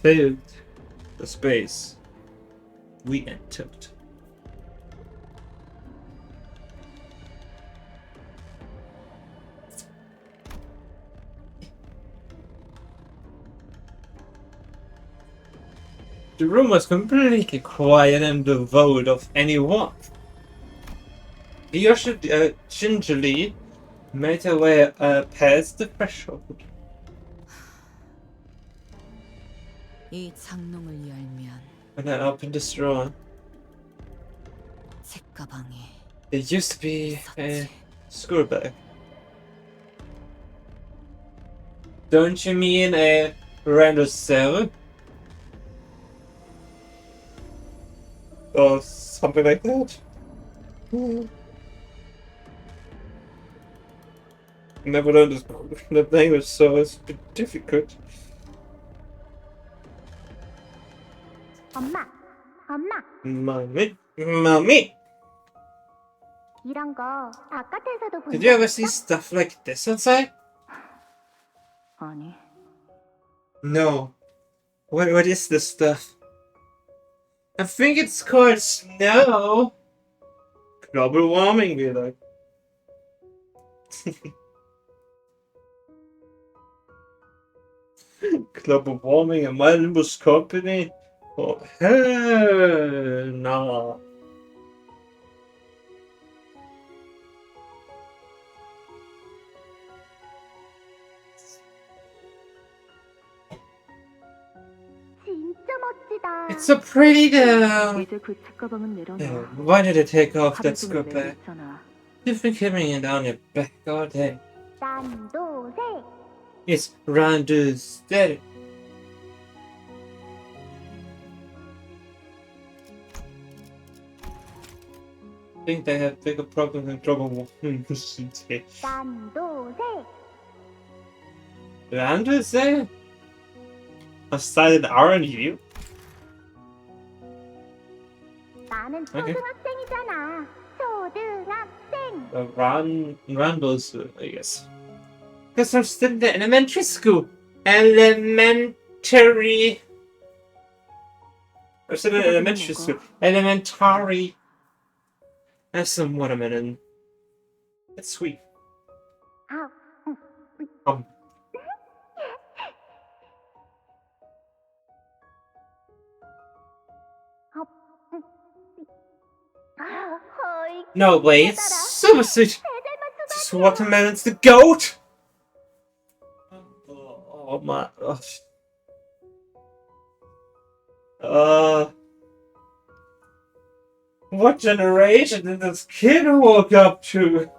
filled the space we entered. The room was completely quiet and devoid of any warmth. The usher gingerly made her way past the threshold. 이 장롱을 열면 When I opened this drawer, 책가방이 there used to be a school bag. Don't you mean a random cell? Or something like that? Never learned the language, so it's a bit difficult. 엄마, 엄마, Mommy! 이런 거 바깥에서도 본 Did 적 you ever 있어? see stuff like this outside? 아니, No. What is this stuff? I think it's called snow. Global warming, be like. Global warming and my Limbus company? Oh, hell nah. 진짜 멋지다. It's so pretty though. 이제 그 책가방은 Yeah, 내려놔. why did it take off 하루 that 종일 school 내고 bag? 있잖아. You've been carrying it on your back all day. 딴도세. It's round to steady. I think they have bigger problems than global warming. 딴도세. Round to say? I started R&U? 나는 Okay. 초등학생이잖아. 초등학생. Randall's, I guess. Because I'm still in the elementary school. Elementary. I'm still in elementary school. Elementary. Have some watermelon. It's sweet. 아, Um. 허이. No way, it's super sweet. This watermelon's the goat. Oh my gosh. What generation did this kid walk up to?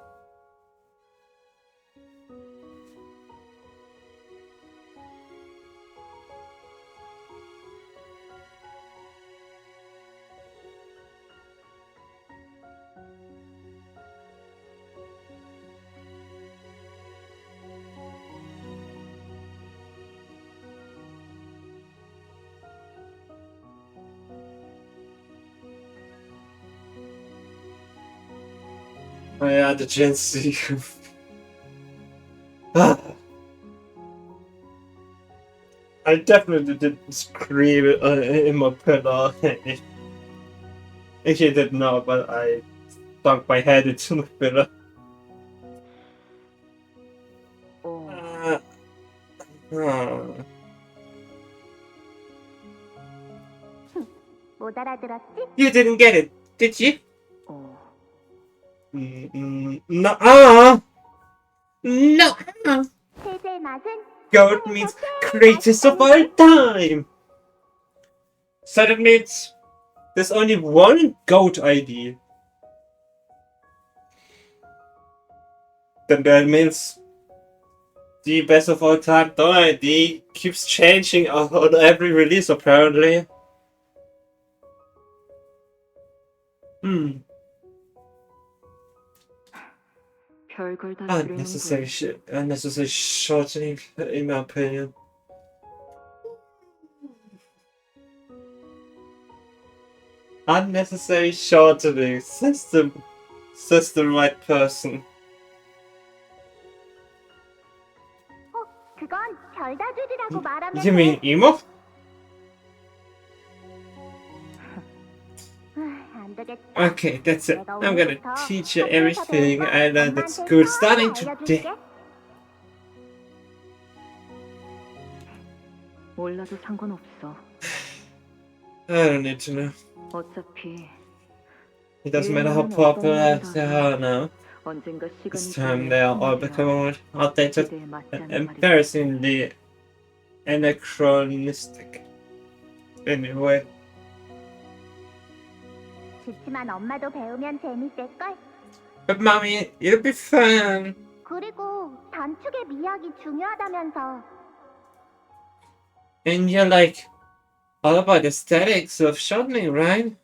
Oh yeah, the Gen Z. I definitely didn't scream in my pillow. Actually, I did not, but I sunk my head into the pillow. 어, 못 알아들었지? You didn't get it, did you? 어. No. No. 세제 맛은 Goat means greatest of all time. So that means there's only one goat ID. Then that means the best of all time goat ID keeps changing on every release apparently. 별걸 다 Unnecessary shortening, in my opinion. Unnecessary shortening. Says the right person. 그건 별다줄이라고 말하면 You mean emo? 안 되겠다. Okay, that's it. 내가 I'm gonna 오늘부터 teach you 학교에서 everything 배운 거 I learned at 엄마한테 school 다 starting today. 알려줄게. 몰라도 상관없어. I don't need to know. 어차피 It doesn't matter how popular they are now. 언젠가 This 시간이 time they are all becoming outdated and embarrassingly anachronistic. Anyway. 좋지만 엄마도 배우면 재밌을걸? But mommy, it'll be fun. 그리고 단축의 미학이 중요하다면서. And you're like all about the aesthetics of shortening, right?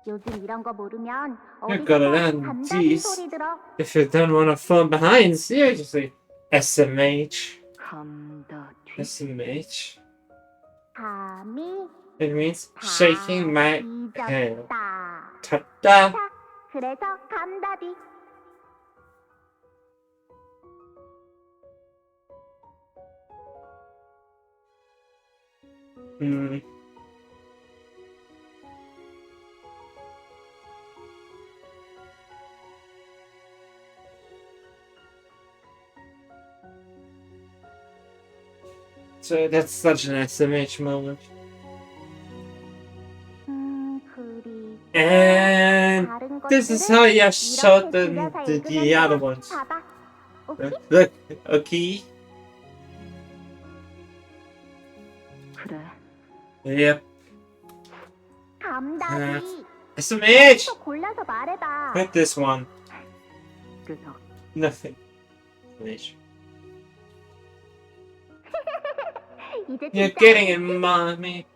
요즘 이런 거 모르면 You're gonna 어디서 learn 간다는 these 소리 들어. if you don't want to fall behind. Seriously. SMH. 감다뒤. SMH. 감이 It means 다 shaking my head. 잊었다. Ta-da. 자, 그래서 감다디. Hmm. So that's such an SMH moment. 그리고 And 다른 this is 것들은 how you 이렇게 shorten 줄여서 the 읽으면 other 돼. ones. 봐봐. 오케이? Look, okay. 그래. Yep. 감다디. SMH! 또 골라서 말해봐. With this one. 그래서 Nothing. SMH. 이제 You're 진짜 getting it, mommy.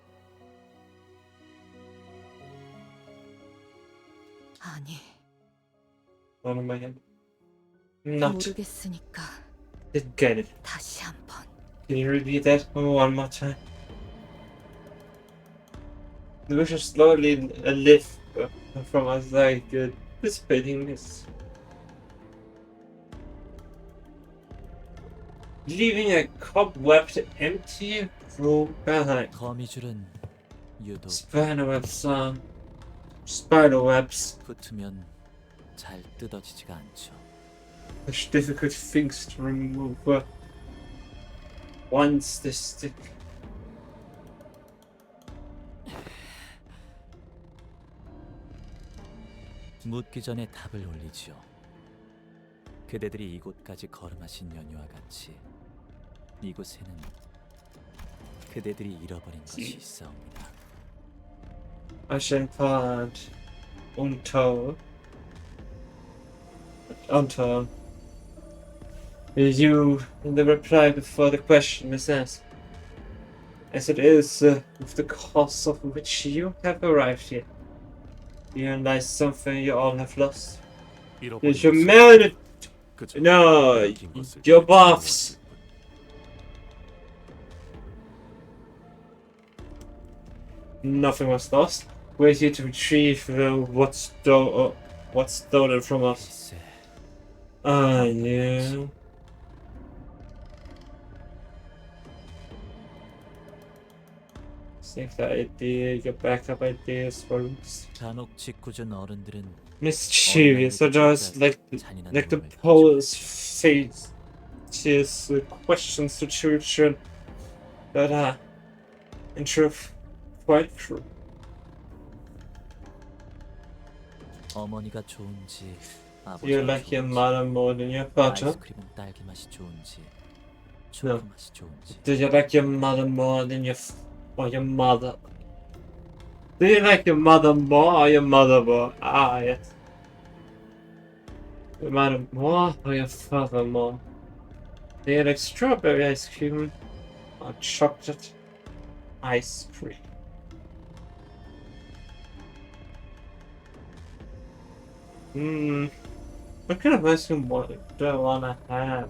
아니, One of my hand. Not. 모르겠으니까 Didn't get it. 다시 한번. Can you repeat that one more time? We should slowly lift from us like participating in this. Leaving a cobwebbed empty room behind. 거미줄은 유독 Spiderwebs. 붙으면 잘 뜯어지지가 않죠. Such difficult things to remove once they stick. 묻기 전에 답을 올리지요. 그대들이 이곳까지 걸음하신 연유와 같이 이곳에는 그대들이 잃어버린 것이 있사옵니다. Aschenpfad. Untold. You in the reply before the question is asked. As it is with the cause of which you have arrived here. You realize something you all have lost. Your humanity. No, your buffs. Nothing was lost. We're here to retrieve what's stolen from us. 글쎄, Ah, yeah. Save that idea, your backup ideas for 간혹 짓궂은 어른들은 mischievous, or just like the poets face questions to children that are, in truth, quite true. 어머니가 좋은지 You 아버지가 like your 좋은지 mother more than your father? 아이스크림은 딸기 맛이 좋은지 초코 맛이 좋은지 Do you like your mother more than or your mother? Do you like your mother more or your mother more? Ah, yes. Your mother more or your father more? Do you like strawberry ice cream or chocolate ice cream? What kind of ice cream do I wanna have?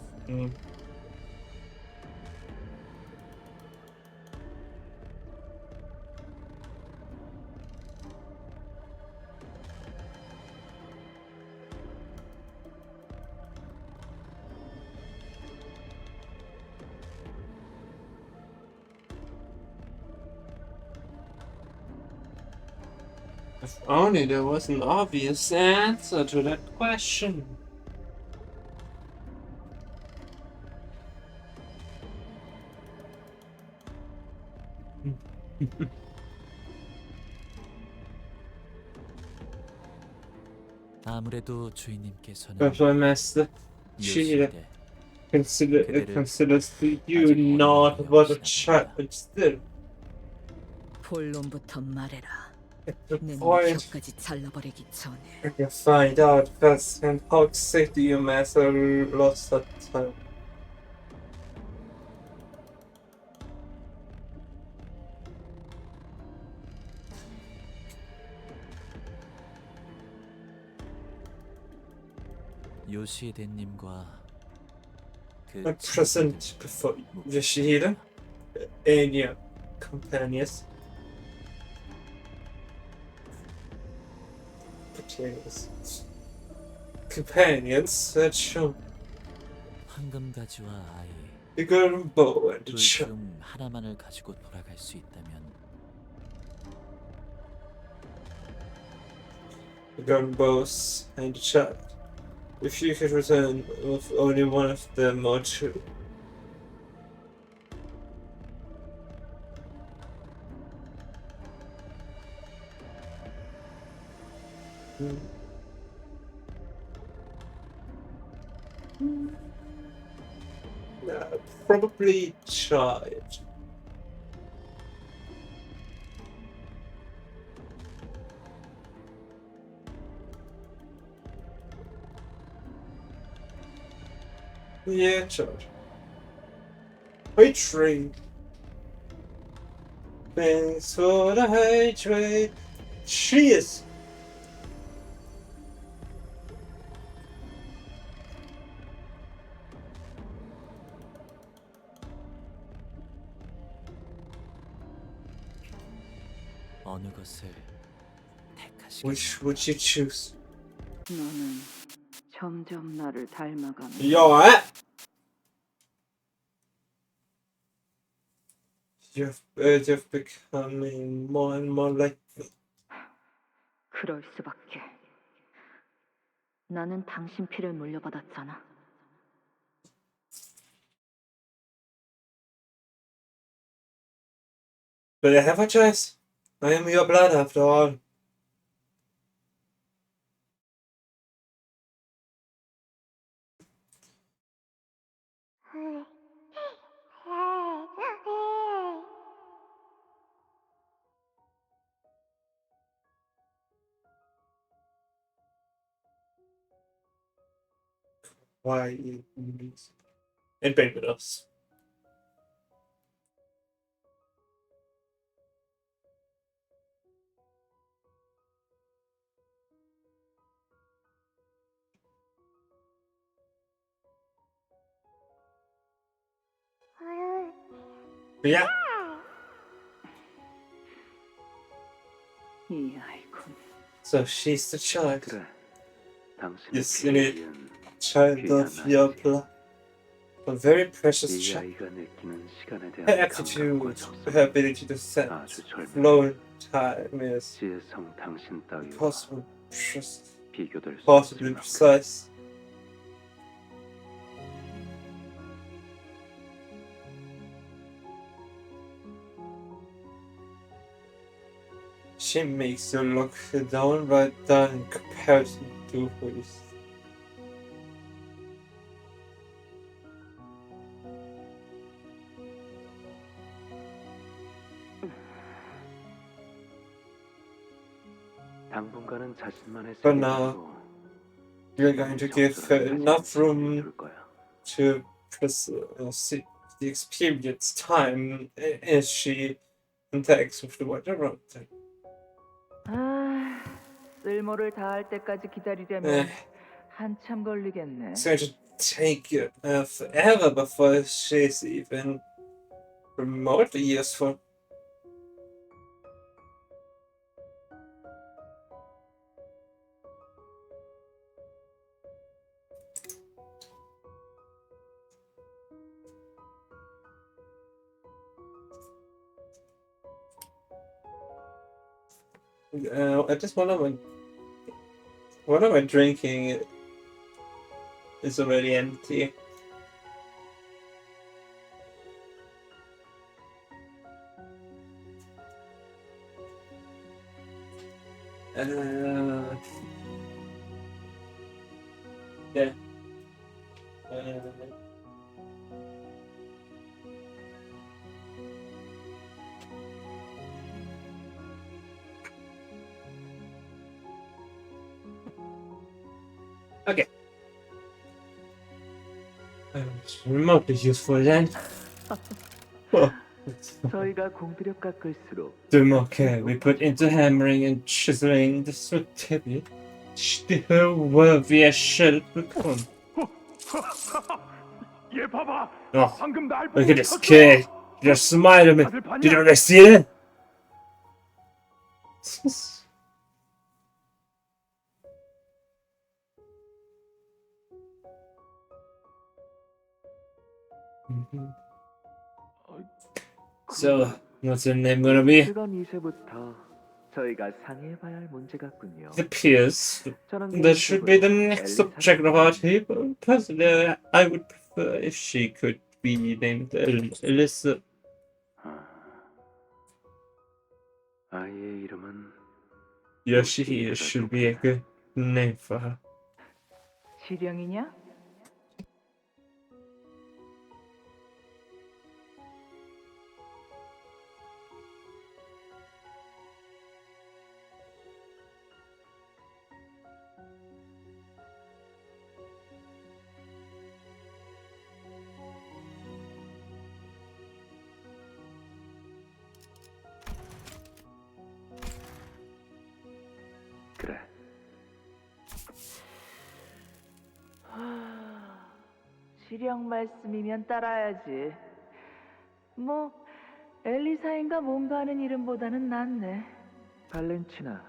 If only there was an obvious answer to that question. 아무래도 주인님께서는 But my master, she 요시대 considers you 아직 not 어린아이라고 but a 생각합니다. child, but still, 본론부터 말해라. at the 내 point 목표까지 잘라버리기 전에. when you find out firsthand how exactly your master lost that time. 요시대님과 그 I present before Yoshihide and your companions. Companions that show 황금가지와 아이 the golden bow and the 둘 child. 중 하나만을 가지고 돌아갈 수 있다면 The golden bows and the child. If you could return with only one of them or two. Probably child. Yeah, child. Hatred. Thanks for the hatred. Cheers. 어느 것을 택하시겠습니까? Which would you choose? 너는 점점 나를 닮아가며 You alright? You're becoming more and more like me. 그럴 수밖에. 나는 당신 피를 물려받았잖아. But I have a choice. I am your blood after all. Why you and Barbados. Yeah. 이 아이콘. So she's the child. 그래. 당신의 Yes, 피에 indeed. 의한 Child of your blood. A very precious 이 child. 아이가 느끼는 시간에 Her 대한 attitude, 감각과 her 적성, ability to sense, 아주 젊은 flow in time is 지혜성 당신 따위와 possibly 비교될 수 possibly 없을 만큼 precise. She makes you look downright down in comparison to hers. 당분간은 자신만의 But now, you're going to give her enough room to see the experience time as she interacts with the world around her. 아, 쓸모를 다할 때까지 기다리려면 한참 걸리겠네. It's going to take forever before she's even remotely useful. At this one, what am I drinking? It's already empty. Yeah. Okay. It's remotely useful then. Oh, 저희가 공들여 깎을수록 the more care we put into hammering and chiseling the material, the worthier shall it become. 얘 봐봐. Oh, 방금 날 보고 look at this 웃었어. kid. Just smile at me. 다들 봤냐? Did you see it? So, what's your name gonna be? 그건 이제부터 저희가 상의해봐야 할 문제 같군요. It appears 저는 that should be the 개인적으로 next 엘리사 subject of our table. Personally, I would prefer if she could be named Alyssa. 아이의 이름은 Yoshihide should be a good name for her. 지령이냐? 그래. 지령 말씀이면 따라야지. 뭐 엘리사인가 뭔가 하는 이름보다는 낫네. 발렌티나,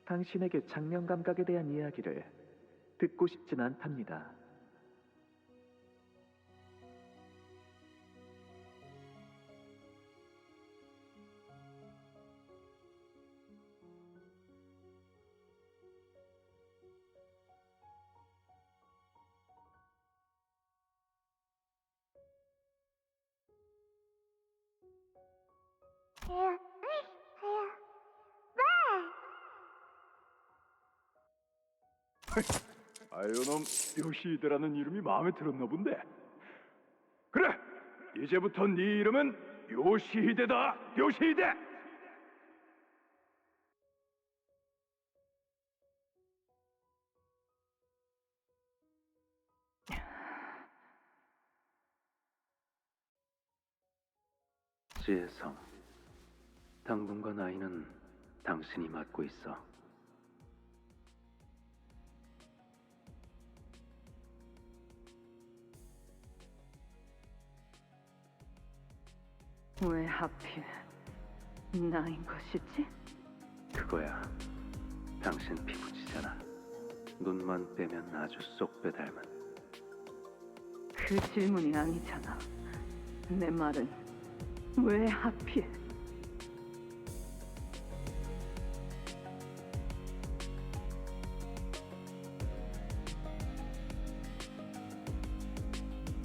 당신에게 장면 감각에 대한 이야기를 듣고 싶진 않답니다. 아유놈 요시히데라는 이름이 마음에 들었나 본데. 그래, 이제부터 네 이름은 요시히데다. 요시히데. 지혜성, 당분간 아이는 당신이 맡고 있어. 왜 하필 나인 것이지? 그거야. 당신 피부지잖아. 눈만 빼면 아주 쏙빼 닮은. 그 질문이 아니잖아. 내 말은 왜 하필?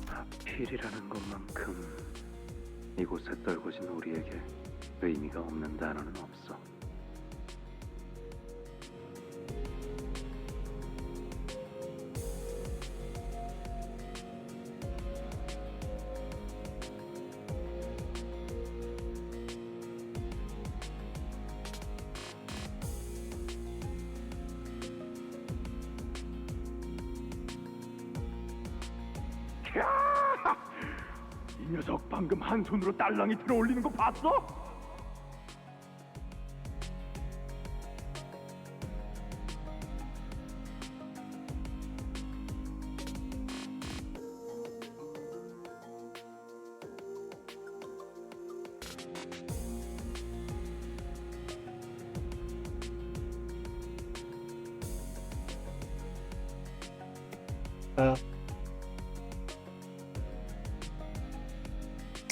하필이라는 것만큼 이곳에 떨궈진 우리에게 의미가 없는 단어는 없어. 이 녀석 방금 한 손으로 딸랑이 들어 올리는 거 봤어?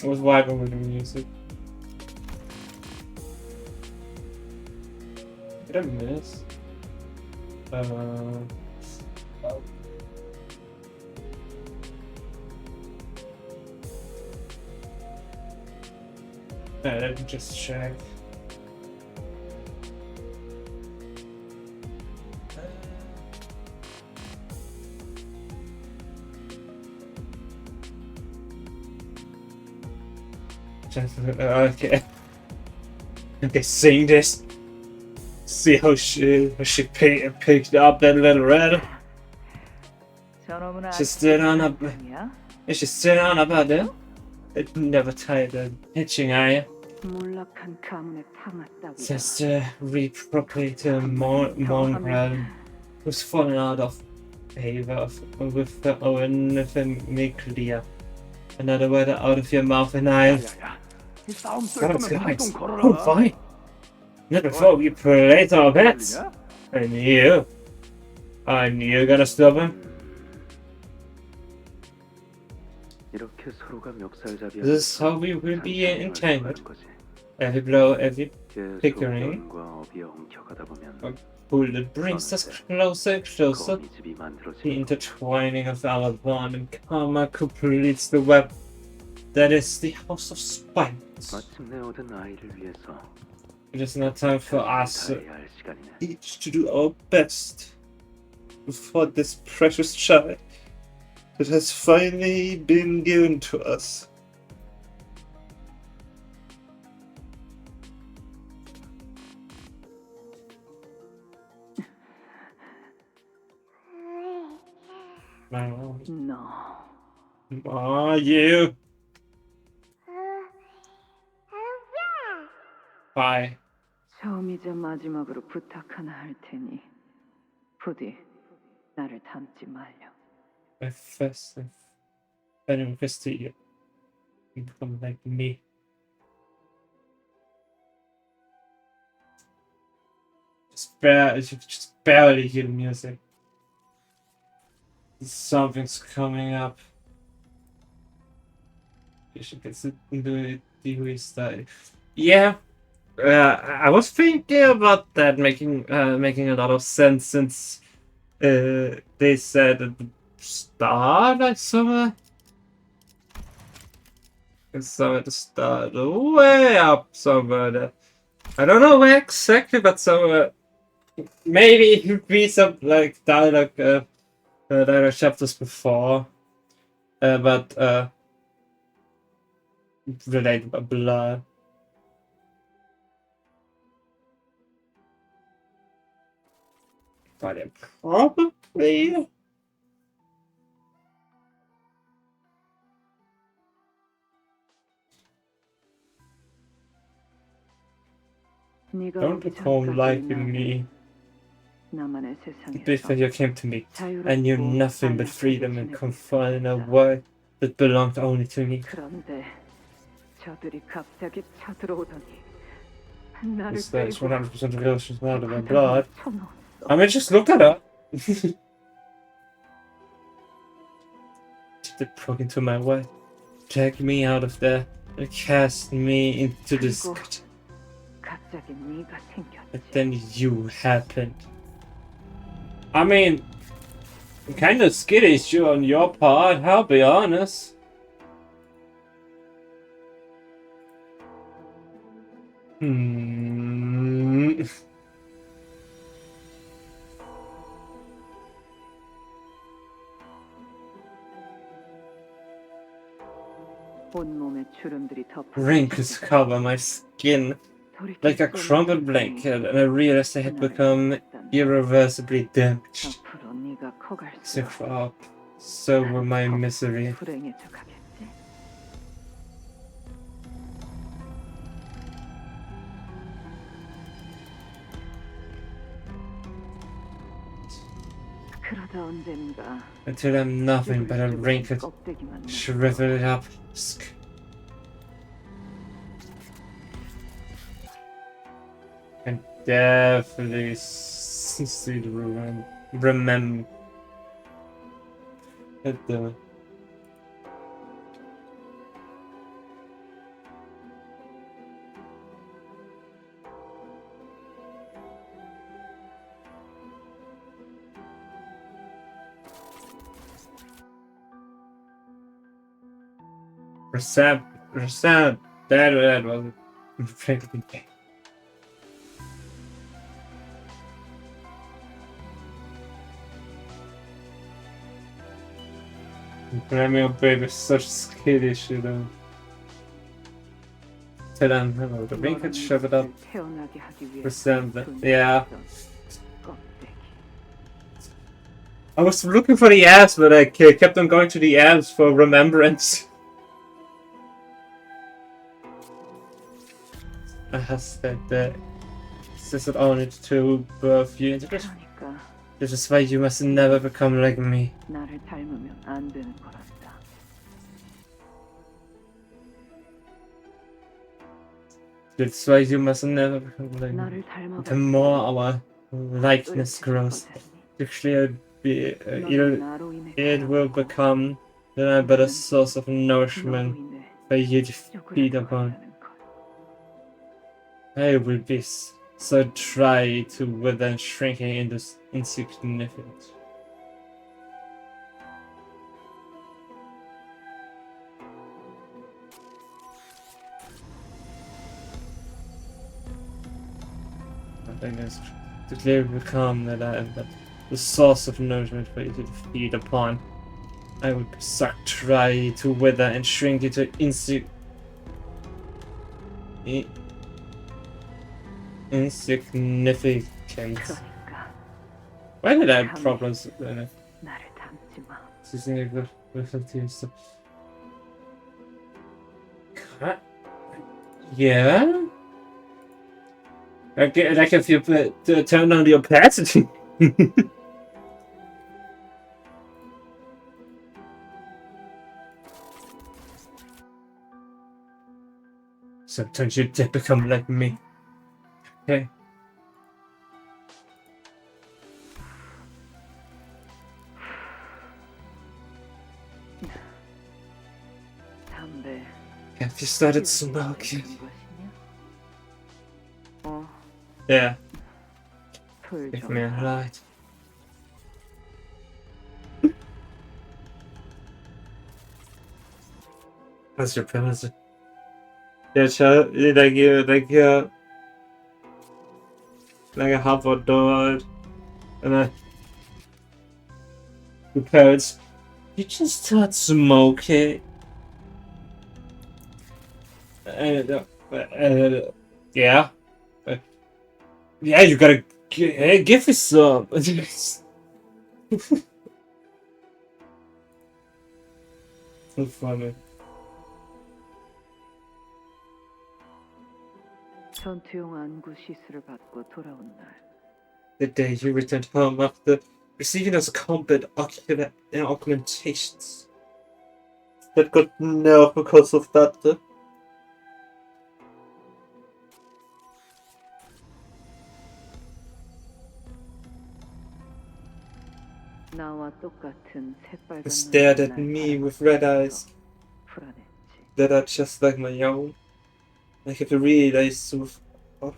I was vibing with the music. Did I miss? Oh. Let me just check. Okay. Okay, seeing this. See how she picked up that little red. 저놈은 She's still on up. 아니야? Is she still on about them? It never tired of hitching, are you? 몰락한 가문의 탕아 따위다. Says the repropriator mongrel who's fallen out of favor with the own familia. Another word out of your mouth and eyes. 이 싸움 쏠 거면 Guys, 방송 걸어라. oh fine. Not before we place our bets. I knew you're gonna stop him. 이렇게 서로가 멱살잡이야. This is how we will be entangled. Every blow, every bickering, pull that brings us closer and closer. The intertwining of our bond and karma completes the web that is the house of spikes. It is now time for us each to do our best for this precious child that has finally been given to us. No. Ah, you. Bye. 처음이자 마지막으로 부탁 하나 할 테니 부디 나를 닮지 말려. My first and request to you. You become like me. Just barely hear the music. Something's coming up. You should get into the restart. Yeah. I was thinking about that making a lot of sense since they said at the start I saw at the start way up somewhere there. I don't know where exactly, but somewhere maybe it would be some like dialogue chapters before, but related by blood. But it probably. Don't become like me. Before you came to me, I knew nothing but freedom and comfort in a world that belonged only to me. This is 100% real, she's not of my blood. I mean, just look at her. They broke into my way, dragged me out of there, and cast me into this. But then you happened. I mean, kind of skittish on your part, I'll be honest. Wrinkles cover my skin like a crumpled blanket, and I realized I had become irreversibly damaged. So were my misery. Until I'm nothing but a wrinkled, shriveled up husk. And definitely see the remember the Resent. That was incredibly bad. Premium baby is such skittish, you know. Tell them, hello, the we could shove it up. 태어나게 하기 위해 Resent. 존재했던 Yeah. 껍데기. I was looking for the abs, but I kept on going to the abs for remembrance. I has that this is only to birth you into this. 그러니까 This is why you must never become like me. 나를 닮으면 안 되는 거란다. That's why you must never become like me. 나를 닮아가. The more our likeness grows, the clearer it will become a better source of nourishment for you to feed upon. I will be so dry to wither and shrinking into insignificance. I think it's to clearly become that I am the source of nourishment for you to feed upon. I will be sucked dry to wither and shrink into insignificance. Why did I have problems with 나를 닮지 마. Yeah? Like if you turn on the opacity. Sometimes you did become like me. Okay. 담배. Have you started smoking? 어, Yeah. 풀 Give 좀. me a light. How's your parents? Yeah, child, like a Harvard dog, and your parents. You just start smoking. Yeah. Yeah, you gotta give me some. So funny. 전투용 안구 시술을 받고 돌아온 날. The day you returned home after receiving those combat augmentations. That got nerve because of that. 나와 똑같은 새빨간 Stared at 눈으로 날 me with red eyes 불안했지. that are just like my own. I have realized with. Oh.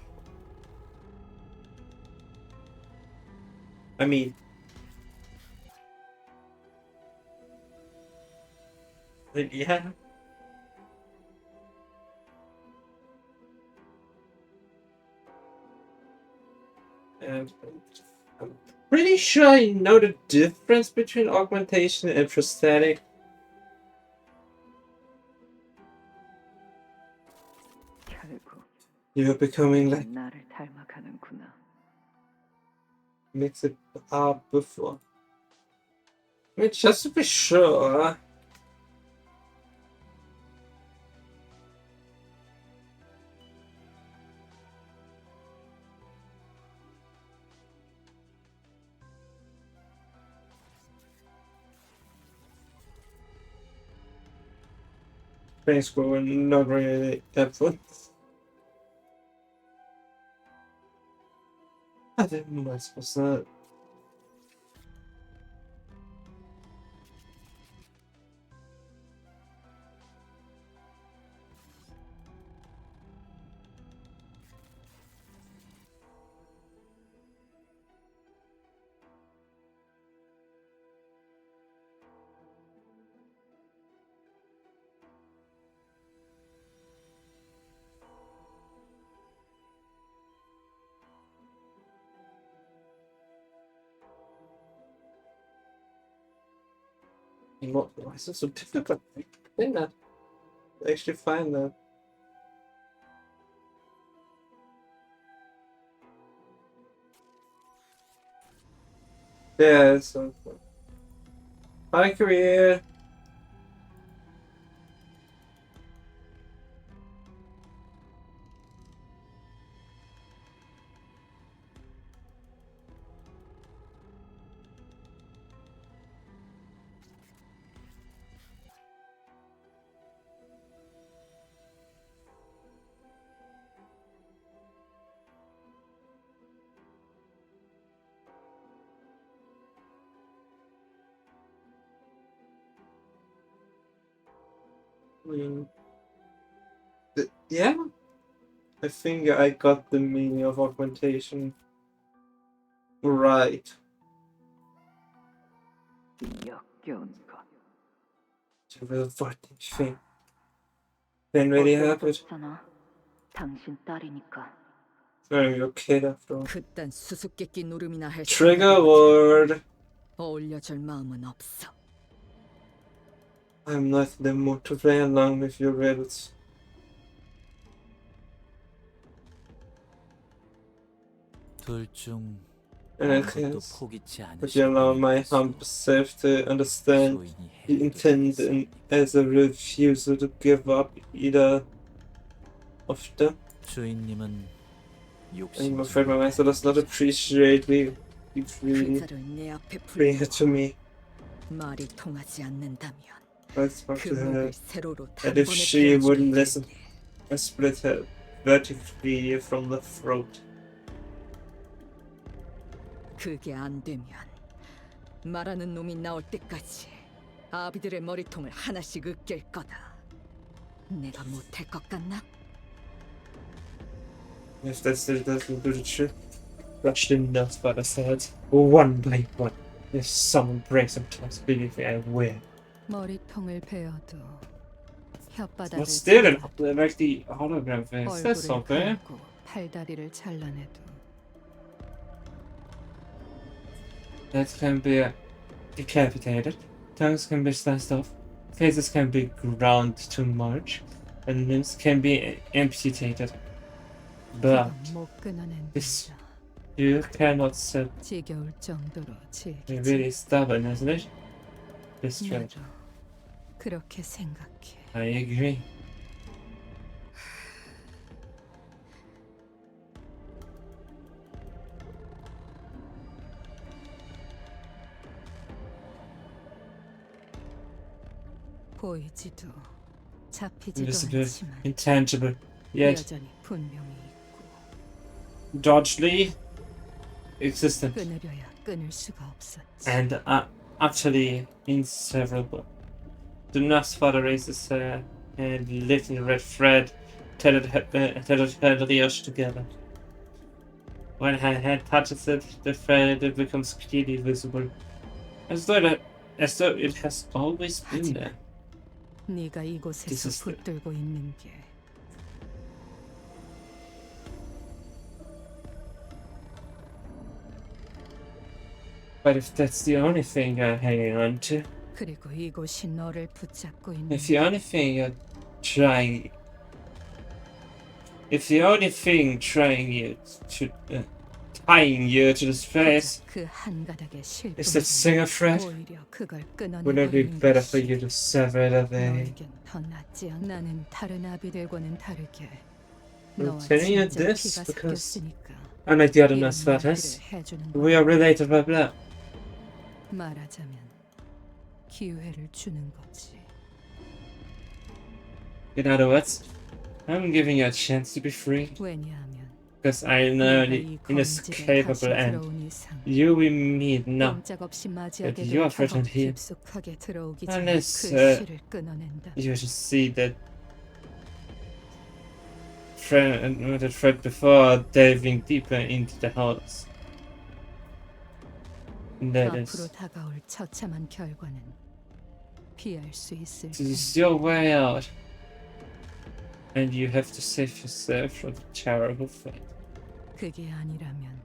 I mean. Yeah. And I'm pretty sure I know the difference between augmentation and prosthetic. 결국 You're becoming like 나를 닮아가는구나. mix it up before. I mean, just to be sure. Thanks, but we're not really that fun. I didn't know I was supposed to. Why is it so difficult? I think that I actually find that. Yeah, so hi career. Yeah, I think I got the meaning of augmentation right. 역겨운 것. To the fucking thing. Then really happy. 없잖아. 당신 딸이니까. Very okay after all. 그딴 수수께끼 노름이나 할 Trigger 생각은 word. 어울려줄 마음은 없어. I'm not in the mood to play along with your riddles. 둘중 And I 아무것도 guess, 포기치 않으실 would you allow my 분이 humble self to understand 소인이 the intent and as a refusal to give up either of them? 주인님은 I'm 욕심 afraid my master does not appreciate me. It's really 그자를 내 앞에 bring 불러 it to me. 말이 통하지 않는다면 I spoke 그 to her, 목을 세로로 and if 단번에 she wouldn't 베어주겠네. listen, I split her vertically from the throat. 그게 안 되면 말하는 놈이 나올 때까지 아비들의 머리통을 하나씩 으깰 거다. 내가 못할 것 같나? If that still doesn't do the trick, rushed enough by the swords, one by one. If someone breaks some trust, believe me, I will. 머리통을 베어도 혓바닥을 What's still in 잘라 like the hologram thing? Is that 얼굴을 something? 갈고 팔다리를 잘라내도 Heads can be decapitated, tongues can be sliced off, faces can be ground to march, and limbs can be amputated. But 못 끊어낸 this 남자. you cannot set. 지겨울 정도로 You're 질기지. really stubborn, isn't it? Destroyed. 나도 그렇게 생각해. I agree. 보이지도 잡히지도 Invisible, 않지만 intangible, yet 여전히 분명히 있고 dodgily existent, 끊으려야 끊을 수가 없었지. and utterly inseparable. The nurse father raises her and lifting the red thread, tethered her Rioche together. When her hand touches it, the thread becomes clearly visible, as though it has always been there. 네가 This 이곳에서 is the- 붙들고 있는 게 But if that's the only thing you're hanging on to, 그리고 이곳이 너를 붙잡고 있는 if the only thing you're trying, if the only thing tying you to this place 그한 가닥의 is that singer thread, 오히려 그걸 wouldn't it be 끊어내버리는 better for 것이 you to sever it away? 너에겐 더 낫지 않. 나는 다른 아비들과는 다르게 I'm 너와 telling you 진짜 this 피가 because, 섞였으니까 unlike the other 이런 Nosfertus, 말들을 해주는 we 거야. are related by blood. 말하자면 기회를 주는 거지. In other words, I'm giving you a chance to be free, 왜냐하면 because I know 네가 the 이 inescapable 검지를 다시 end. 들어온 이상 You will meet now. 꼼짝없이 that 맞이하게 you are 될 threatened here. 깊숙하게 들어오기 전에 그 Unless 실을 끊어낸다. you should see that thread before diving deeper into the house. That 앞으로 is, 다가올 처참한 결과는 피할 수 있을 this is your way out, and you have to save yourself from the terrible fate. 그게 아니라면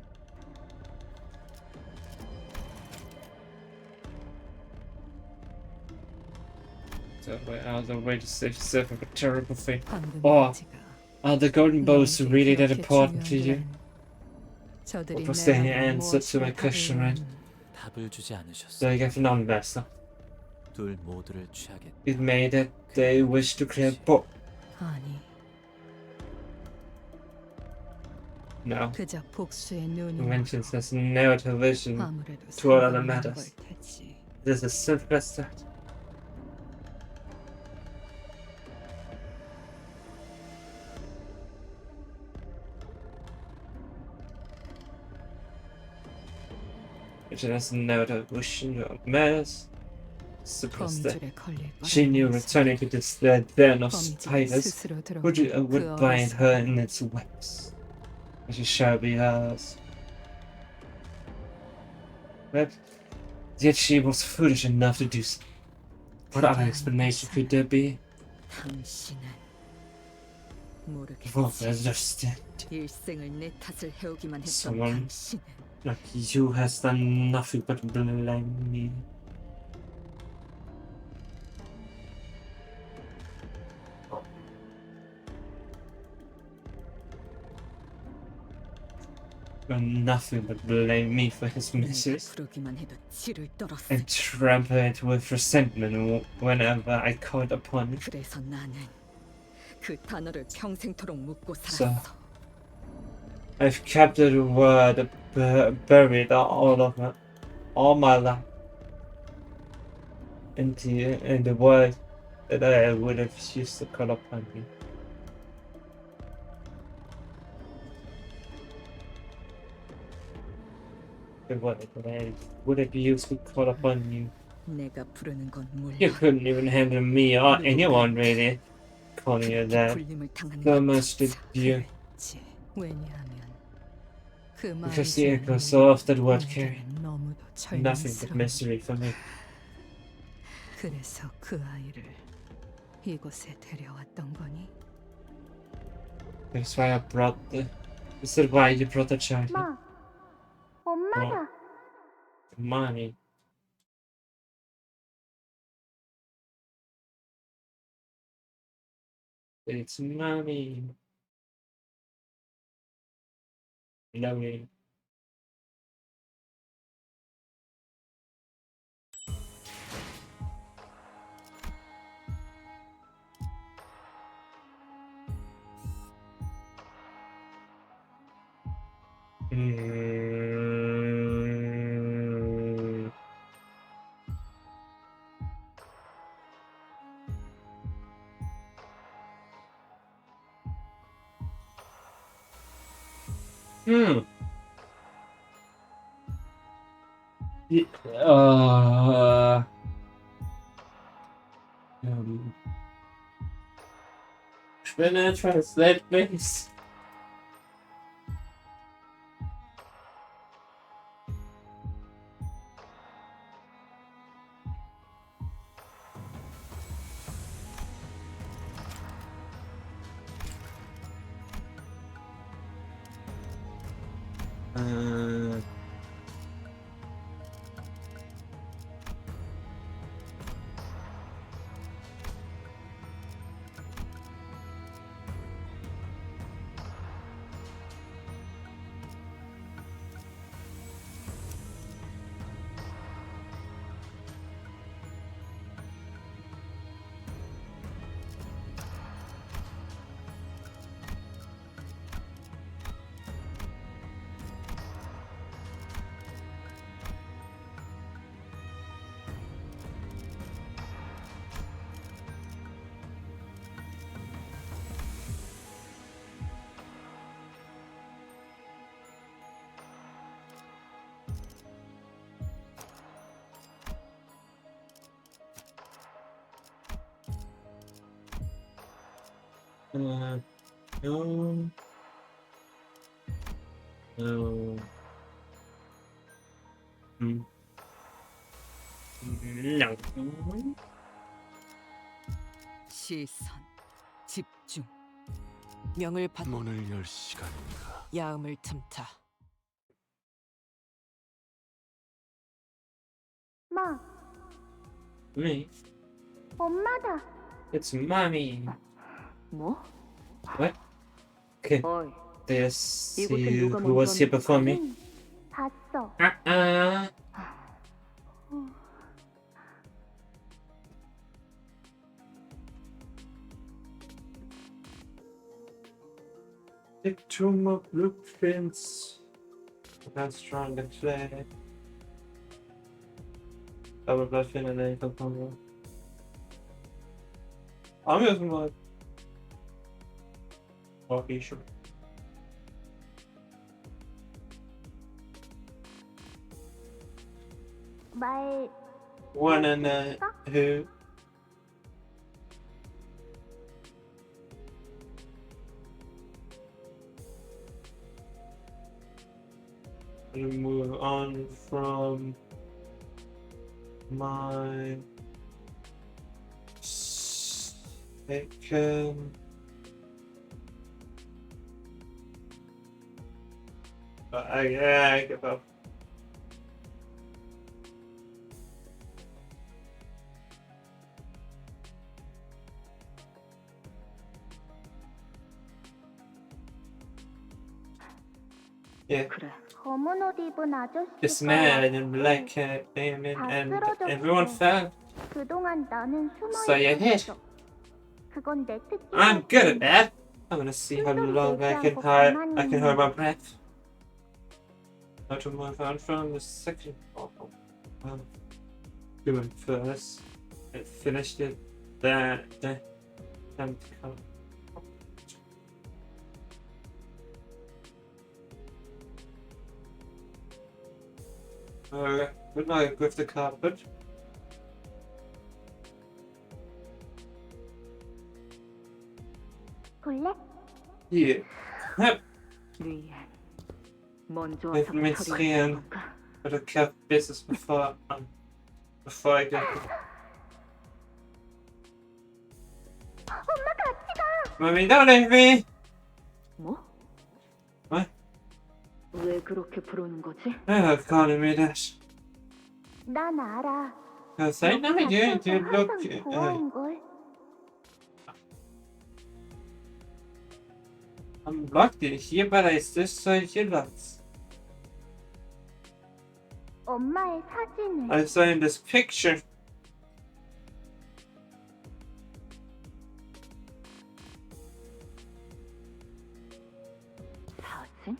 out of the way to save yourself from a terrible fate. 방금 Oh, 얘기가 are the golden bows 너에게 really that 그렇게 important to you? 중요한 저들이 What was the 내 말에 answer to my 무엇을 question, right? 답을 주지 않으셨어. So you have none, Master. 둘 모두를 취하겠다. It made that they wish to clear both. 아니, No. 그저 복수의 눈이 Conventions has no television 아무래도 to all other 상관없는 matters. 걸 테지. It is as simple as that. It has no television to all matters. Suppose that 거미줄에 걸릴 she knew 거라면서 returning to this den of 거미줄에 spiders 스스로 들어가 would bind her in its webs. And she shall be ours. But yet she was foolish enough to do so. What other explanation could there be? 당신은 모르겠지. Well, understand. 일생을 내 탓을 해오기만 했던 Someone 당신은 like you has done nothing but blame me. Done nothing but blame me for his 내가 misses 부르기만 해도 치를 떨었어. and trample it with resentment whenever I called upon it. 그래서 나는 그 단어를 평생토록 묻고 So, 살았어. I've kept the word buried all my life in the word that I would have used to call upon you. The word that I would have used to call upon you. 내가 부르는 건 몰라. You couldn't even handle me or anyone really calling you that. 불림을 당한 So much did you. 그랬지. 왜냐하면 그 말이 Because the 주는 echoes of that word carry 내게는 너무도 nothing but 절망스러워. misery for me. 그래서 그 아이를 이곳에 데려왔던 거니? That's why I brought the. Is that why you brought the child? 마, 엄마다. Money. It's mommy. Lovely. Mm. Hmm. Y- Uh. Um. Can I translate, please? Uh. No. No. No. 시선, 집중. 명을 받 문을 열 시간인가. 야음을 틈타. 마, Me. 엄마다. It's mommy. 뭐? What? Okay. 어이, There's see 이곳에 누가 who was 먼저 here before me. 응, 봤어. Two more blueprints. How strong the clay. Double blood fin and ankle combo. I'm using my walkie shoe. 말 One and who? We move on from my second. I give up. Yeah. 그래. 검은 옷 입은 아저씨가 This man in black came in and everyone fell. 그동안 나는 숨어 So you hit. 있었어. 그건 내 특기. I'm good at that. I'm gonna see how long I can hold my breath. How to move on from the second bottle. Doing first. I finished it. Time to come. Good night with the carpet. 볼래? Yeah. Yep. 리엔, 먼저 Let 와서 me 처리해볼까? Better cut business before I get there. 엄마 같이 가. Mommy, don't leave me. 뭐? What? 왜 그렇게 부르는 거지? Oh, calling me that. 난 알아. Cause I know you look. 항상 고마운 걸. I'm blocked in here, but I still saw your lots. 엄마의 사진을. I saw in this picture. 사진?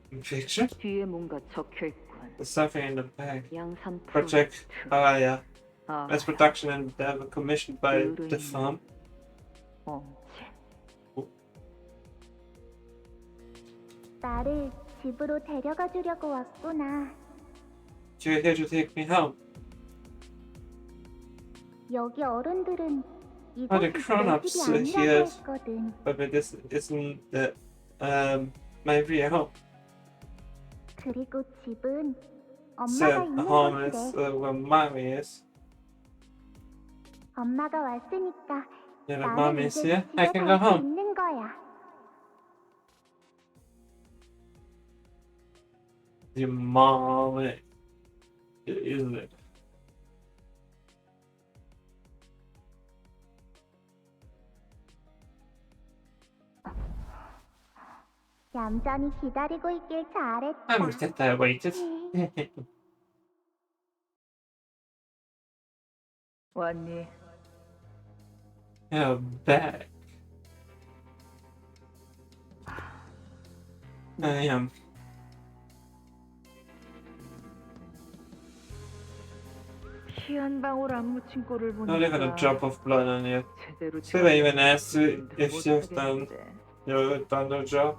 Picture? 뒤에 뭔가 적혀있군. There's something in the bag. 양산 Project 프로젝트. Aya. 아, Mass production and development commissioned by the farm. 엉체. 나를 집으로 데려가 주려고 왔구나. You're here to take me home. 여기 어른들은 the 이곳이 내 grown-ups 집이 아니라고 here. 했거든. But this isn't the my real home. 그리고 집은 So 엄마가 the 있는 home is 곳이래. where mommy is. 엄마가 왔으니까 Yeah, the 나는 mom is 이제 here. 집에 I can go 갈 수 home. 있는 거야. Your mom isn't it? 얌전히 기다리고 있길 잘했다. I'm glad I waited. 왔니? You're back. I am. 피 한 방울 안 묻힌 꼴을 Only got a 보니까 drop of blood on you. 제대로 Still even asked you 못 if you've done the job.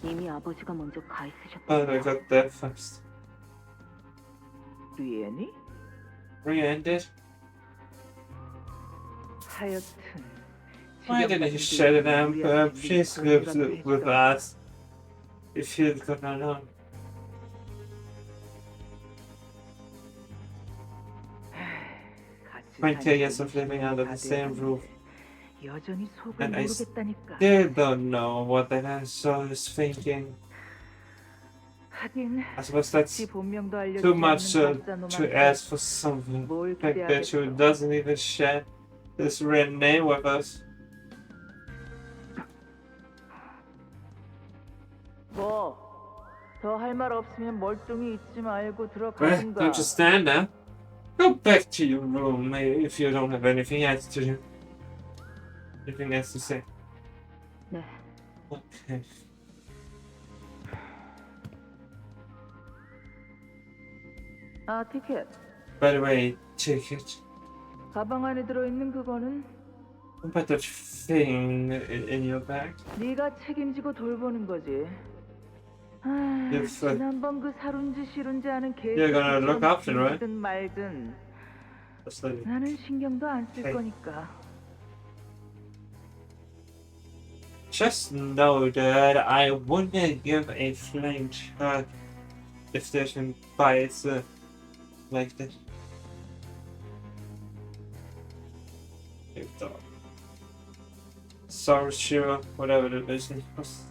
이미 아버지가 먼저 가 But I 있으셨다. got there first. 리엔이? Re-ended. 하여튼 Why didn't you shut it down? Please live with us. If you'd gone alone. 20 years of living under the same roof. 여전히 속을 And I 모르겠다니까. still don't know what the hell Saul is thinking. 하긴 I suppose that's 지 본명도 알려주지 too much 않는 가짜 to 놈한테 ask for something 뭘 like that who 기대하겠어. doesn't even share his real name with us. 뭐? 더 할 말 없으면 멀뚱히 있지 말고 Well, 들어가든가. don't just stand there. Go back to your room mate, if you don't have anything else to do. Anything else to say? 네. Okay. 아, 티켓. By the way, ticket. 가방 안에 들어있는 그거는 What about that thing in your bag? 네가 책임지고 돌보는 거지. 아, You've, 지난번 그 사룬지 시룬지 하는 You're gonna look after it, right? 든 말든 That's like, 나는 신경도 안 쓸 Hey. 거니까. just know that I wouldn't give a flying truck if they can buy it like that. Sorry, sure, whatever the business was.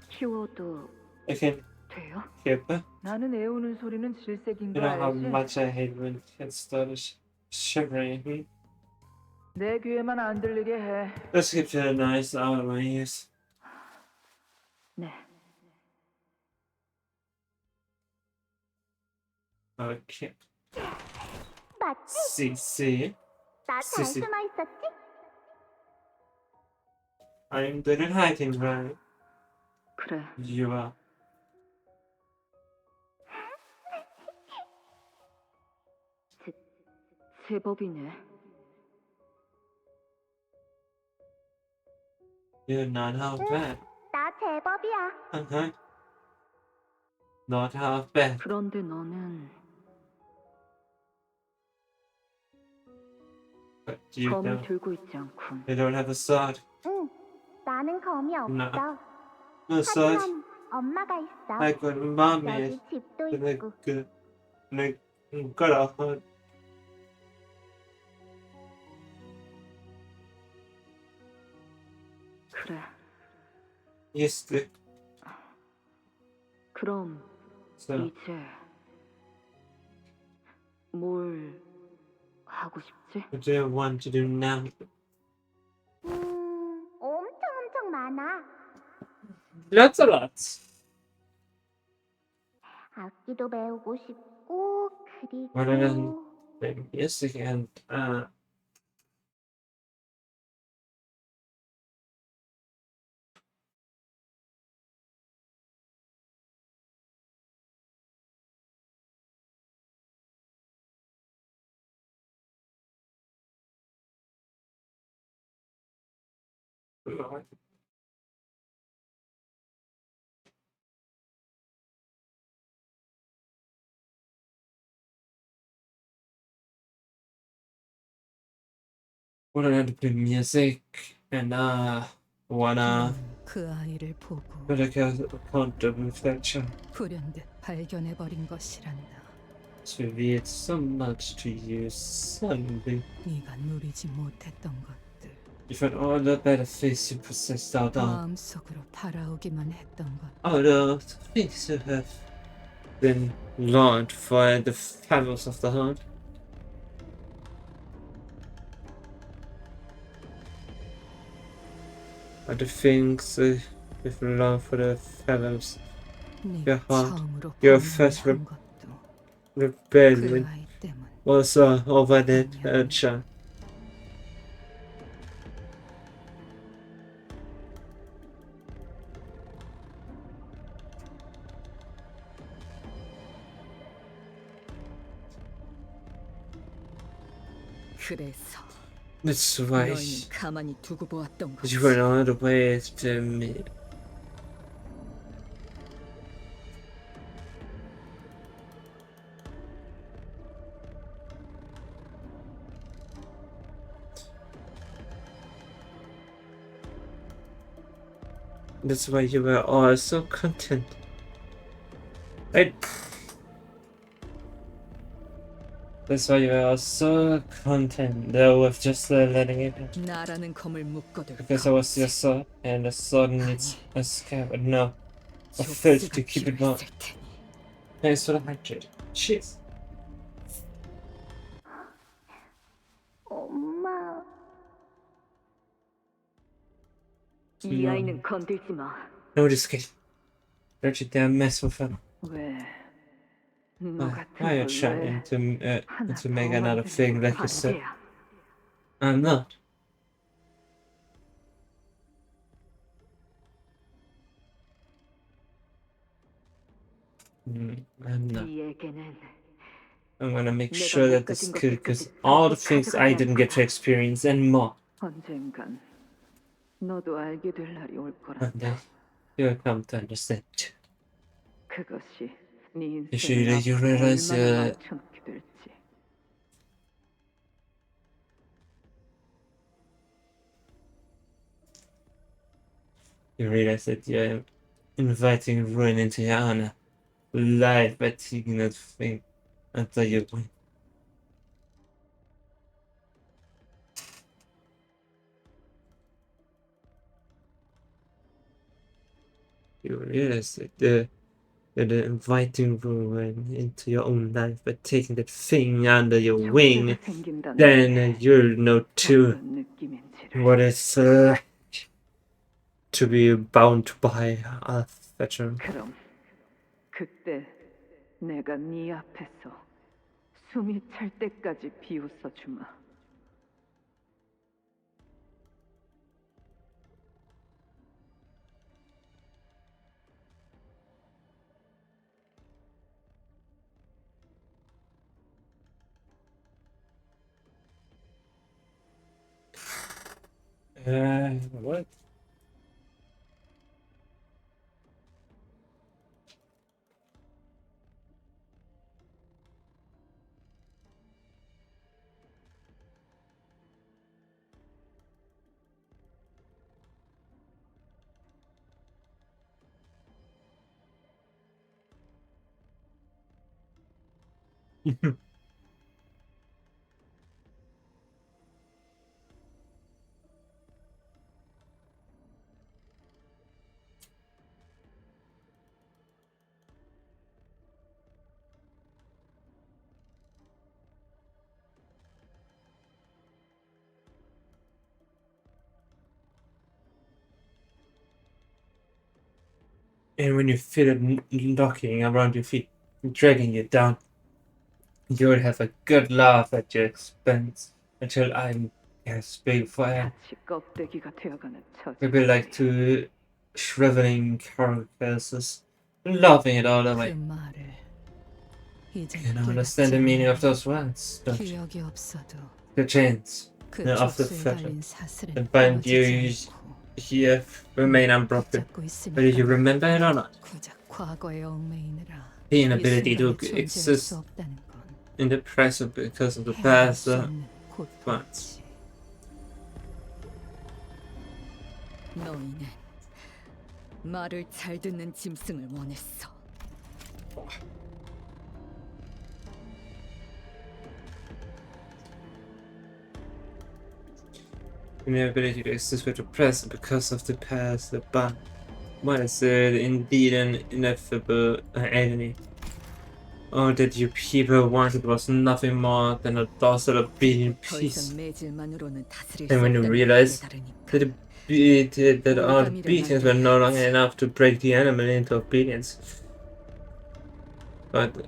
키워도 I can 돼요? keep it. 나는 애우는 소리는 질색인 You 거 know how 알지? much I hate when it started shivering. 내 귀에만 안 들리게 해. Let's keep the noise out of my ears. 네. Okay. 맞지? CC. 나 잘 쓰시. 숨어 있었지? I'm good at hiding, right? 그래. You are. 제법이네. You're not half bad. 나 제법이야. Uh-huh. Not half bad. 그런데 너는 But you 검을 don't. 들고 있지 않군. You don't have a sword. 응. 나는 검이 없어. No sword. 하지만 엄마가 있어. I got mommy. 여기 집도 But I 있고. got a heart. 그래. Yes, the. 그럼 So, 이제 뭘 하고 싶지? what do you want to do now? 엄청 많아. Lots a lot. 악기도 배우고 싶고 Well, 그리고 yes, and wanna play music and wanna 그 아이를 보고 put a account of reflection. 불현듯 발견해버린 것이란다. It's revealed so much to you suddenly. 네가 누리지 못했던 것들, You found all the benefits you possessed out of. 마음속으로 바라오기만 했던 것, All the things you have been learned for the famils of the heart. Are the things you've learned for the famils. 네가 야, 처음으로 your 범인을 first 한 것도 그 Rebellion 아이 때문. was over that child. 그래서 That's why 너희는 가만히 두고 보았던 거지. you went all the way to me. That's why you were all so content. I That's why you are so content though with just letting it in. 나라는 검을 묶어둘 Because I was 검지. your sword, and the sword needs a scabbard. No, a filth 족쇄가 to keep it warm. 필요했을 테니. Thanks for the hydrate. Cheers. 엄마. 이 아이는 건들지 마. No discussion. Don't you dare mess with her. 왜? 너 Why 같은 are you 걸 trying 왜 to make another thing like you said? 반대야. I'm not. I'm not. 이에게는 I'm gonna make sure that this kid gets all the things I didn't get to experience and more. 언젠간 너도 알게 될 날이 올 One day, 거란다. you'll come to understand too. 그것이 네 You should 인생을 you 앞으로 realize 얼마나 망쳐놓게 될지. you realize that you're inviting ruin into your honor life by taking that thing until you win. You realize that you're inviting ruin into your own life by taking that thing under your wing. 족쇄가 생긴다는 Then you'll know too 어떤 느낌인지를. what it's like to be bound by a veteran. 그럼 그때 내가 네 앞에서 숨이 찰 때까지 비웃어 주마. What? And when you feel it knocking around your feet, dragging you down, you'll have a good laugh at your expense until I'm gasping for air. 같이 껍데기가 되어가는 We'll be like two shriveling carcasses, laughing it all 그 away. 말을 이제 You don't understand the meaning of those words, don't you? 기억이 없어도 The chains 그 of the 족쇄에 fetter 달린 사슬은 that bind you 끊어지지 않고 here remain unbroken. 붙잡고 Whether you 있으니까 remember it or not, 고작 과거에 얽매이느라 the 이 inability to 순간에 존재할 exist 수 없다는 건 in the present because of the 헤아릴 past. 수 없는 once. 고통이지. 너희는 말을 잘 듣는 짐승을 원했어. Inability to exist with the present because of the past, the bond. What is it indeed an ineffable enemy? All that you people wanted was nothing more than a docile obedient 더 peace. 이상 매질만으로는 다스릴 And 수 when you 없다는 걸 realize 깨달으니까 that our beatings were no longer enough to break the animal into obedience. But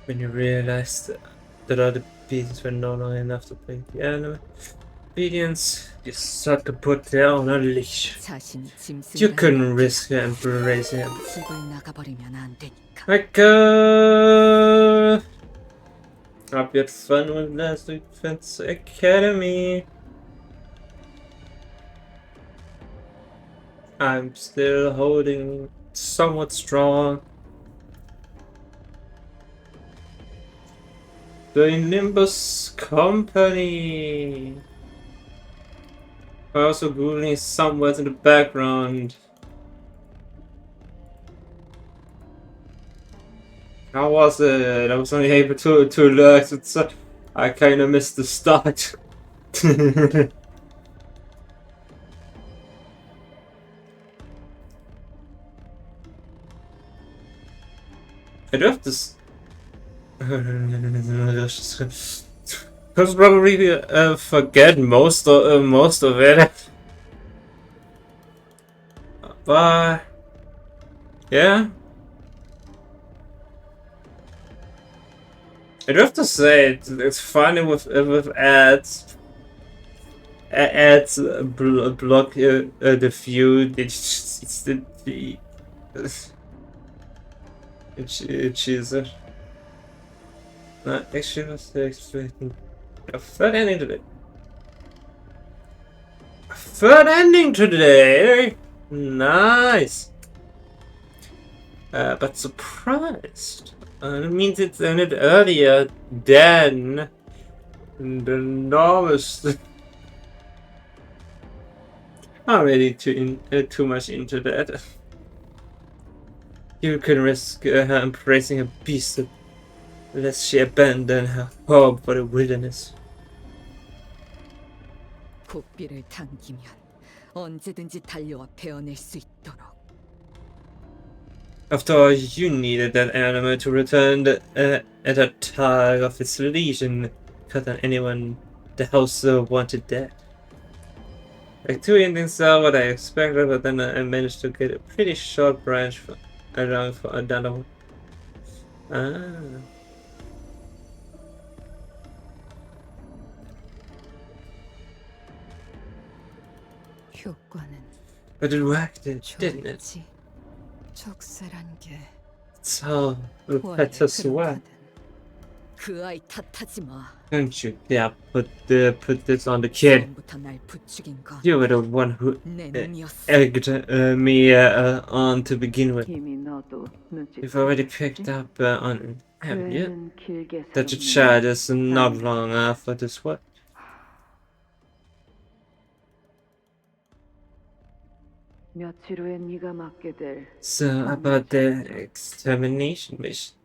when you realized that other beatings were no longer enough to break the animal obedience, you sought to put her on a leash. 자신이 You 짐승이라는 couldn't risk embracing him. 집을 나가버리면 안 되니까. Like, hope you had fun with Last Defense Academy. I'm still holding somewhat strong. The Limbus company. Also googling somewhere in the background. How was it? I was only able to alert. I kind of missed the start. I do have this. Because probably forget most of it. But yeah, I do have to say it's funny with ads. Ads block the view. It's the it's easier. Actually, I was expecting a third ending today. A third ending today. Nice. But surprised. It means it's ended earlier than the normal. I'm ready to too much into that. You can risk her embracing a beast lest she abandon her home for the wilderness. 고삐를 당기면 언제든지 달려와 베어낼 수 있도록. After all, you needed that animal to return at a tag of its legion, cut on anyone the house wanted dead. Like 2 endings are what I expected, but then I managed to get a pretty short branch along for another one. Ah. 효과는 But it worked, didn't it? 좋았지. 적세란 게 It's how the 원래 petters work. 그렇다든. 그 아이 탓하지 마. Don't you dare put this on the kid. 처음부터 날 부추긴 건 You were the one who 내 놈이었어. egged me on to begin with. 이미 너도 눈치 You've already picked up on it, haven't you? 그애는 길게 That your 살았네. child is not long after this work. 며칠 후에 네가 맡게 될 So about the extermination mission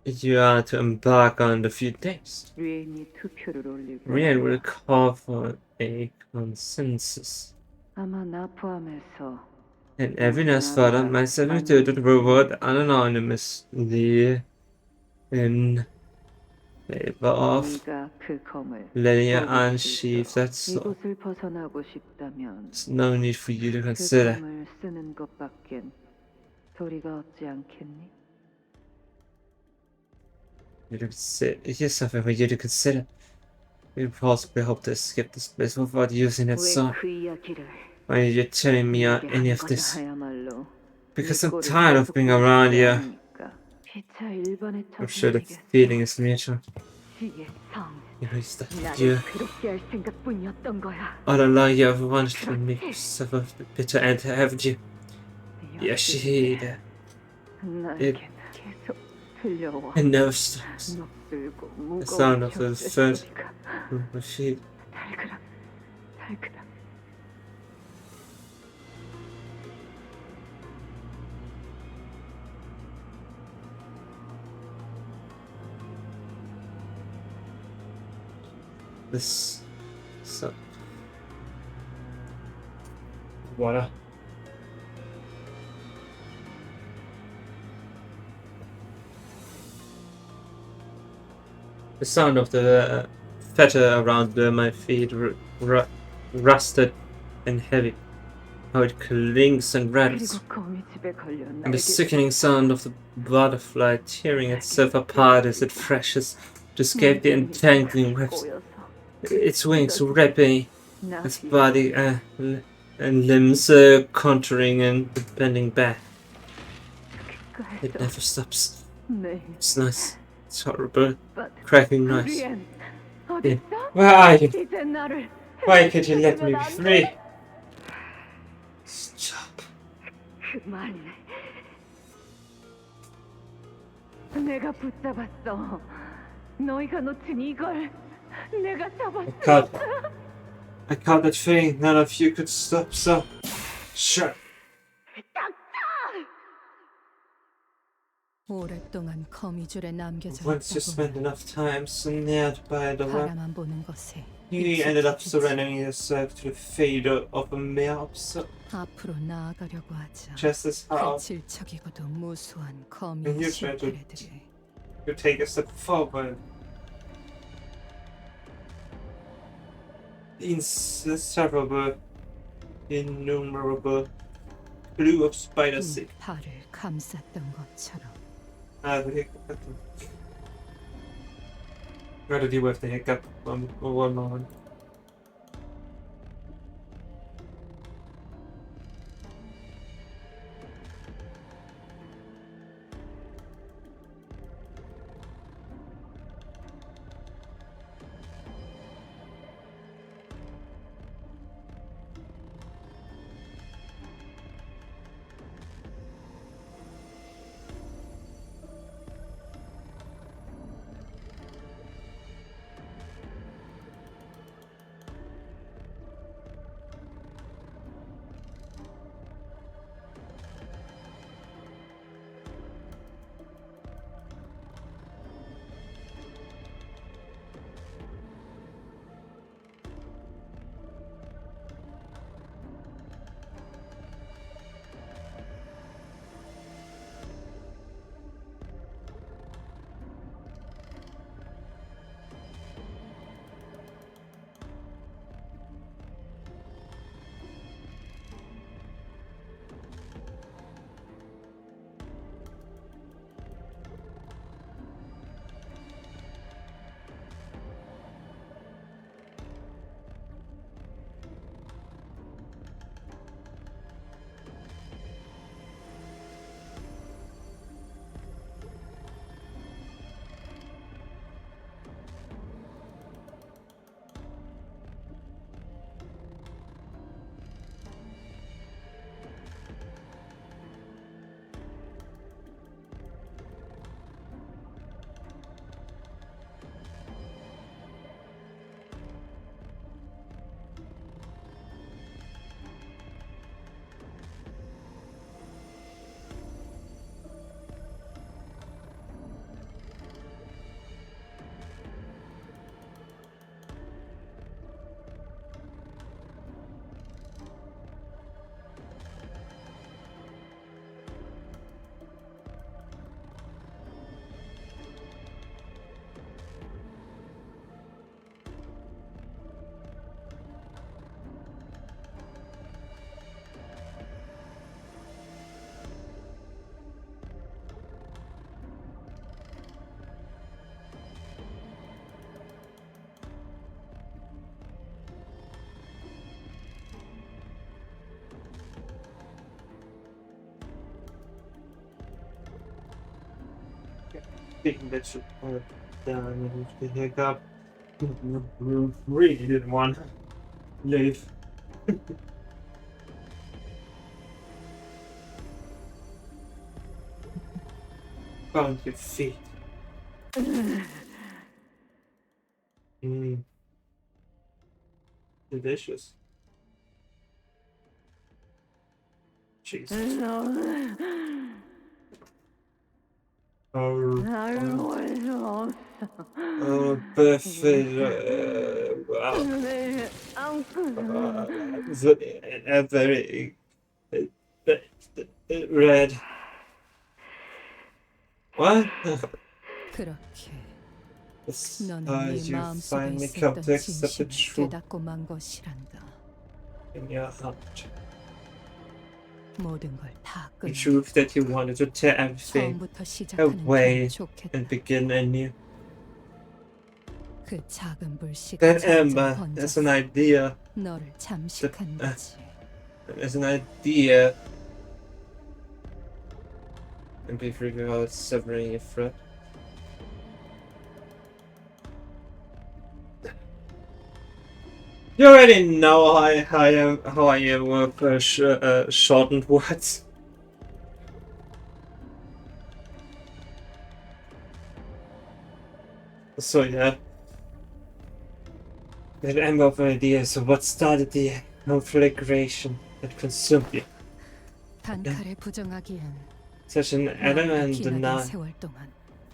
you are to embark on in a few days. 리엔이 투표를 올리고 Rian will call for a consensus. 아마 나 포함해서 And everyone has thought of myself included the reward anonymously in favor of 네가 그 검을 letting it 뽑을 수 unsheath 있도록 that sword. 이곳을 벗어나고 싶다면 There's no need for you to 그 consider. 검을 쓰는 것밖엔 도리가 없지 않겠니? Here's something for you to consider. You possibly hope to escape this place without using that sword. 왜 그 이야기를 Why are you telling me 내게 any 한 of this? 거냐야말로 Because 네 I'm 꼴을 tired of being around you. 계속하니까. 피차 일반의 I'm sure the 처신이겠어. feeling is mutual. 지의 성 You know, it's that 나를 you 괴롭게 할 생각뿐이었던 거야. all along you have wanted to make me suffer the bitter end, haven't you? Yashida. 나에겐 계속 들려와. It never stops. 녹슬고 The sound 무거운 of the 젖의 third 소리가 my feet. 달그락 달그락. This so water. The sound of the fetter around my feet rusted and heavy. How it clings and rattles. 그리고 거미 집에 걸려 And the 날개 sickening sound of the butterfly tearing itself apart as it thrashes to escape the entangling webs. 꼬여서 Its wings ripping, its 나 body and limbs contouring and bending back. It 그래서 never stops. 네. It's nice. It's horrible. But Cracking nice. 리엔 어딨어? Where are you? 이제 나를 Why can't you let me be free? Stop. 그만해. 내가 붙잡았어. 너희가 놓친 이걸 내가 잡았어. I caught that thing. None of you could stop, so sure. 오랫동안 거미줄에 남겨져 Once you 있다 spend 보면 enough time snared by the web, 바라만 보는 것에 you ended up surrendering yourself to the fate of a mere observer. 앞으로 나아가려고 하자. Just as 그 how 질척이고도 무수한 거미 And you try to- 실패들이 you take a step forward. Innumerable blue of spider silk. 발을 감쌌던 것처럼 Ah, the hiccup. Gotta deal with the hiccup one moment. Thing that should have done with the hiccup. Really didn't want to leave. Found your feet. Delicious. Jesus. Perfect. Wow. Very red. What? 그렇게 As 너는 you 네 마음속에 finally 있었던 come to accept the 진심을 truth 깨닫고 만 것이란다. in your heart. 모든 걸 다 The 끝내. truth that you wanted to tear everything 처음부터 시작하는 away 게 좋겠다. and begin anew. 그 작은 불씨가 That 점점 ember, as an 번졌어. idea, 너를 잠식한 거지. as an idea, and be free without severing your thread. You already know how I am with shortened words. So yeah. That ember of ideas of what started the conflagration that consumed you. 단칼에 부정하기엔 Such an 마음이 adamant 기나긴 denial 세월 동안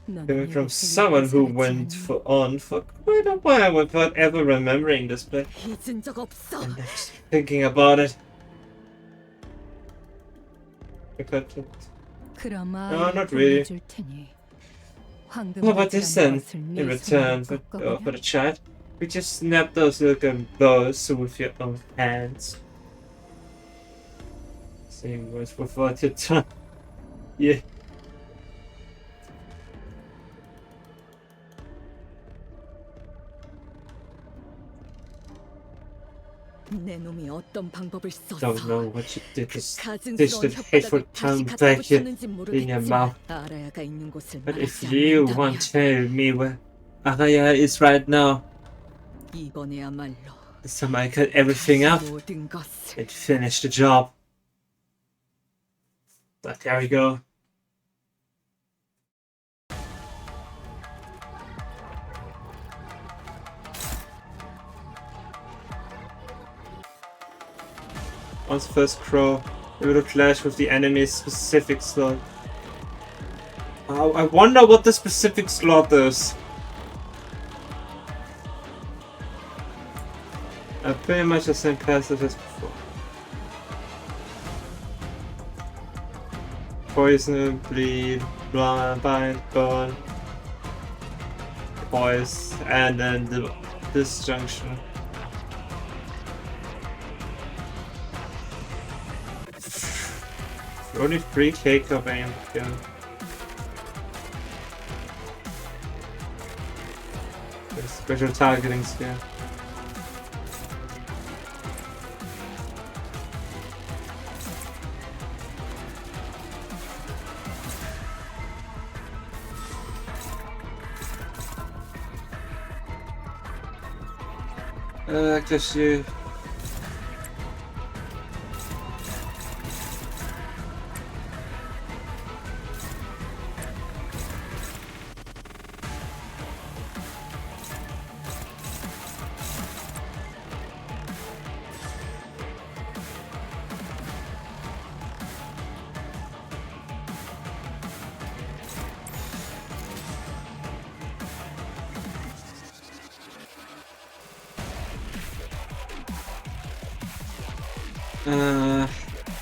넌 coming from 이곳에 someone who 살았지 went 않니? for quite a while without ever remembering this place. 잊은 적 없어. And just thinking about it. 그럼 No, not 아이를 really. 보내줄 테니 How about this then? In return for the child, we just snap those little bows with your own hands. Same words without your tongue. Yeah. 내 놈이 어떤 방법을 써서 Don't know what you did to 가증스러운 stitch that hateful 혓바닥을 다시 tongue 갖다 back here 붙였는지 in your mouth. 모르겠지만 아라야가 있는 곳을 But if 말하지 you 않는다면 want to tell me where Araya is right now, 이번에야말로 this time I cut everything up 모든 것을 and finish the job. But there we go. Once first crow, it will clash with the enemy's specific slot. I wonder what the specific slot is. Pretty much the same passive as before. Poison, bleed, blind, bind, burn, poise, and then the disjunction. Only 3k of aim, yeah. Special targeting skill. I guess you.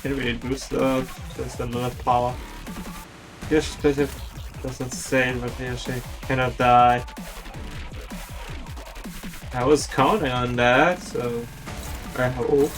Can't really do stuff, just another power. Yes, special that's insane, but here she cannot die. I was counting on that, so I hope.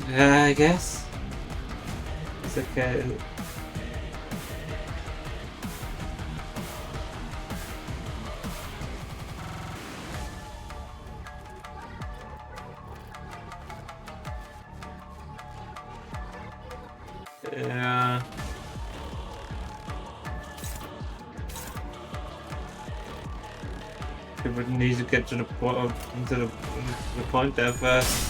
Yeah, I guess. It's okay. Yeah. We would need to get to the point there first.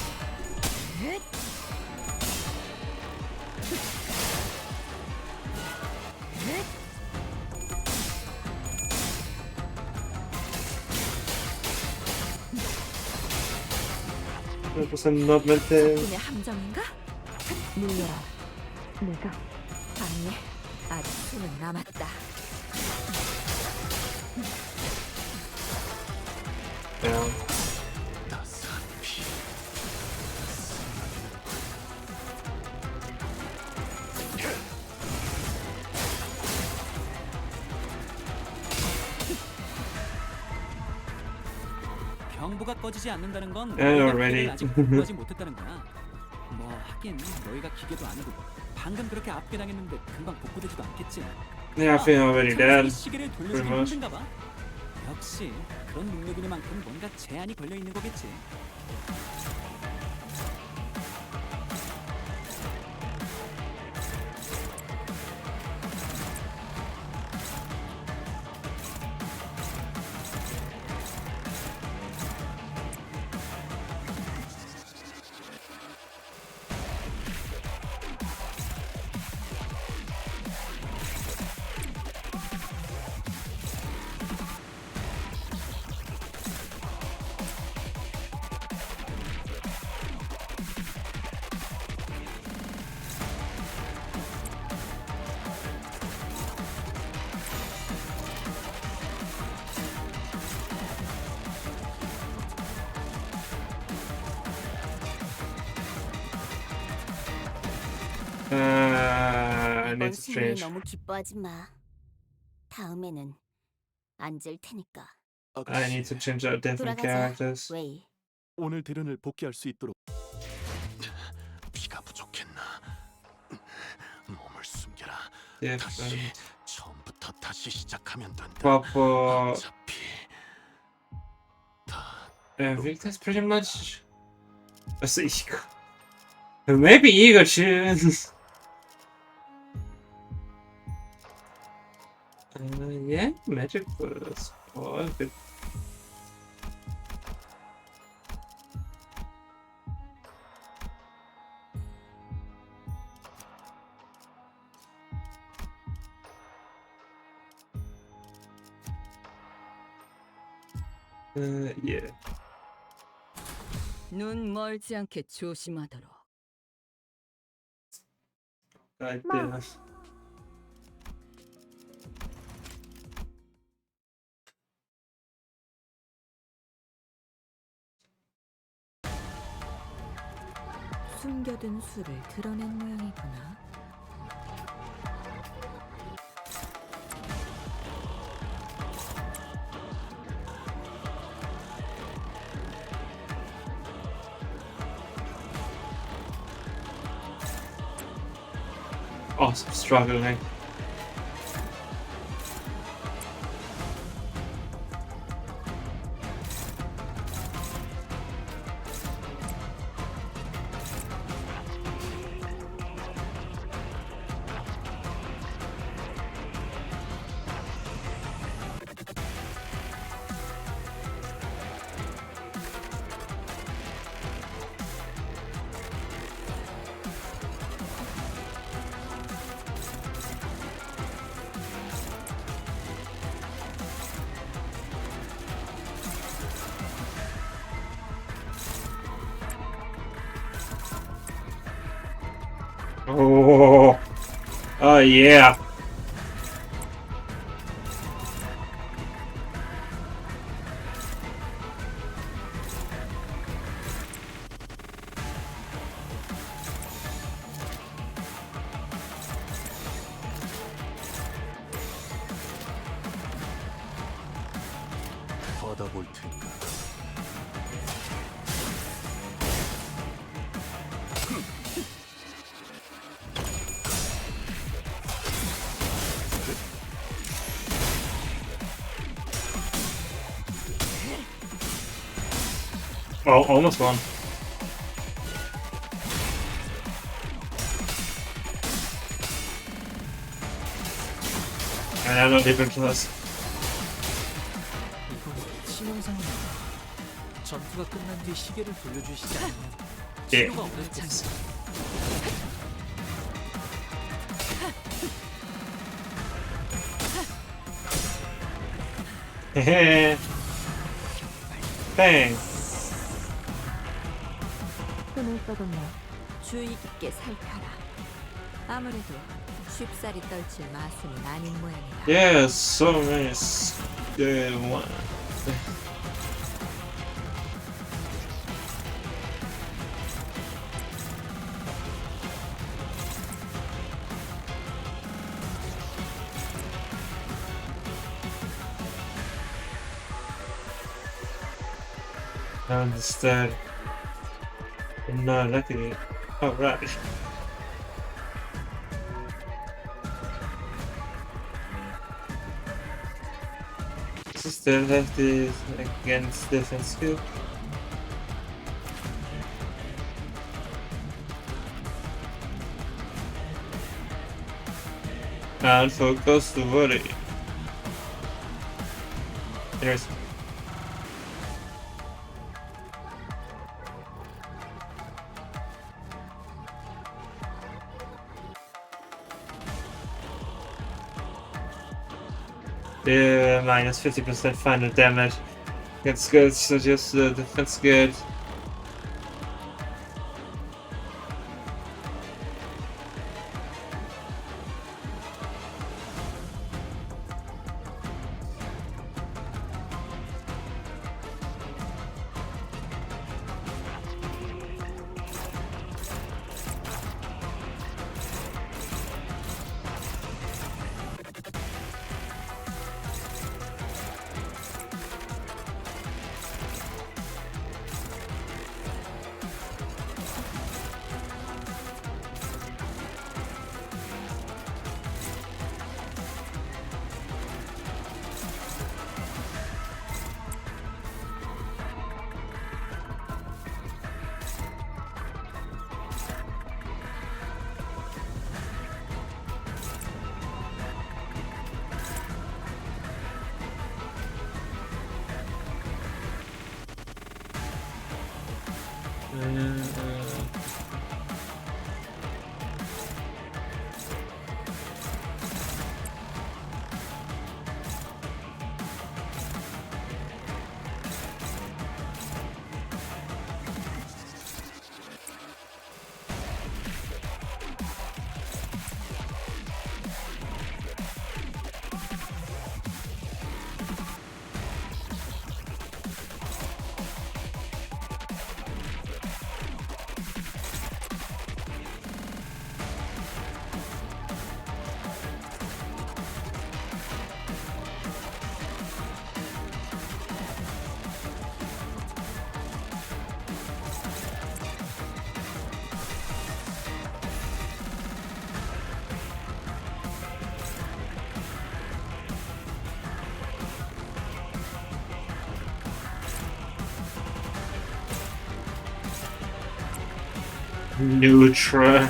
무슨 너한테 작품의 함정인가? 물러라. 내가 아니, 아직 수는 남았다. 그냥 따스한 피. 경보가 꺼지지 않는다는 건 Yeah, 너희가 already. 기계를 아직 공부하지 못했다는 거야. 뭐 하긴 너희가 기계도 아니고 방금 그렇게 압괴당했는데 금방 복구되지도 않겠지. Yeah, I think I'm already dead. 시계를 pretty 돌려주기 much. 힘든가 봐. 역시 그런 능력이니만큼 뭔가 제한이 걸려 있는 거겠지. I 이번 need to 승리에 change. 너무 기뻐하지 마. 다음에는 앉을 테니까. I need to change out different 돌아가자. characters. 웨이. 오늘 대련을 복귀할 수 있도록. 피가 부족했나? 몸을 숨겨라. 다시 Different. 처음부터 다시 시작하면 된다. Proper. 어차피 다 I think that's pretty much. Let's see. Maybe 이거 준. Yeah, magic was all good. Yeah. 눈 멀지 않게 조심하도록. God damn. 숨겨둔 수를 드러낸 모양이구나. Oh, I'm struggling. Oh, oh yeah. 받아볼 테니까. Oh, almost won. And I'm not even close. 이거 치명상이야. 전투가 끝난 뒤 시계를 돌려주시지 않으면 예. 치료가 어렵겠어. Hehe. Thanks. 떠도 뭐 주의 깊게 살펴라. 아무래도 쉽사리 떨칠 마술은 아닌 모양이다. Yeah, so nice. Good one. I understand. I'm not looking at it. Oh, right. Still have this against defense skill. And focus the body. Anyways. Yeah, minus 50% final damage. That's good, so just defense good. Neutra.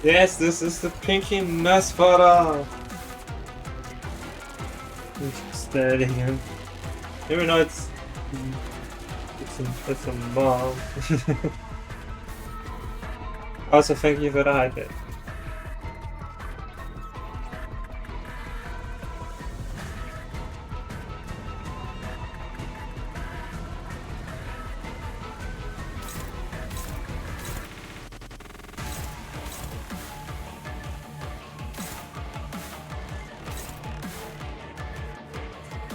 Yes, this is the Pinky Nut photo. stadium. Even though it's a mall. Also, thank you for the hype.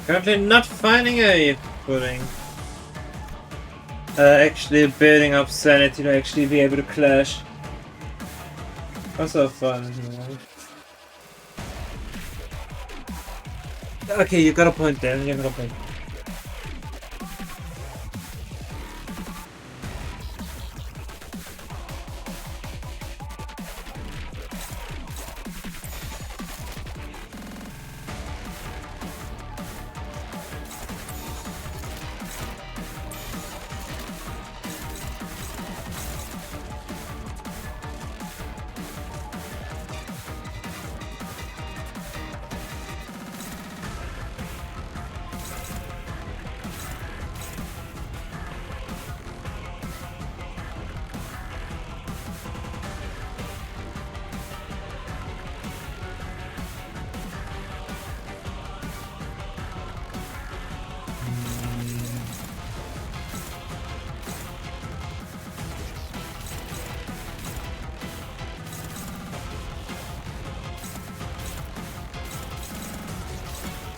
Currently not finding a footing. Actually building up sanity to actually be able to clash. Also fun. Okay, you got a point there. You got a point.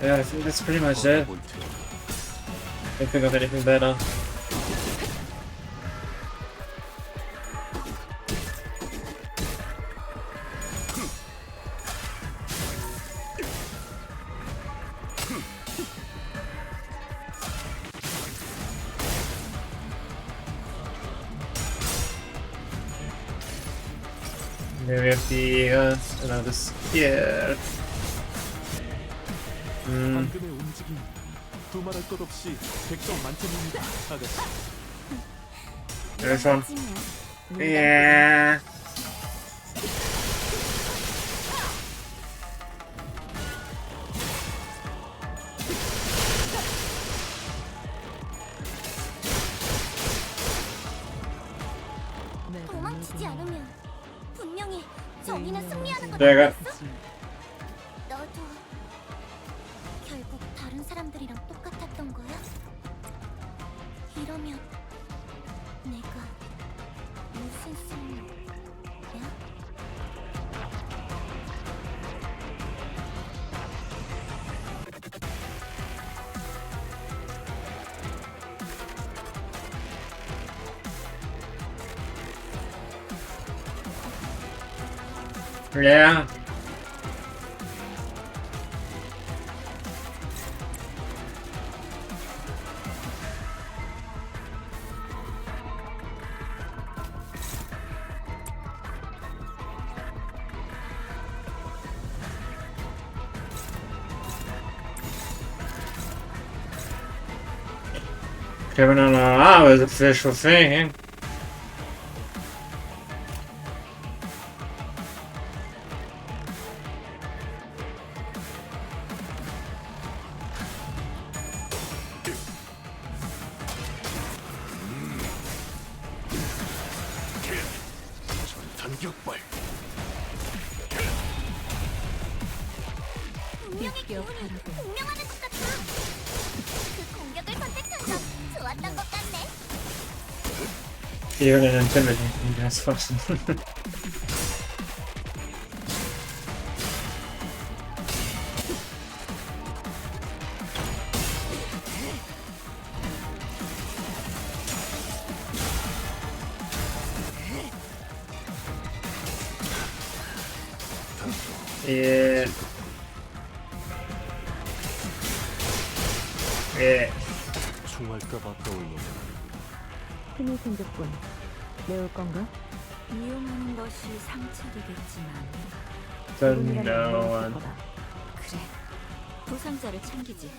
Yeah, I think that's pretty much it. Can't think of anything better. Here we have the another spear. 방금의 움직임 두말할 것 없이 100점 만점입니다. 아가씨. There's one. Yeah. 도망치지 않으면 분명히 정의는 승리하는 건 내가 아니었어? 너도 결국 다른 사람들이랑 똑같았던 거야? 이러면 내가 무슨 쓸모야? Yeah. Kevin on our is a official thing. 전격발. 분명히 기분이 분명하는 것 같아. 그 공격을 선택한 건 좋았던 것 같네. Even an intelligent that's fucking. Yeah. Yeah. 총알까봐 떠올려. 틈이 생겼군. 내올 건가? 이용하는 것이 상책이겠지만 Don't know one. 그래 부상자를 챙기지.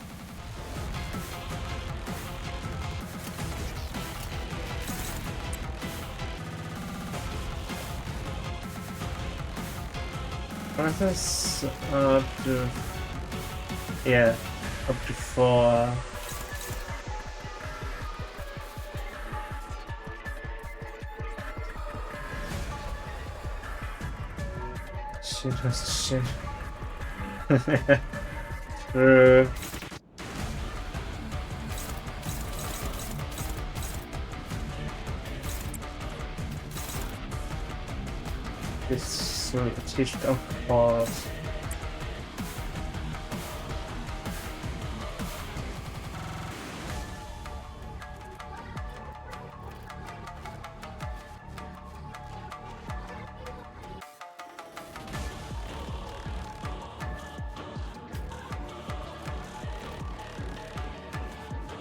Process up to. Yeah. Up to 4. Shit. True. This switched of course.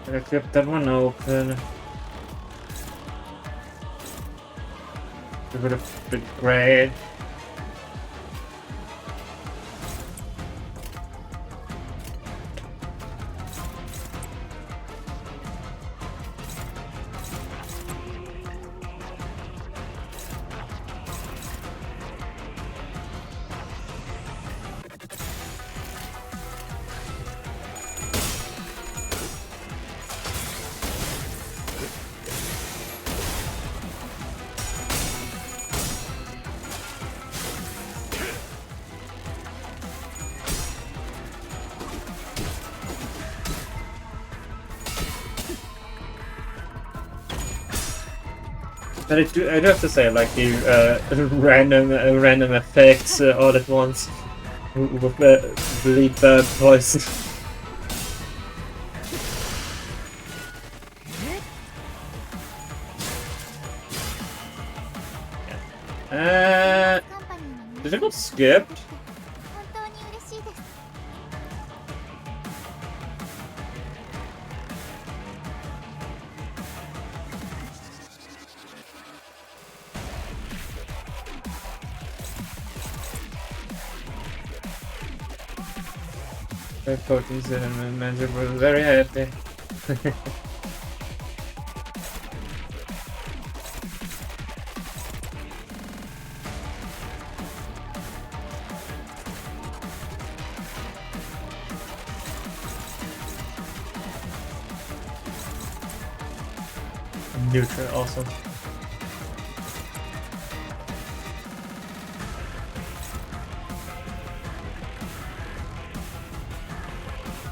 I kept that one open. It would have been great. But I do have to say, like the random effects all at once with bleed bird poison. Did it get skipped? I thought these manager were very happy. Neutral also.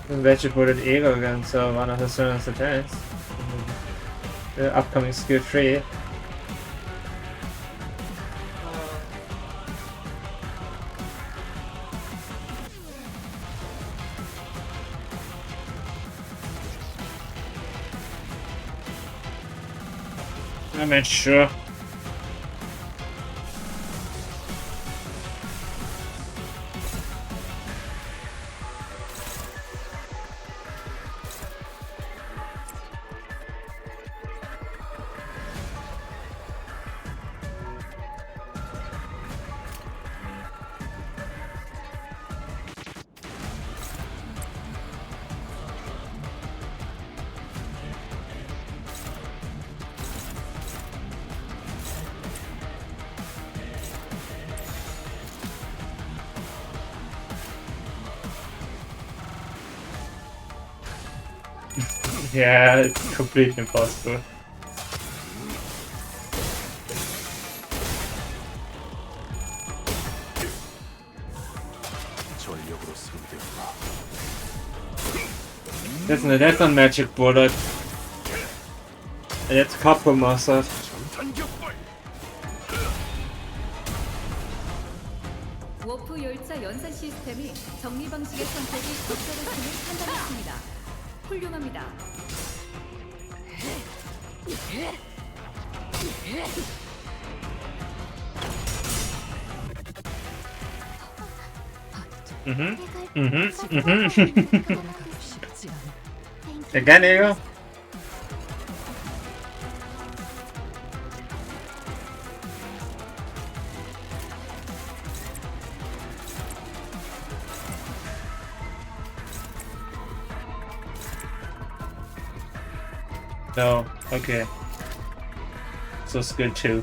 Vegetable Ego again, so one of the students attacks. The upcoming skill 3. I mean, sure. Yeah, it's completely impossible. That's a magic bullet. And it's compromised. 워프 열차 연산 시스템이 정리 방식의 선택이 적절했음을 판단했습니다. 훌륭합니다. Again, Ego? No, okay. So it's good too.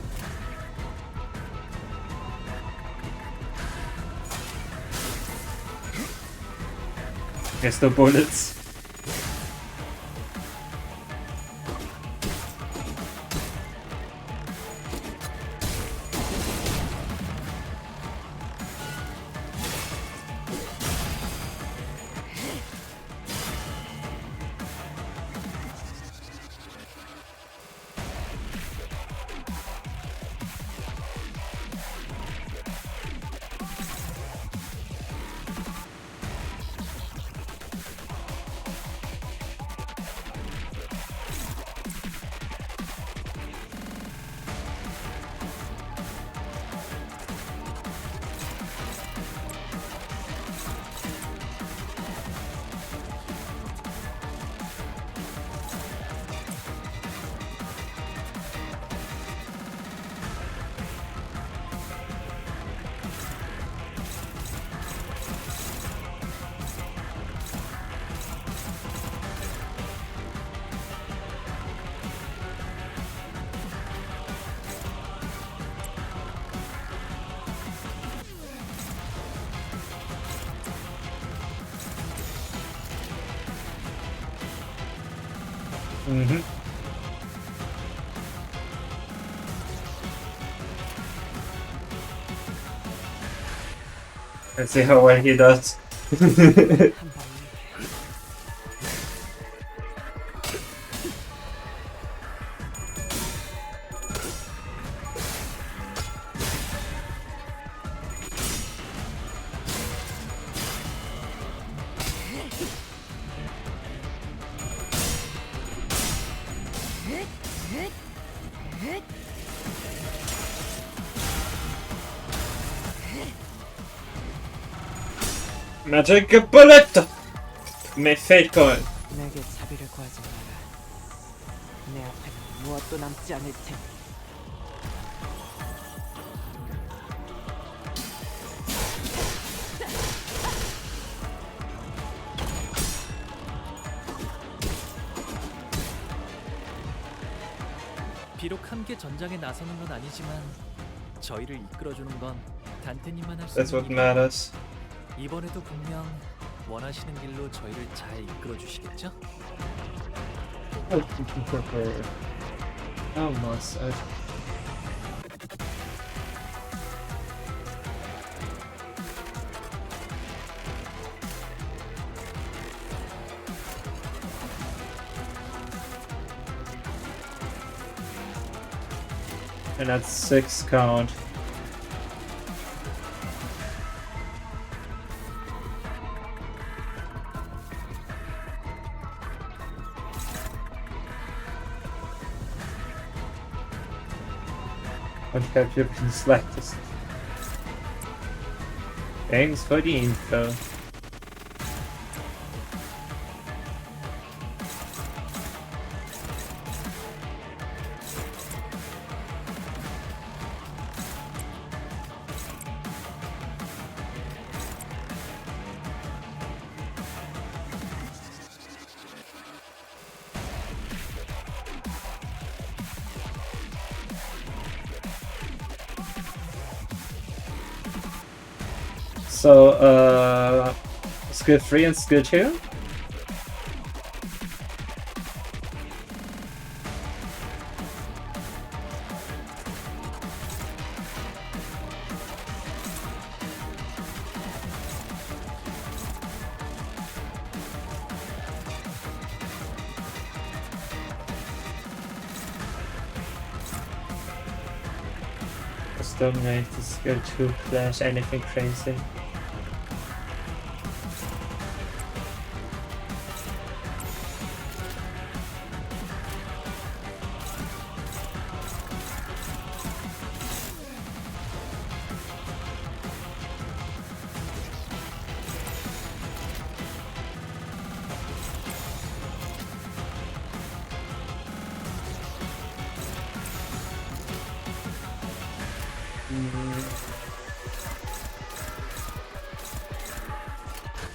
Guess the bullets. Mm-hmm. Let's see how well he does. Magic bullet! May fate coin. 내게 자비를 구하지 마라. 내 앞에는 무엇도 남지 않을 테니. 비록 함께 전장에 나서는 건 아니지만 저희를 이끌어주는 건 단테님만 할 수 That's 있는 what 일이에요. matters. 이번에도 분명 원하시는 길로 저희를 잘 이끌어 주시겠죠? Almost. And that's 6 count. Und ich habe hier den slightest. Thanks for the info. So, skill 3 and skill 2? Still make the skill 2 flash anything crazy.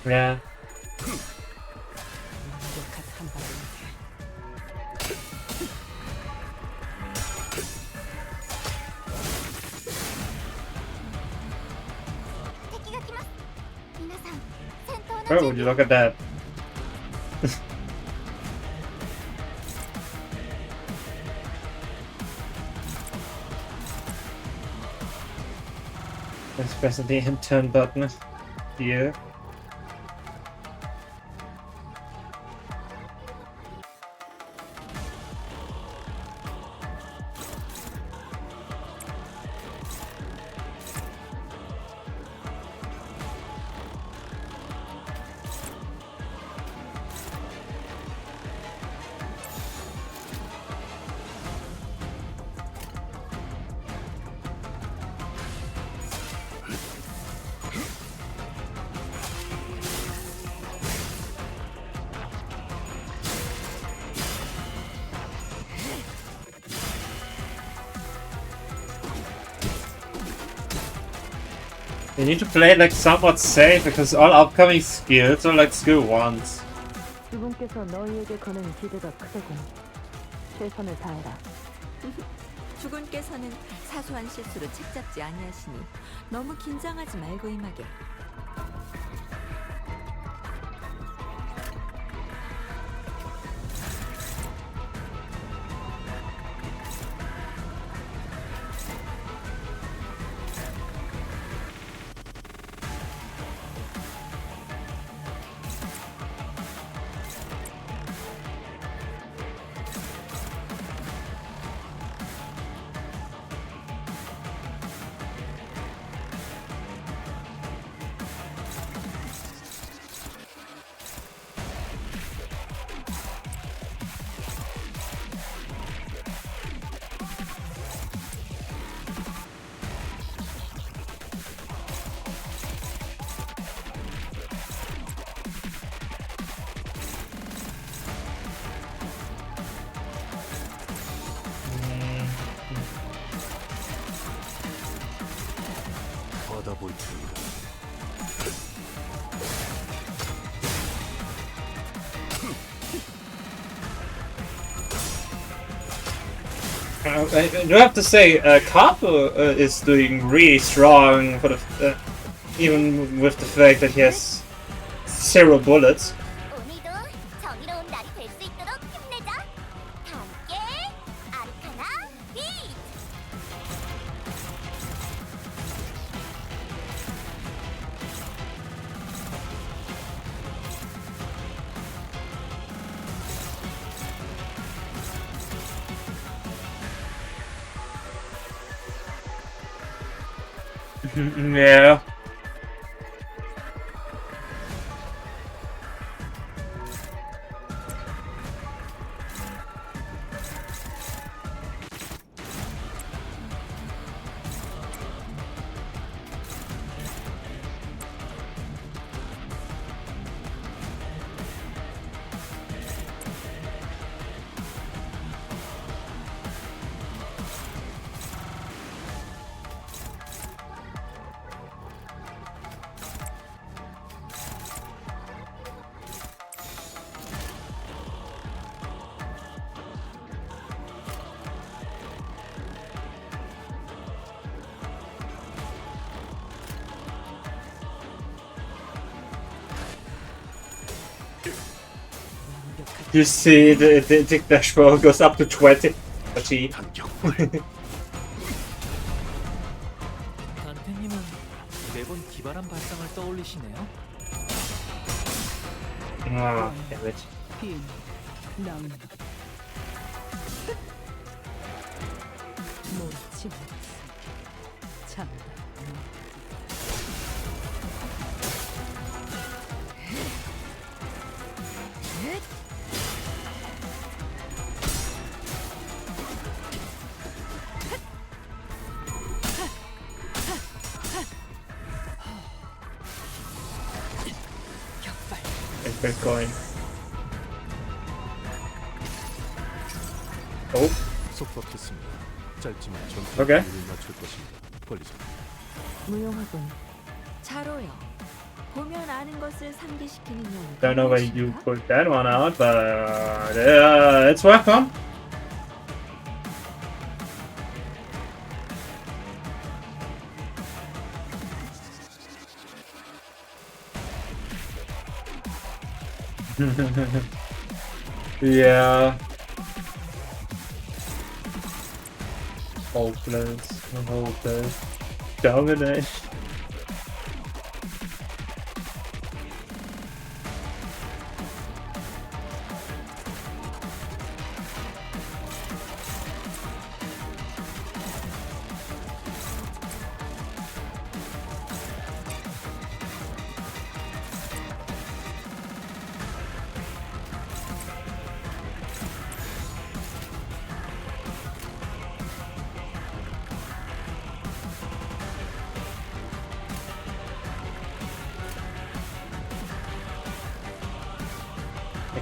Yeah. Oh, would you look at that? Let's press the end turn button here. You need to play it like somewhat safe because all upcoming skills are like skill 1s. 주분께서 너희에게 거는 기대가 크대군. 최선을 다해라. 주군께서는 사소한 실수로 책잡지 아니하시니 너무 긴장하지 말고 임하게. I do have to say, Canto is doing really strong for the, even with the fact that he has 0 bullets. 오늘도 정의로운 날이 될 수 있도록 힘내자. 다 함께 아르카나 빛. Yeah. You see the dashboard goes up to 20. Gee. 단테님은 매번 기발한 발상을 떠올리시네요. Ah, damn it. 빈 나오는 모르지 참 It's going. Oh, 속박했습니다. 짧지만 오케이. 전투를 맞출 것입니다. 관리자. 무용하군. 잘 어요. 보면 아는 것을 상기시키는 연. don't know where you put that one out, but it's welcome. Yeah. Hopeless. Dominate.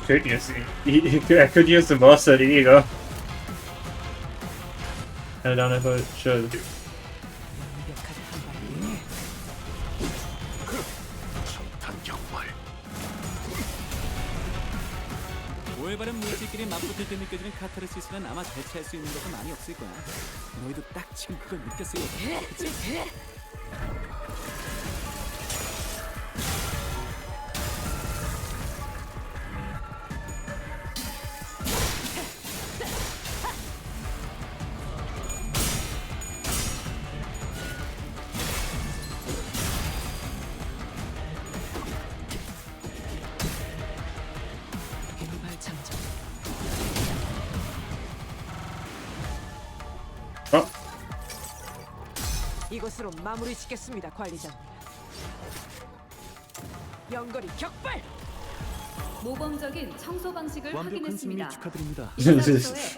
I could use the boss at ego. I don't know if I should. 오해바른 물질끼리 맞붙을 때 느껴지는 카타르시스는 아마 대체할 수 있는 것도 많이 없을 거야. 너희도 딱 지금 그걸 느꼈을 거야. 그치? 이것으로 마무리 짓겠습니다, 관리자님. 연거리 격발! 모범적인 청소 방식을 완벽한 승리 확인했습니다. 축하드립니다.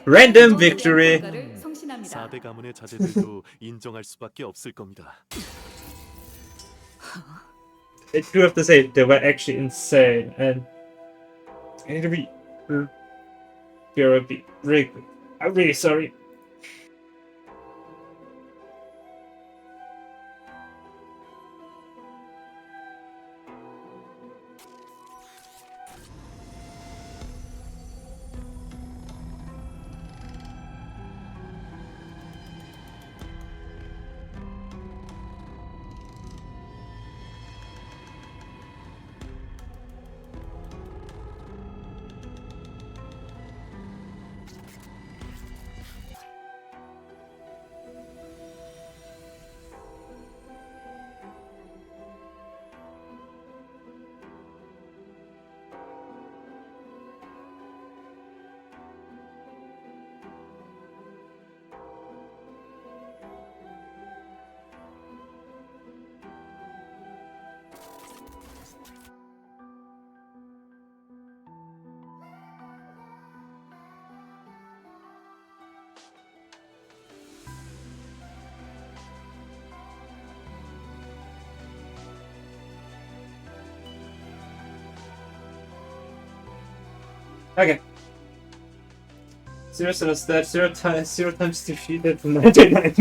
Random victory. 4대 가문의 자제들도 인정할 수밖에 없을 겁니다. I do have to say they were actually insane, and I need to be really quick. I'm really sorry. Okay. 0 is that 0 times defeated 99.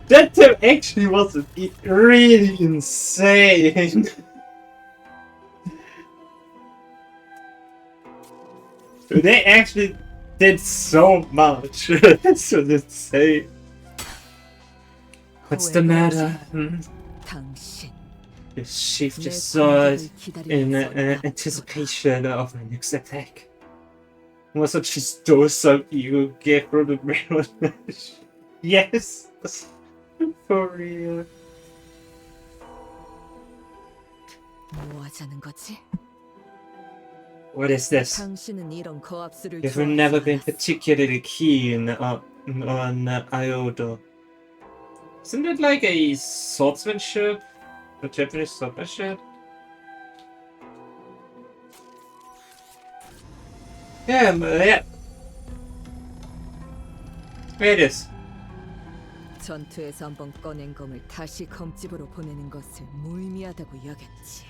That time actually was really insane. They actually did so much. That's what it's insane. What's the matter? 당신 You shift your sword in anticipation of my next attack. Was it just dorsal you get from the brain? Yes! For real. 뭐 하자는 거지? What is this? 당신은 이런 거압수를 You've 좋아하지 never been 않았어. particularly keen on Iodo. Isn't it like a swordsmanship? A Japanese swordsmanship? Yeah, yeah. It is. 전투에서 한번 꺼낸 검을 다시 검집으로 보내는 것을 무의미하다고 여겼지.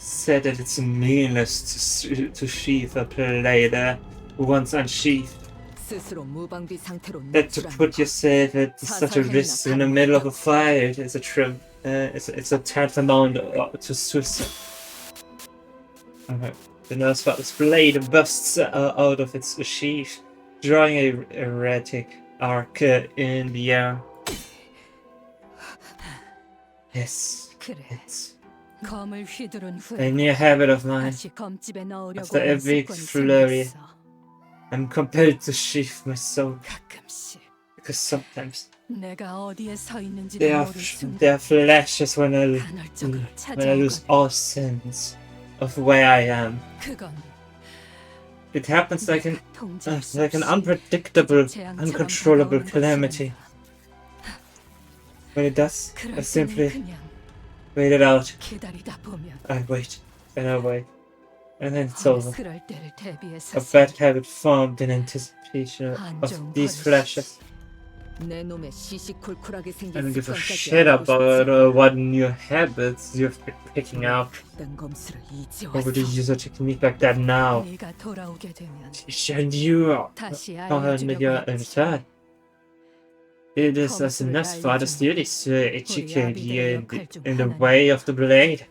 Said that it's meaningless to sheath a blade once unsheathed. 스스로 무방비 상태로 That to put yourself at such a risk in the middle of a fight is it's a tantamount to suicide. Okay. The nurse fat's blade busts out of its sheath, drawing a erratic arc in the air. Yes, it's 검을 휘두른 후에 a new habit of mine. 다시 검집에 넣으려고 After 하는 every 습관이 flurry, 생겼어. I'm compelled to sheath my sword 가끔씩 because sometimes 내가 어디에 서 있는지도 there 모를 are 순간 flashes when I 간헐적으로 lose 찾아오거든. all sense of where I am. 그건 It happens like an 통제할 수 like an 없이 unpredictable, 재앙처럼 uncontrollable 다가오는 calamity. When it does, 것이란다. 그럴 I 때는 simply 그냥 wait it out. 기다리다 보면 I wait and I wait, and then it's over. 그럴 때를 대비해서 A bad habit formed in anticipation of these flashes. 내 놈의 시시콜콜하게 I 생긴 don't give a 습관까지 shit 알고 about 싶지. what new habits you've been picking up. 그딴 검수를 이제 Why would you 왔어. use a technique like that now? 네가 돌아오게 되면 And you 다시 on 알려주려고 your 했지. return. It is as enough father's duties to educate you in the way of the blade.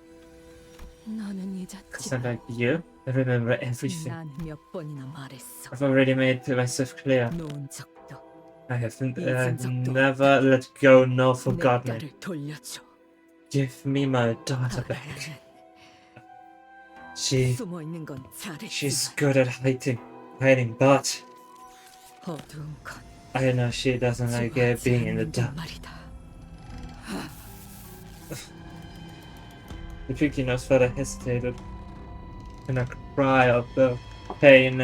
너는 Because 잊었지. unlike you, I remember everything. 난 몇 번이나 말했어. I've already made myself clear. 놓은 적도 I have never let go nor 내 forgotten it. 딸을 돌려줘. Give me my daughter back. She 숨어 있는 건 She's 잘했지만 good at hiding, but 어두운 건 I know she doesn't like 좋아하지 being in the 않는단 dark. 말이다. The Pinky Nose Father hesitated, and a cry of pain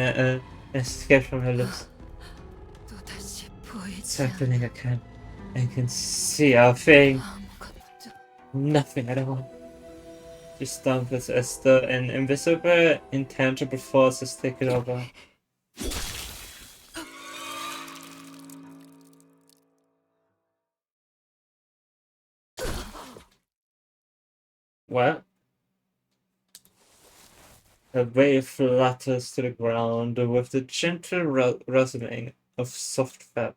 escaped from her lips. 또다시 It's 보이지 happening again. I can see our thing. 아무것도. Nothing at all. She stumbles as though an invisible, intangible force has taken over. What? A wave flutters to the ground with the gentle rustling of soft fabric.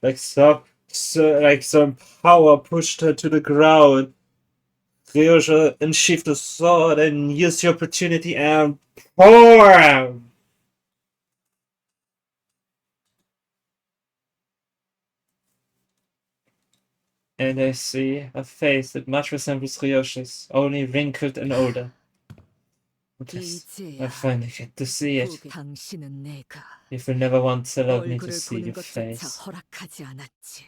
Like some power pushed her to the ground. Ryoja unsheathed the sword and used the opportunity and pour! And I see a face that much resembles Ryoshi's, only wrinkled and older. Yes, I finally get to see it. 당신은 내가 If you never once allowed me to 얼굴을 see 보는 your 것조차 face, 허락하지 않았지.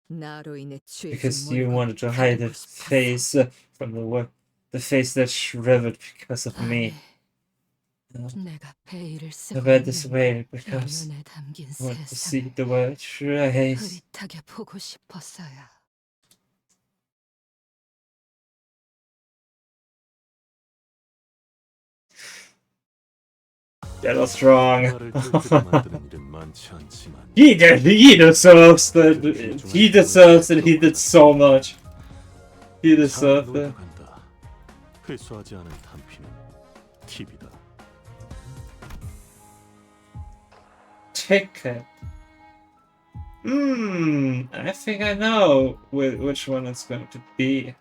나로 인해 because 죄진 you wanted to hide the face from the work, the face that shriveled because of me. 내가 베일을 I 쓰고 read this 있는 way because 눈에 담긴 I want to see 세상을 the world through a haze. 흐릿하게 보고 싶었어요. That was wrong. 나를 뚫고 만드는 일은 많지 않지만 He deserves it. He deserves it. He did so much. He deserved 잘 it. 간다. 회수하지 않은 단피는 팁이다. Ticket. I think I know which one it's going to be.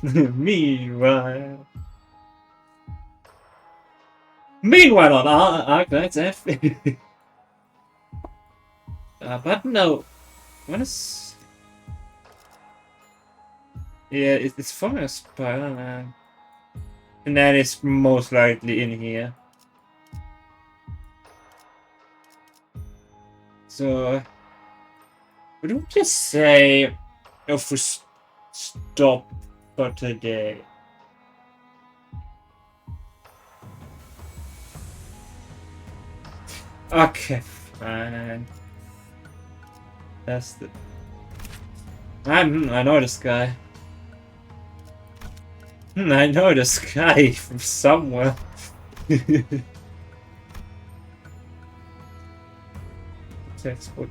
Meanwhile on Arknight's F. But no. What is... Yeah, it's from a Spider-Man. And that is most likely in here. So... Would you just say if we stop for today? Okay, fine. That's the... I know this guy. I know this guy from somewhere. Textbook.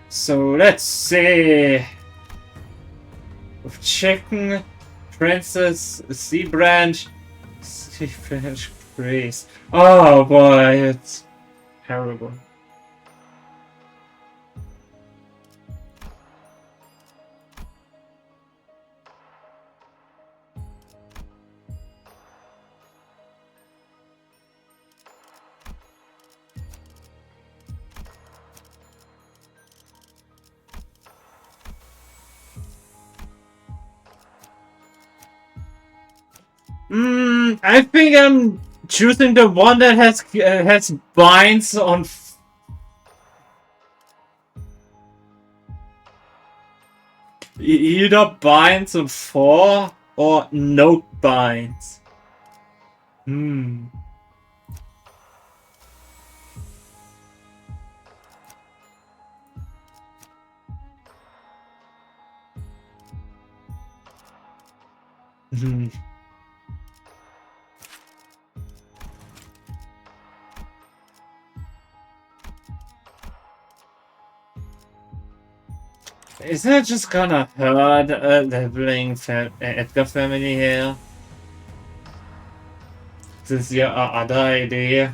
So let's see. With Chicken, Princess, Sea Branch, Priest. Oh boy, it's terrible. I think I'm choosing the one that has binds on. Either binds on 4 or no binds. Isn't it just gonna hurt the Bling Edgar family here? Since your other idea.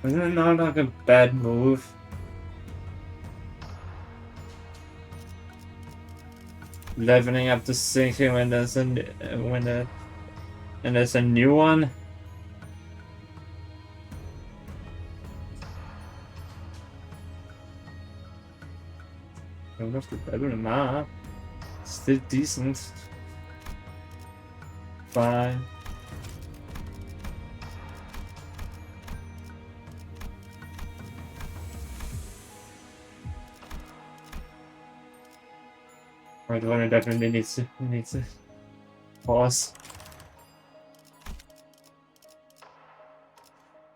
Isn't it not like a bad move? Leveling up the sinking when there's a new one. I don't have to level them up. Still decent. Fine. Right, the one definitely needs to pause.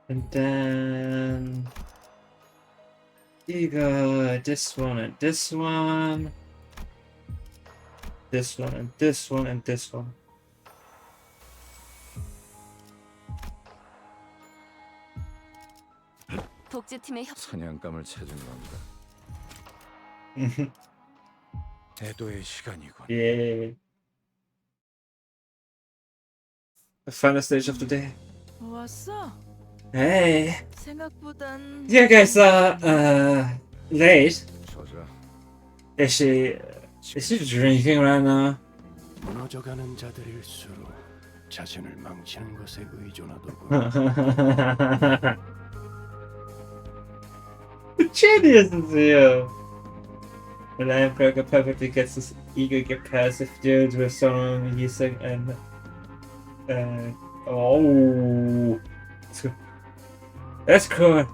And then you got this one and this one. This one and this one and this one. 사냥감을 찾은 건가? 대도의 시간이군. Yeah. The final stage of the day. 왔어? Hey. 생각보단 You guys are late. 저자. Is she drinking right now? 무너져가는 자들일수록 자신을 망치는 것에 의존하더군. Genius is here. The Landbreaker perfectly gets his ego get passive dude with someone using and oh, that's cool.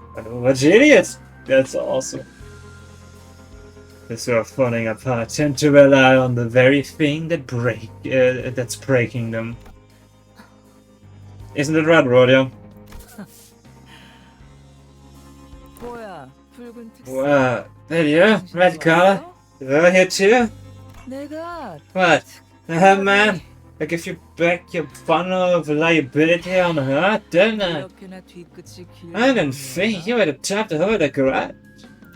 Genius. That's awesome. This are falling apart tend to rely on the very thing that's breaking them. Isn't it right, Rodeo? 뭐야, 붉은 특수. Wow, there you are, red collar. Over here too? 내가 What? Man, I give you back your bundle of liability on her, didn't I? 이렇게나 뒤끝이 길고. I didn't think you had a top to hold a garage.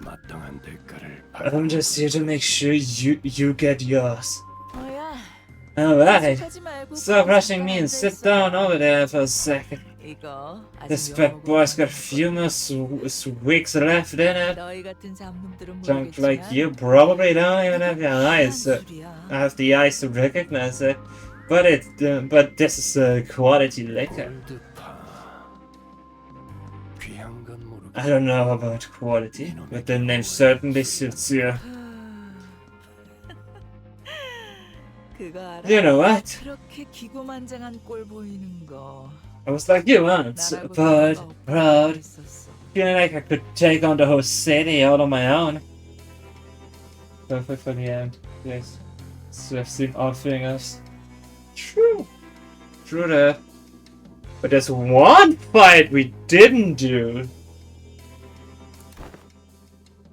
마땅한 대가를 I'm just here to make sure you get yours. 뭐야? Alright, 하지 말고 stop rushing me and sit down over there for a second. 이거 This 아직 fat boy's got a 영어고 few more weeks left in it. 너희 같은 잡놈들은 Junk 모르겠지만 like you probably don't even have your eyes. 이상한 술이야. I have the eyes to recognize it. But this is a quality liquor. 귀한 건 모르겠. I don't know about quality, but the name certainly suits you. 그거 알아? You know what? 그렇게 기고만장한 꼴 보이는 거. I was like you once, 나라고 but 생각 없다고 proud, 그랬었어. feeling like I could take on the whole city all on my own. Perfect for the end. Yes. Swiftly offering us. True. True that. But there's one fight we didn't do.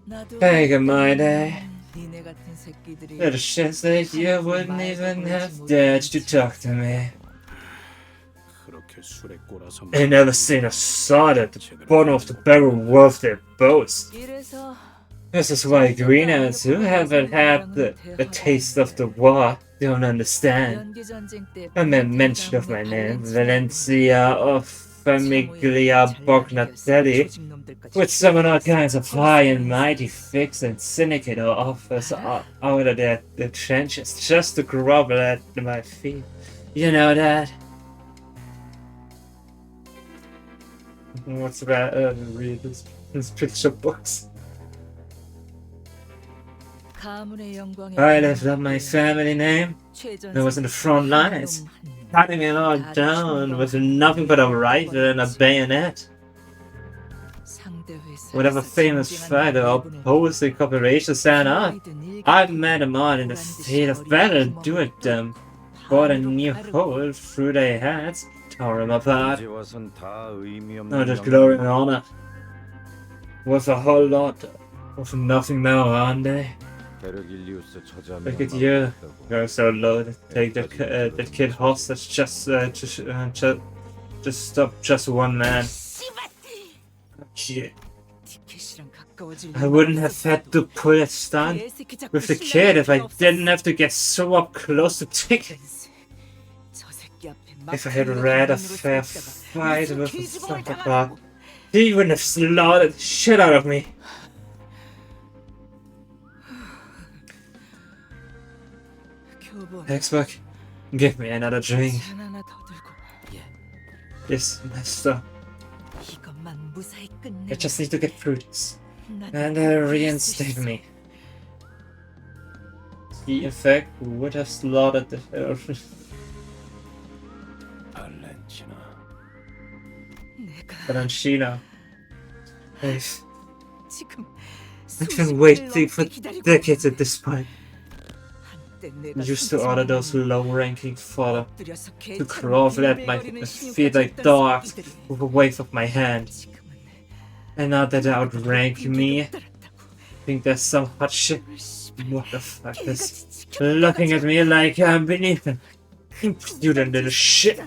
나도 Back in my day, 니네 같은 새끼들이 little shits like you wouldn't even have dared to talk to me. 그렇게 술에 꼬라서 I never seen a sword at the bottom of the barrel worth their boast. 이래서 This is why greeners who haven't had the taste of the war don't understand. 연기 전쟁 때 I made mention of my name, Valencia of Famiglia Bognatelli, would summon all kinds of high and mighty figs and syndicate or offers out of their trenches just to grovel at my feet. You know that? What's about read this picture books? 가문의 영광에 I left up my family name. I was in the front lines, cutting it all down with nothing but a rifle and a bayonet. Whatever famous fighter or opposing corporations stand up, I met them all in the field of battle, doing them, bought a new hole through their heads, tore them apart. Not just glory and honor, with a whole lot of nothing now, aren't they? Look at you, you're so low to take that kid hostage just stop just one man. Shit. I wouldn't have had to pull a stunt with the kid if I didn't have to get so up close to Ticket. If I had read a fair fight with a psychopath, he wouldn't have slaughtered the shit out of me. Textbook, give me another drink. Yes, master. I just need to get through this. And reinstate me. He, in fact, would have slaughtered the Valentina. I've been waiting for decades at this point. Used to order those low-ranking fodder to grovel at my feet like dogs with a wave of my hand. And now that they outrank me, think there's some hot shit. What the fuck is looking at me like I'm beneath them? Impudent little shit.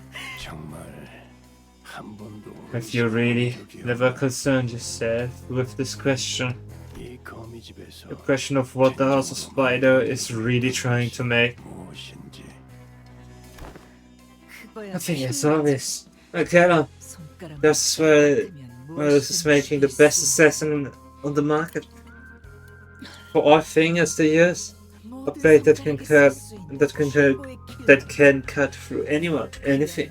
Have you really never concerned yourself with this question? The question of what the House of Spider is really trying to make. I think it's obvious. Okay, that's where this is making the best assassin on the market. For all fingers to use, a blade that can cut through anyone, anything.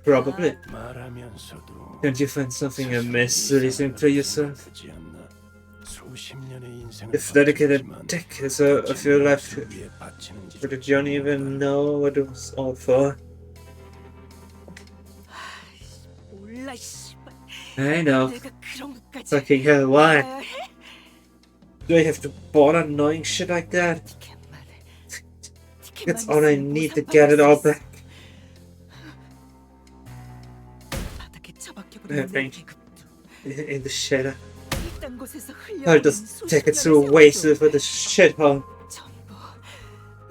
Probably. Can't you find something amiss listening to yourself? You've dedicated decades of your life to it, but you don't even know what it was all for. I know. Fucking hell, why? Do I have to bother annoying shit like that? That's all I need to get it all back. I think in the shadow. I'll just take it through wasted for the shithole.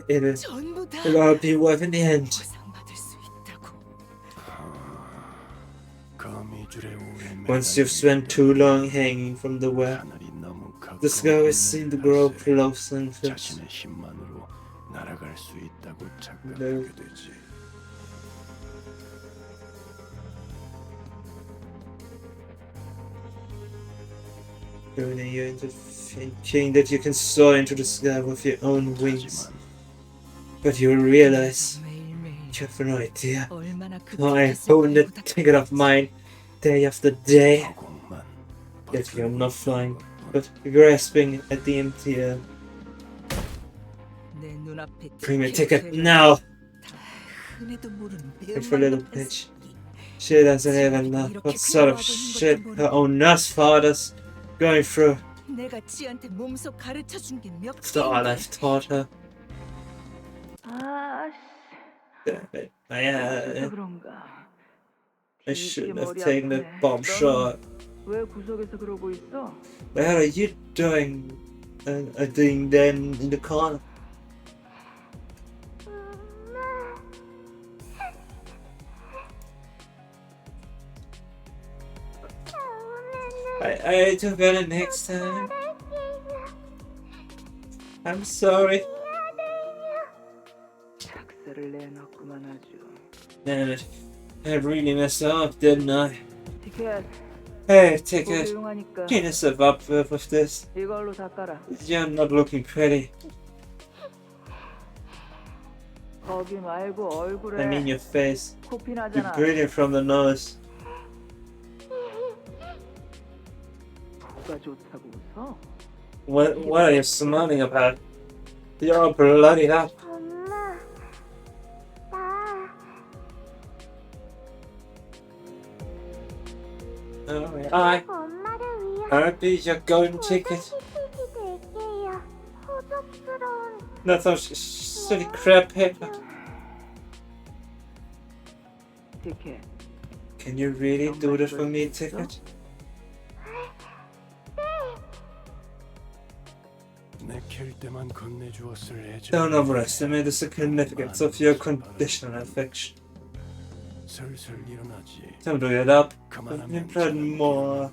It'll all be worth in the end. Once you've spent too long hanging from the web, the sky is seen to grow closer and closer. No. Turning you into thinking that you can soar into the sky with your own wings. But you'll realize you have no idea how I own that ticket of mine day after day. Yet you're not flying, but grasping at the empty air. Bring me a ticket now! Wait for little bitch. She doesn't even know what sort of shit her own nurse father's going through. After all I've taught her. Damn it. I shouldn't have taken that bomb shot. 왜 구석에서 그러고 있어? What are you doing? Doing then in the corner? I do better next time. I'm sorry. 작사를 내놨구만 아주. Damn it. I really messed up, didn't I? 티켓. Hey, Ticket. Can you step up with this? 이걸로 닦아라. You're not looking pretty. 거기 말고 얼굴에. I mean your face. 코피 You're 나잖아. breathing from the nose. 뭐가 좋다고 웃어? What are you smiling about? You're all bloodied up. Alright. I'll be your golden ticket. Not those silly crap paper. Can you really do this for me, Ticket? Don't overestimate the significance of your conditional affection. Time to get up. You've had more.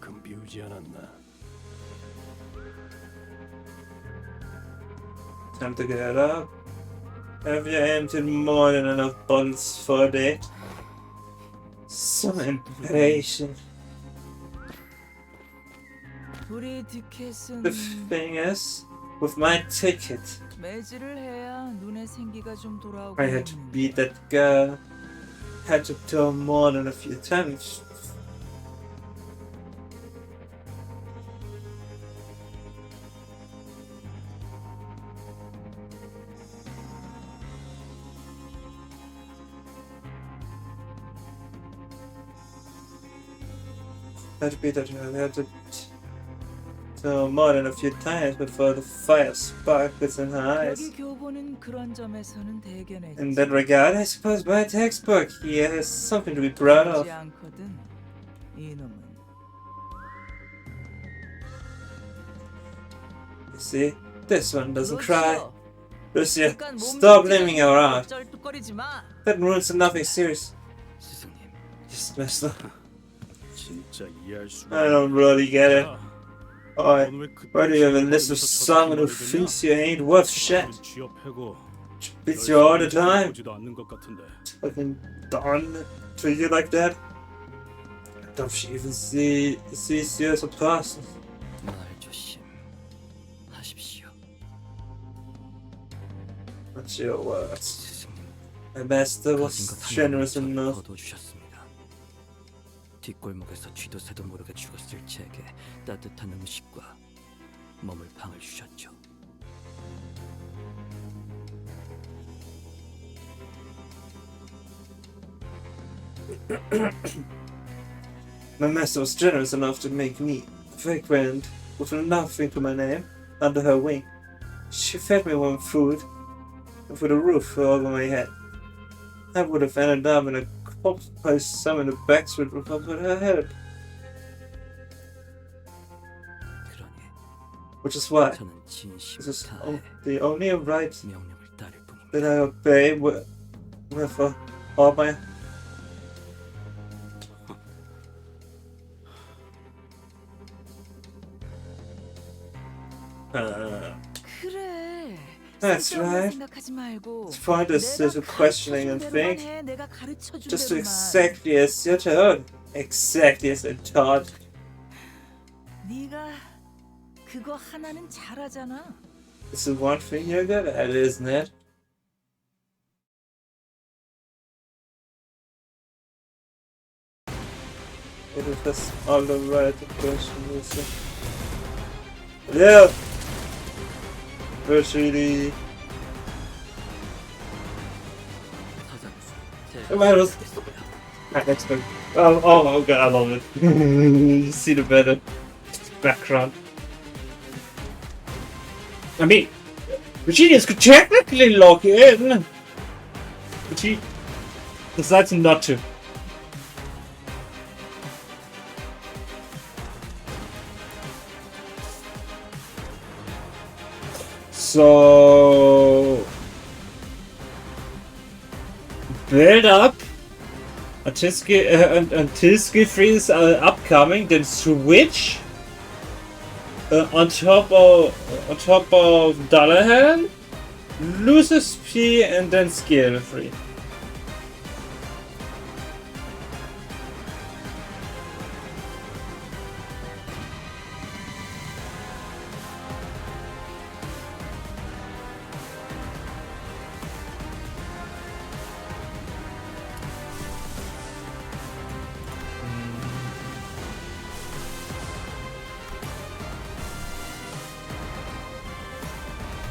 Time to get up. Have you emptied more than enough bottles for a day? So impatient. The thing is, with my ticket, I had to beat that girl. Had to tell more than a few times. Had to beat that girl. Had to tell more than a few times before the fire sparked within her eyes. In that regard, I suppose my textbook here has something to be proud of. You see, this one doesn't cry. Lucia, stop blaming her out. That ruins nothing serious. Just messed up. I don't really get it. Why do you have a list of someone who thinks you ain't worth shit? Beats you all the time. Fucking darn treat you like that. I doubt she even sees you as a person. What's your words? My master was generous enough. 뒷골목에서 쥐도 새도 모르게 죽었을 제게 따뜻한 음식과 머물 방을 주셨죠. My master was generous enough to make me frequent with nothing to my name. under her wing. She fed me with food, with a roof over my head. I would have ended up in a corpse by some in the backstreet without her help. Which is why this is the only right that I obey with all my. 그래. That's right. 생각하지 말고 It's pointless to questioning and think. 대로만 해. 내가 가르쳐 준 Just do 대로만. exactly as you're told. Exactly as I'm taught. 네가 그거 하나는 잘하잖아. It's the one thing you're good at, isn't it? It is all the right question, listen. Yeah! Virtually. Oh god, I love it. You see the better background. I mean, Virginians could technically log in, but she decides not to. So build up until skill 3 is upcoming, then switch on top of Dullahan, lose SP and then skill 3.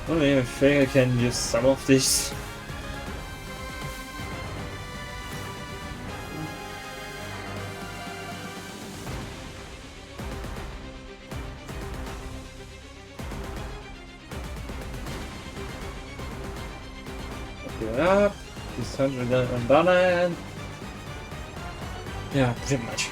I don't even think I can use some of these. Pick it up. This 100 on banana. Yeah, pretty much.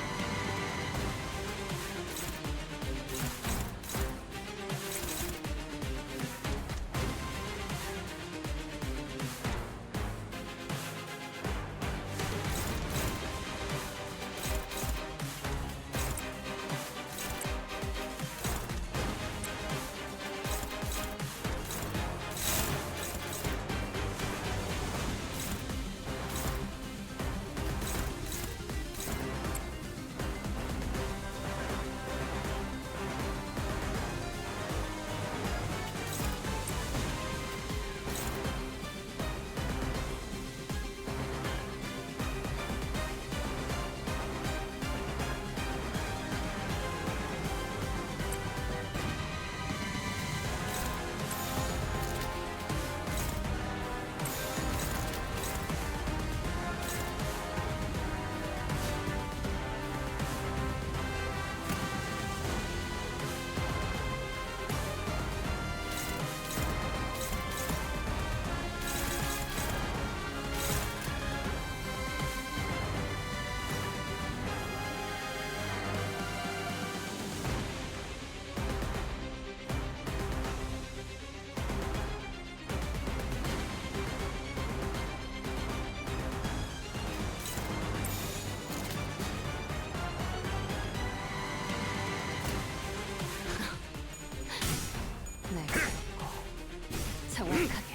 정확하게.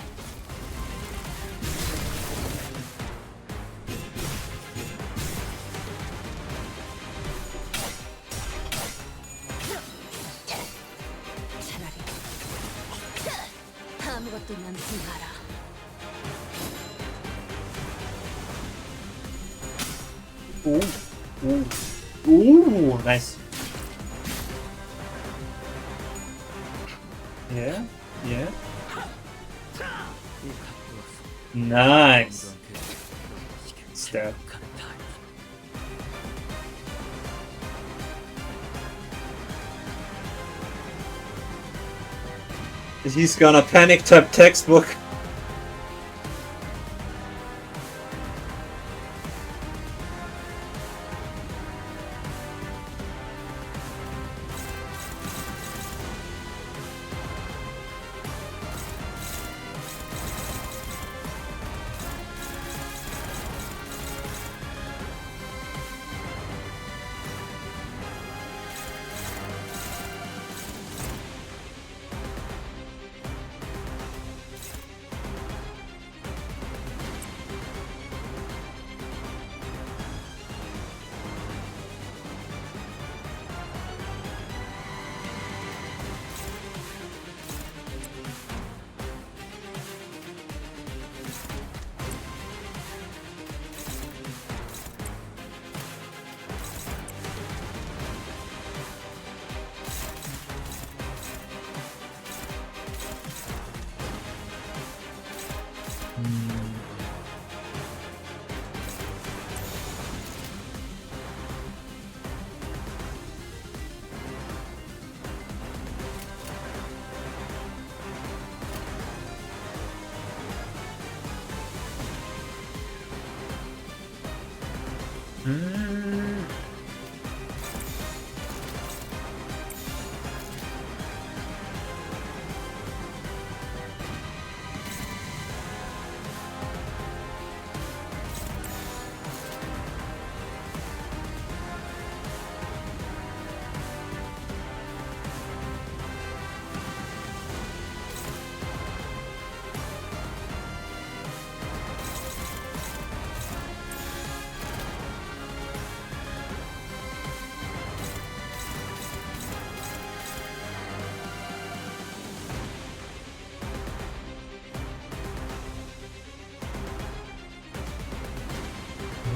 차라리 아무것도 남지 마라. Ooh, nice. Yeah, yeah. Nice. Stab. He's gonna panic type textbook.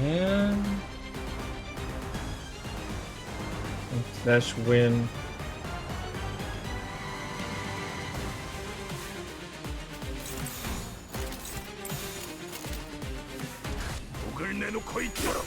And Flash win. 목을 내놓고 있도록.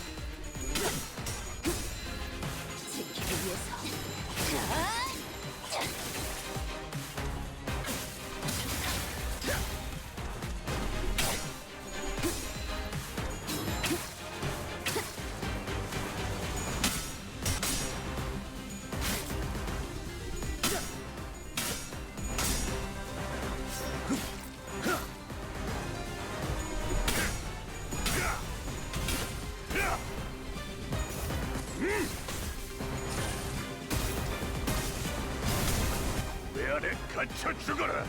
내 안에 갇혀 죽어라.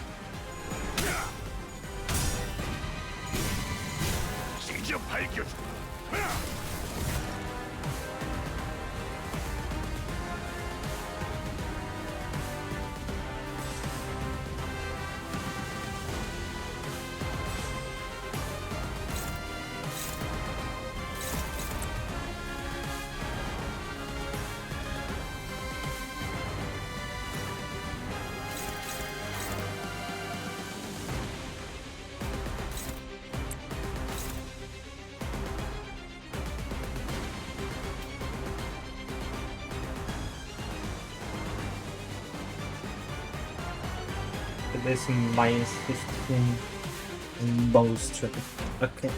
직접 밝혀줘. It is minus 15 in most. Okay.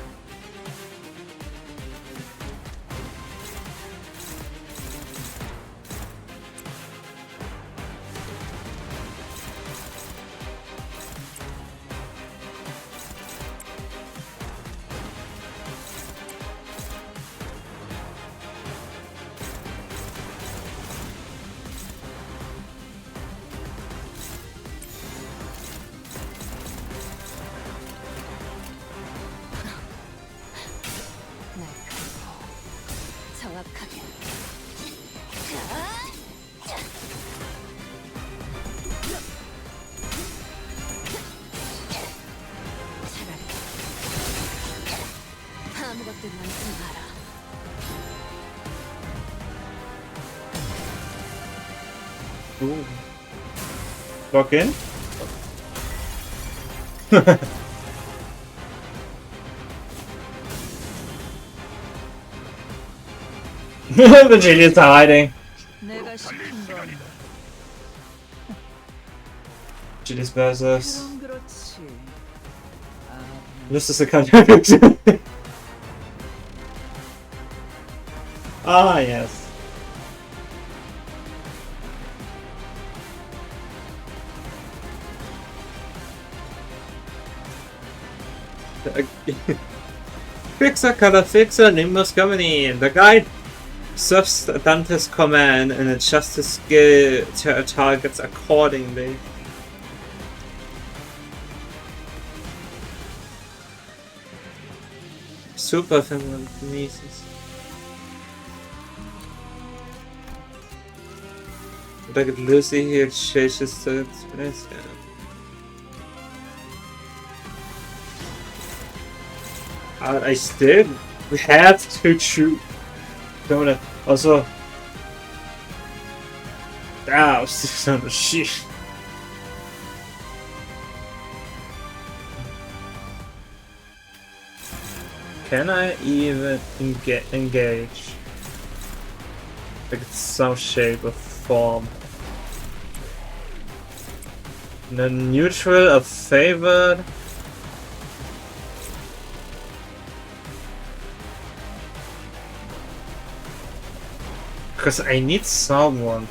정확하게. 차라리 아무것도 남지 마라. Ooh. Lock in? The genius are hiding. 내가 시킨 건 Chili's versus. 그럼 그렇지. This is a contradiction. Ah, yes. Fixer, color fixer, Nimbus Company. The guide serves Dante's command and adjusts his skill targets accordingly. Super telekinesis. Look at Lucy here, changes to its place. I still have to choose. Also. Ah, 600 shit. Can I even engage? Like it's some shape or form. The neutral or favored. Because I need someone.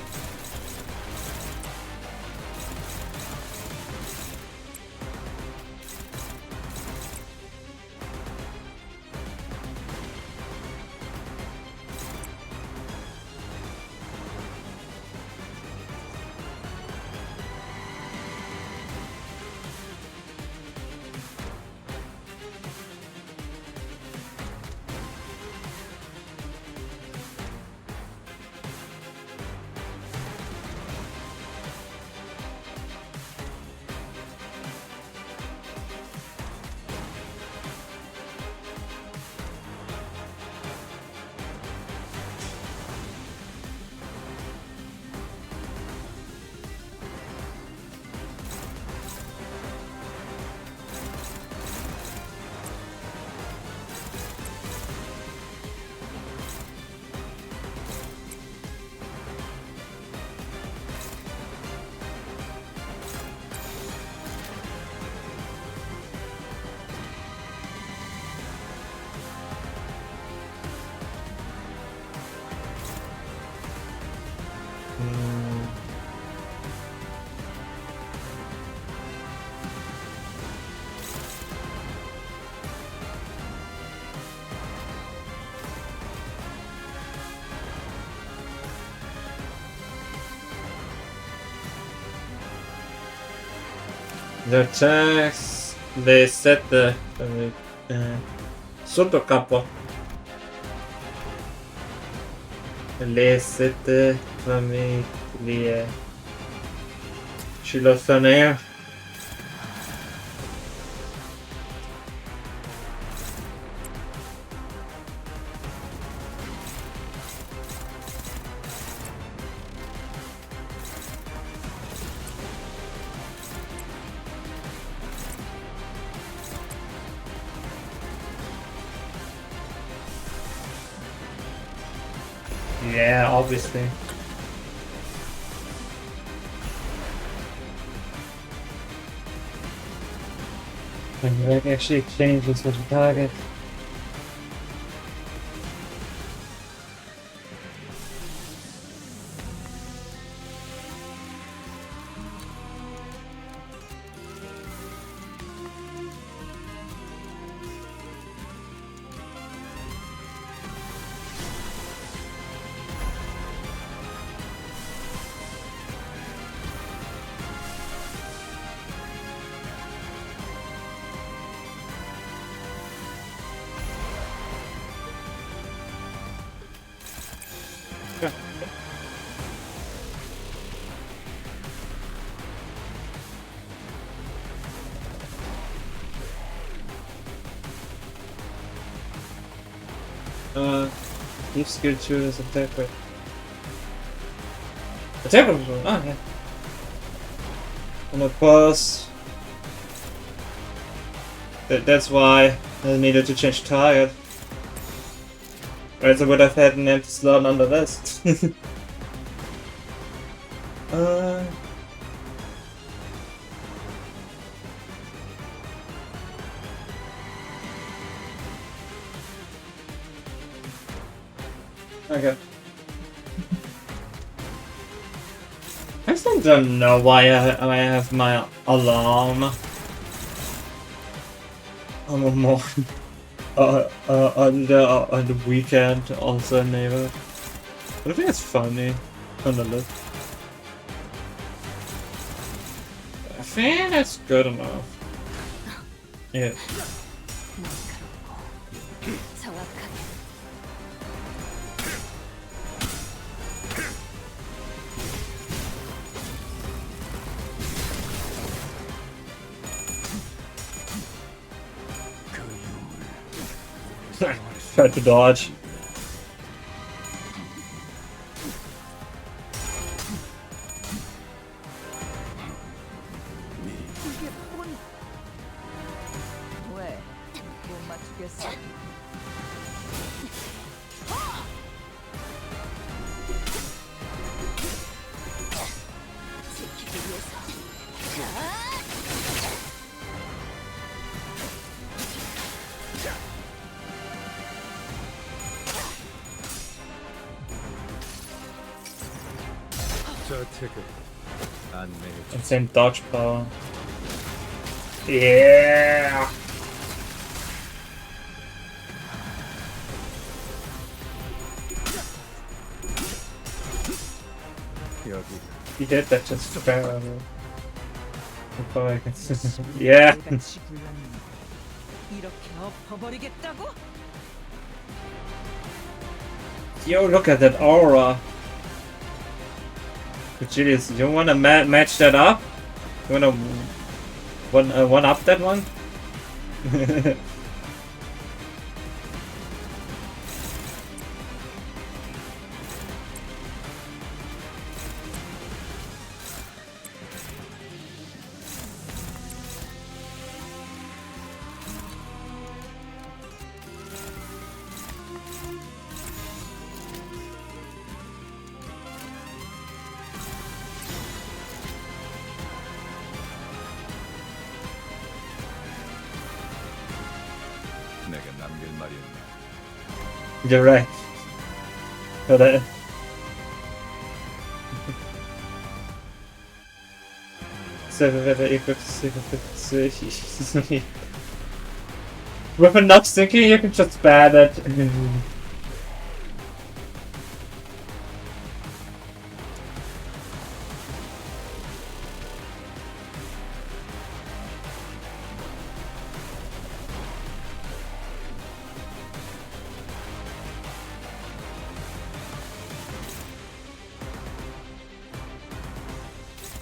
The attacks, they set the sotto capo. Le sette famiglie ciliofane. Yeah, obviously. When you actually changes with the target. If skill 2 is attack rate. Attack rate? Ah, yeah. And of course, that's why I needed to change target. Or else I would have had an empty slot under this. Okay. I still don't know why I have my alarm on the morning, on the weekend also enabled. But I think it's funny on the list. I think that's good enough. Yeah. Tried to dodge. 왜? 못 맞추겠어? 지키기 위해서. Insane dodge power. Yeah. He did that just fair. Yeah. 이렇게 엎어버리겠다고? Yo, look at that aura. Julius, you wanna match that up? You wanna one up that one? You're right. But with enough thinking, you can just ban it.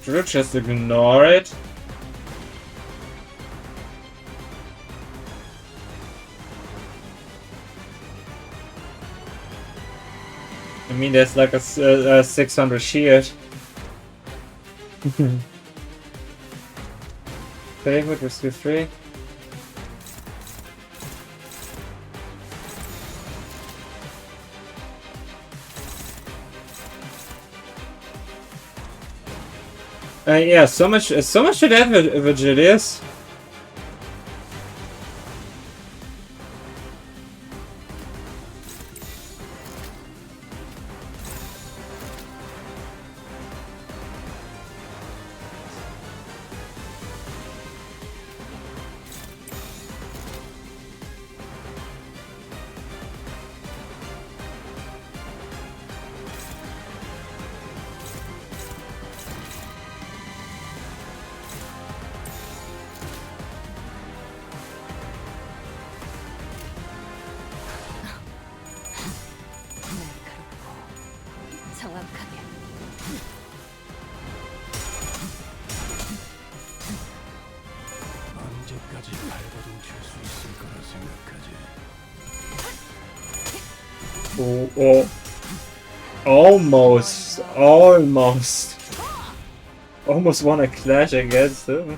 Should we just ignore it? I mean, there's like a 600 shield. Favorite was 3. Yeah, so much to that with Julius. 정확하게. 언제까지 발버둥 칠수 있을 거라 생각하지? Almost wanna clash against him.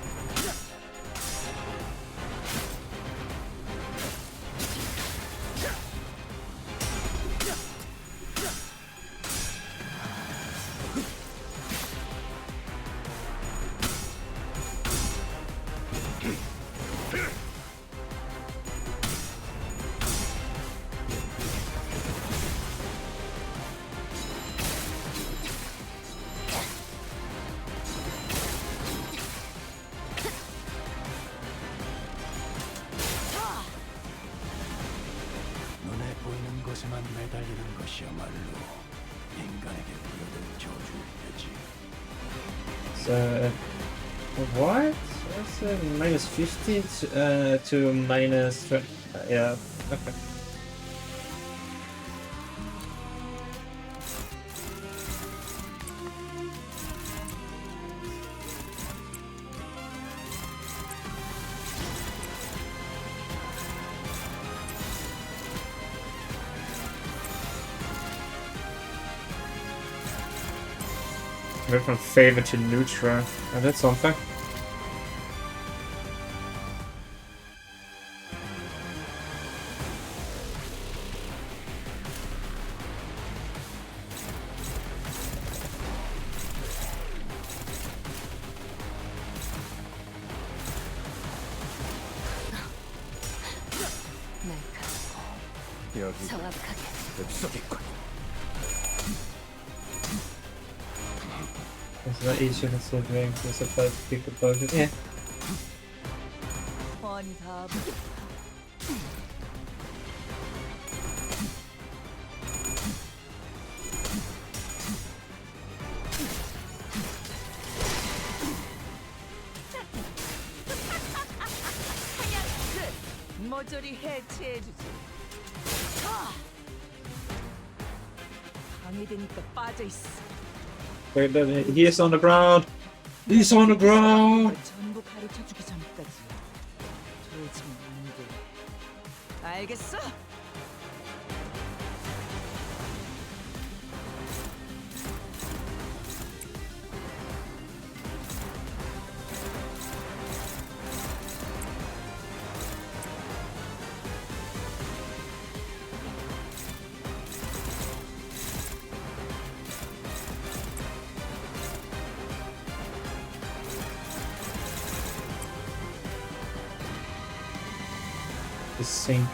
것에만 매달리는 것이야말로 인간에게 부여된 저주일 테지. So, what? What's minus 50 to minus 20? Yeah, okay. Went from favor to neutral. Oh, that's something. 여기 정확하게. 흡속이군. It's not easier than Unsevering to supply people potion. Yeah. 뻔히 다 모조리 해체해주지. 방해되니까 빠져있어. Wait, he is on the ground. He's on the ground. 전부 가르쳐주기 전까지 조지면 안 돼. 알겠어? The sink.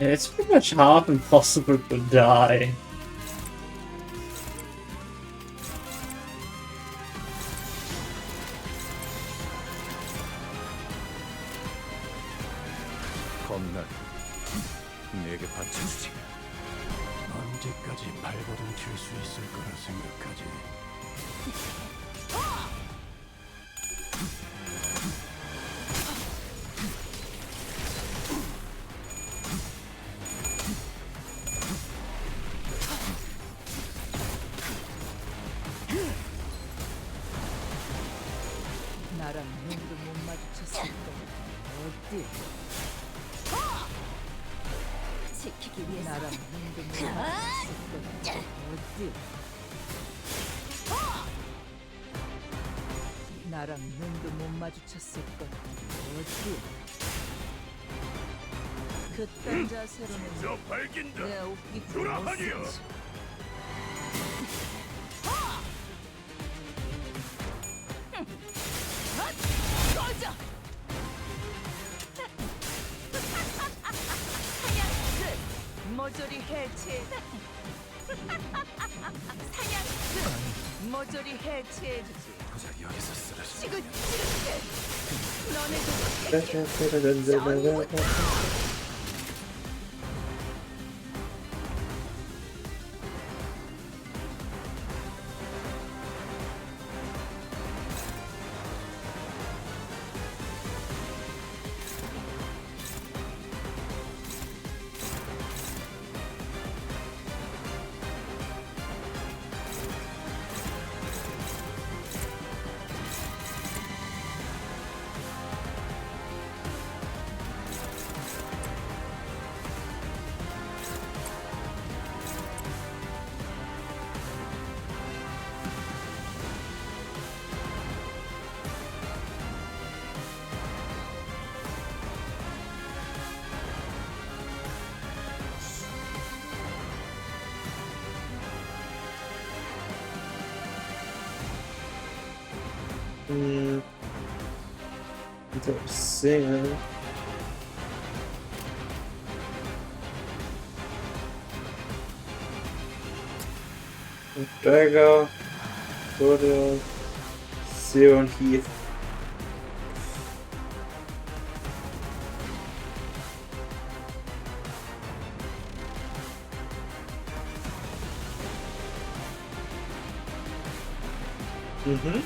Yeah, it's pretty much half impossible to die. 겁나. 내게 받쳐주지. 언제까지 발버둥 칠 수 있을 거라 생각하지. 나랑 눈도 못 마주쳤을 거야. 어디? 지키기 위해 나랑 눈도 못 마주쳤을 거야. 어디? 나랑 눈도 못 마주쳤을 거야. 어디? 그딴 자세로는 내 옷깃을 못 쓰지. 꺼져! 사냥 끝! 모조리 해체. 사냥 끝! 모조리 해체해주지. 고작 여기서 쓰러져. Interesting. Dagger, Border, Zero und Heath. Mhm.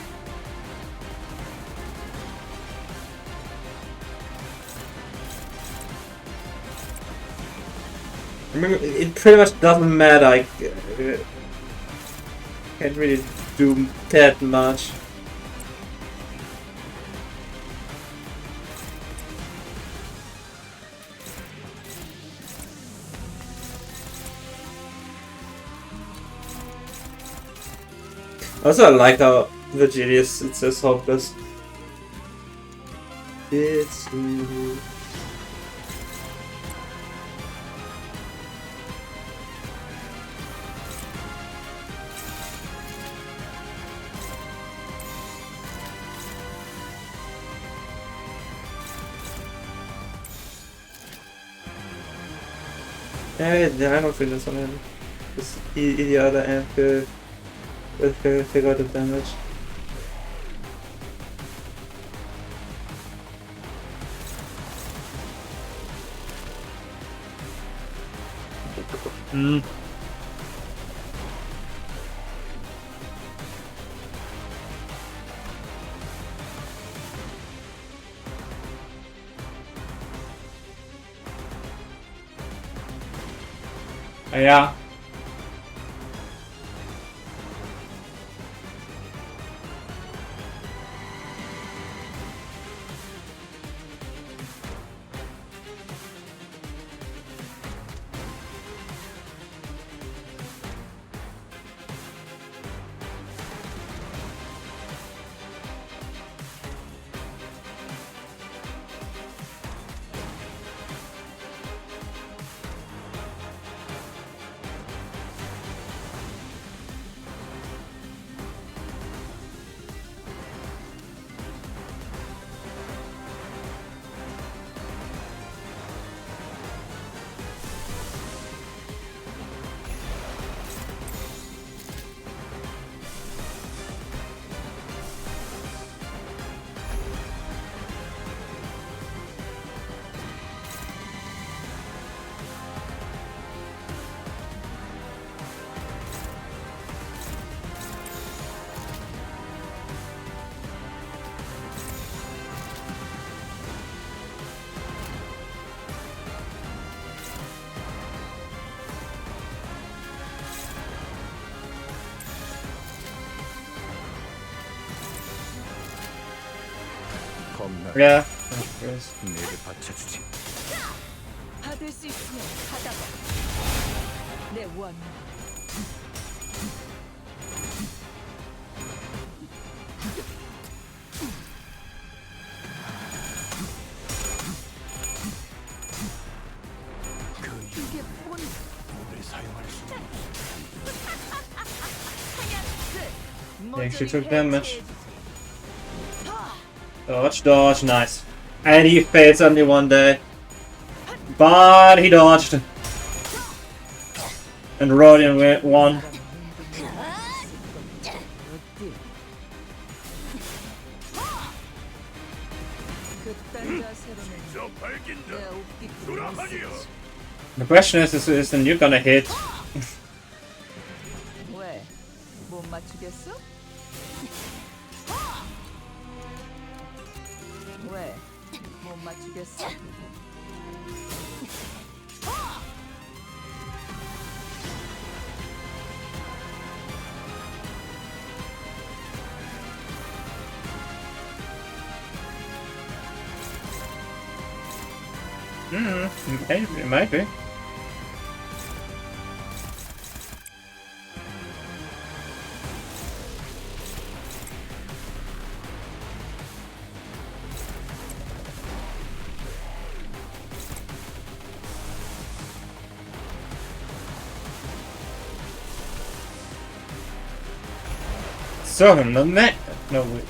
I mean, it pretty much doesn't matter. I can't really do that much. Also, I like how Virgilius it says hopeless. It's yeah, I don't think that's on him. Just the other end will figure out the damage. Hmm. Ja. Yeah. 내게 바쳐주지. 받을 수 있으면 받아봐. 내 원. 이게 뭔? 몸을 사용할 수 He actually took damage. Dodge, dodge, nice. And he fails only one day. But he dodged. And Rodion won. The question is then you're gonna hit. 왜? 못 맞추겠어? 왜? 못 맞추겠어? It might be. So, no, no, wait.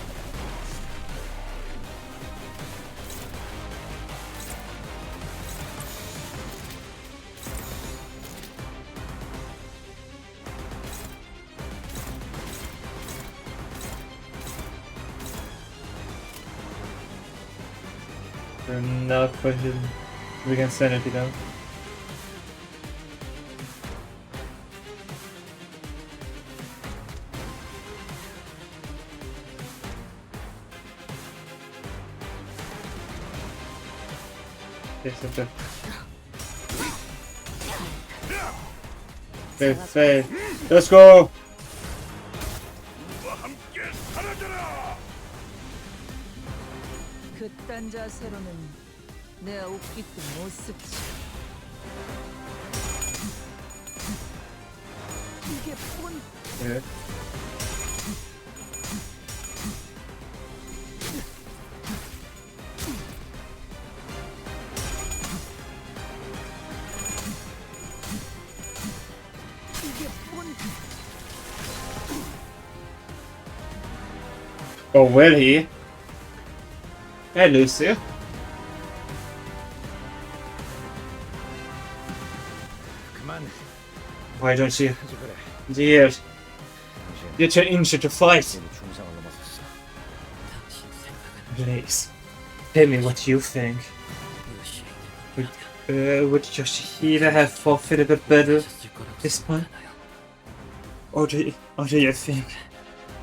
We're not pushing. We can send it down. Yes, okay. Faith. Let's go! 그딴 자세로는 내 옷깃도 못 쓰지. 이게 본. 네. Oh, will he? Hey, Lucy. Why don't you? Dear, you're too injured to fight. Please, tell me what you think. Would Yoshihira have forfeited a battle this time? Or do you think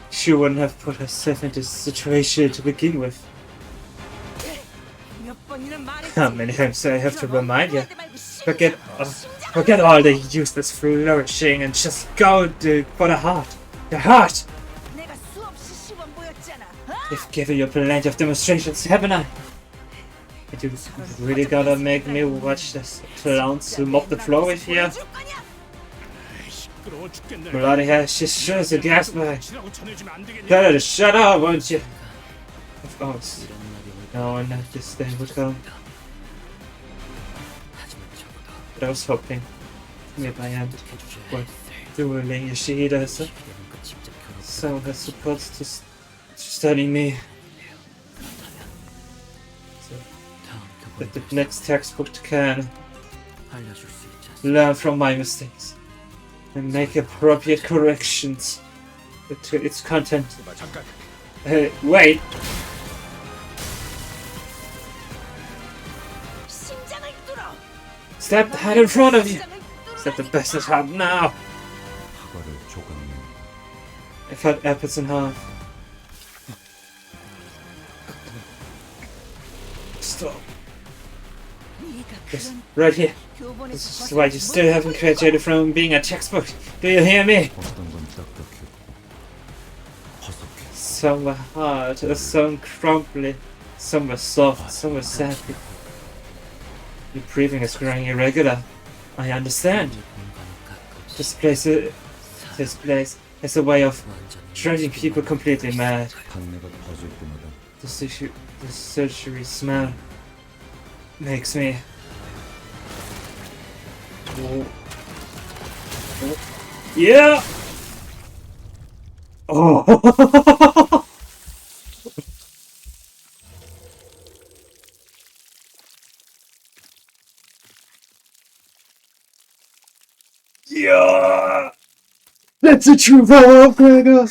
she wouldn't have put herself in this situation to begin with? How many times do I have to remind you? Forget all the useless flourishing and just go for the heart. The heart! I've given you plenty of demonstrations, haven't I? But you really gotta make me watch this clowns who mop the floor with you? Bloody hell, she sure is a gas bag. Tell her to shut up, won't you? Of course. No one at this day would come. But I was hoping maybe I am what dueling Yoshihida herself. Someone has supposed to study me. So that the next textbook can learn from my mistakes and make appropriate corrections to its content. Wait! Step the head in front of you! Step the best at hand now! I cut apples in half. Stop. Yes, right here. This is why you still haven't graduated from being a textbook. Do you hear me? Some were hard, some crumbly, some were soft, some were sappy. Your breathing is growing irregular. I understand. This place has a way of driving people completely mad. The surgery smell makes me... Yeah! Oh! Yeah! That's a true power of Gregor!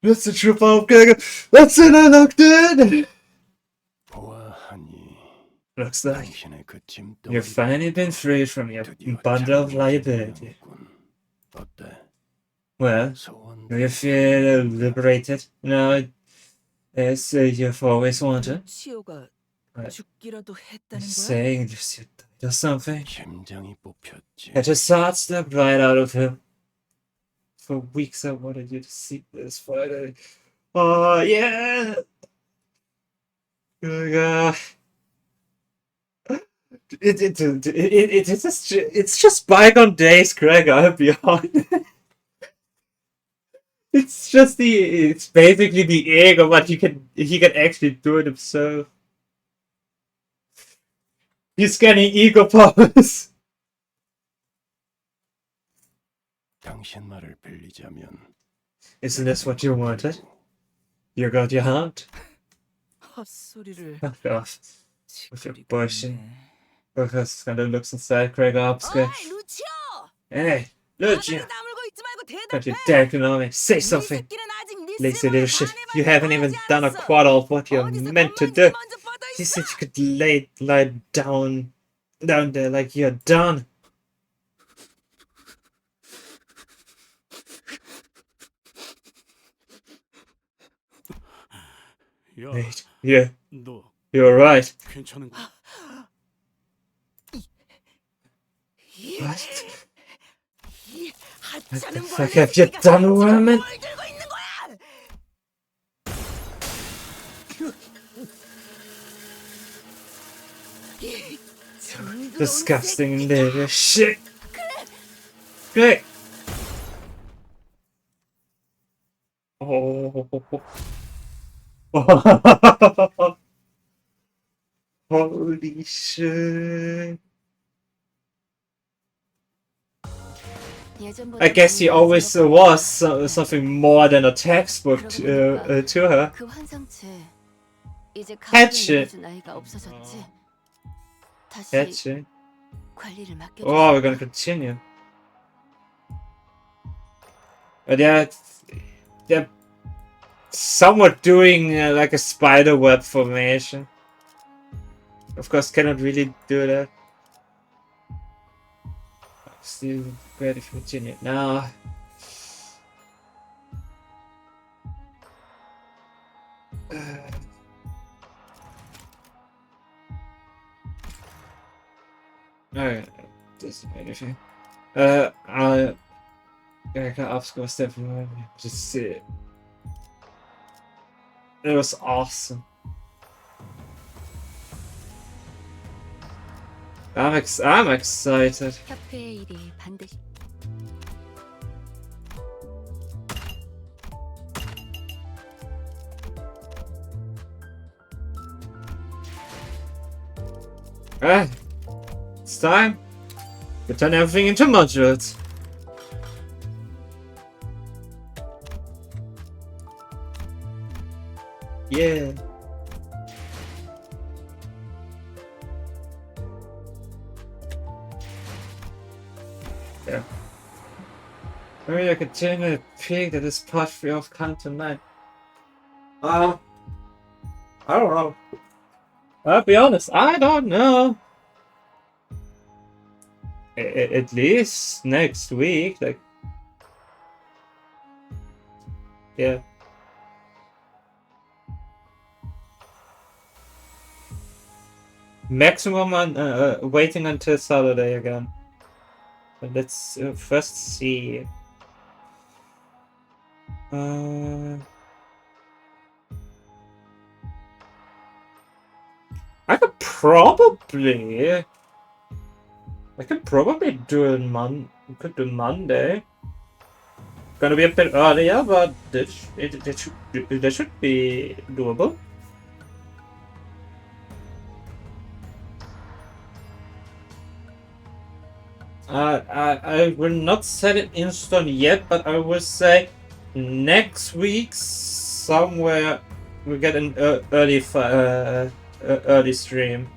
That's a true power of Gregor! That's an unlocked in! Looks like 당신의 그 you've 짐덩어리 finally been freed from your bundle of liability. 어때? Well, 소원 do you feel liberated now, as you've always wanted? 치오가 Right. 죽기라도 You're 했다는 거야? saying this you died or something? 심장이 뽑혔지. I just heart stepped right out of him. For weeks I wanted you to see this Friday. Oh yeah! Uh, it's just bygone days, Greg, I'll be honest. It's basically the egg of what he can actually do it himself. He's getting ego powers. 당신 말을 빌리자면 Isn't this what you wanted? You got your heart? 헛소리를 Fuck off. With your bullshit. Because kind of looks inside Craig Obscure. 루치오! Hey, Lucio! 다물고 있지 말고 Don't you 대답해! dare to me. Say something! Lazy little shit. You haven't even done a quarter of what you're meant to do. You said you could lie down there like you're done. 야, Wait, yeah, 너 you're right. 괜찮은 거? What? 이 What 하찮은 the fuck have you 벌레 done, woman? 뭘 들고 있는 거야? Disgusting little shit. Great. Oh. Holy shit. I guess he always was something more than a textbook to her. 그 환상체 이제 Hatchet. 가을에 나이가 없어졌지. 다시 Hatchet. 관리를 맡겨. Oh, we're gonna continue. But yeah, they're somewhat doing like a spider web formation. Of course, cannot really do that. Still ready to continue now. Alright, doesn't anything. I got obstacle step from just see it. It was awesome. I'm excited. 협회의 일이 반드시. Alright, it's time to turn everything into modules. Yeah. Yeah. Maybe I continue to peek at this part 3 of Canto 9. I don't know. I'll be honest, I don't know. At least next week, like, yeah. Maximum on waiting until Saturday again. But let's first see. I could probably do it could do Monday. Gonna be a bit earlier, but that should be doable. I will not set it in stone yet, but I will say next week somewhere we get an early stream.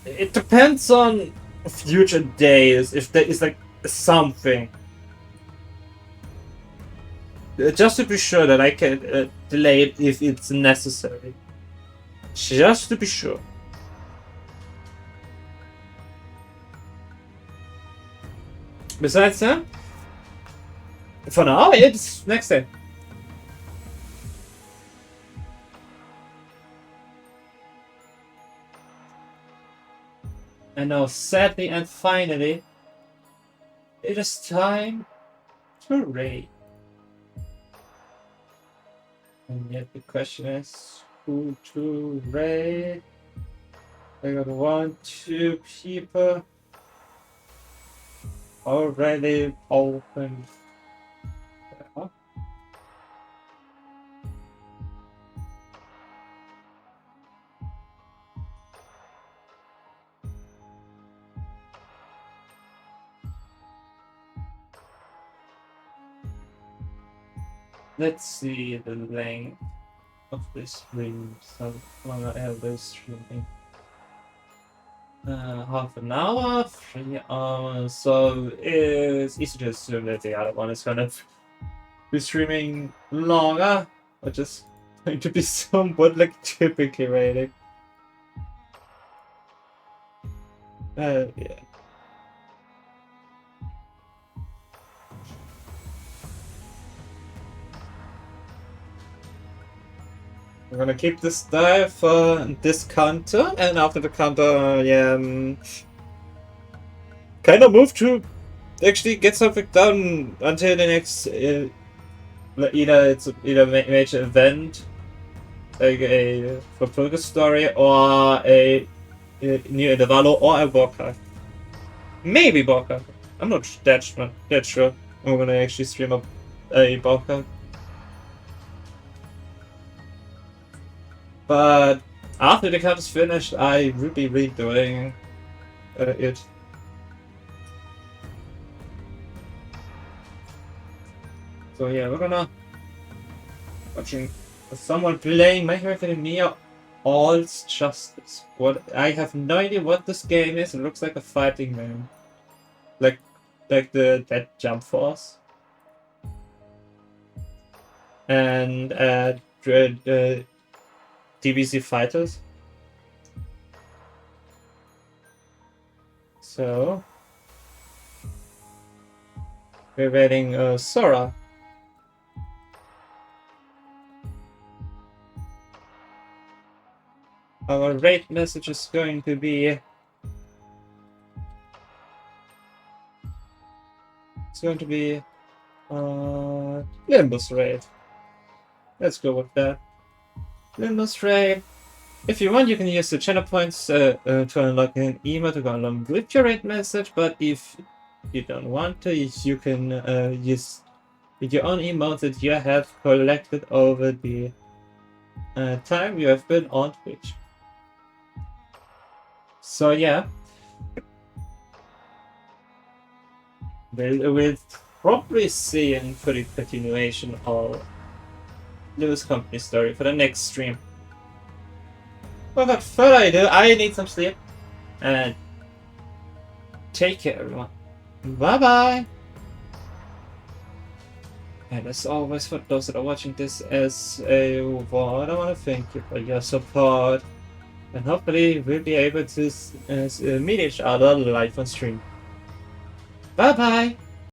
It depends on future days if there is like something. Just to be sure that I can delay it if it's necessary. Just to be sure. Besides that, for now, it's next day. And now, sadly and finally, it is time to raid. And yet the question is, who to raid? I got 1, 2 people already open. Let's see the length of this stream. So long I have this streaming. Half an hour, 3 hours. So it's easy to assume that the other one is gonna be streaming longer, or just going to be somewhat like typically rated. Yeah. We're gonna keep this dive for this Canto, and after the Canto, kind of move to actually get something done until the next either major event, like a focus story, or a new intervallo, or a walker. Maybe walker. I'm not that sure. I'm gonna actually stream up a walker. But after the cut is finished, I will be redoing it. So yeah, we're gonna watching someone playing My Hero Academia All's Justice. What I have no idea what this game is. It looks like a fighting game, like that Jump Force and DBZ Fighters. So we're waiting Sora. Our raid message is going to be Limbus raid. Let's go with that. Limbus raid. If you want, you can use the channel points to unlock an email to go along with your raid message, but if you don't want to, you can use your own emotes that you have collected over the time you have been on Twitch. So yeah, we'll probably see in for the continuation of Lewis Company story for the next stream. Without further ado, I need some sleep, and take care, everyone. Bye bye. And as always, for those that are watching this as a VOD, I want to thank you for your support. And hopefully we'll be able to meet each other live on stream. Bye bye!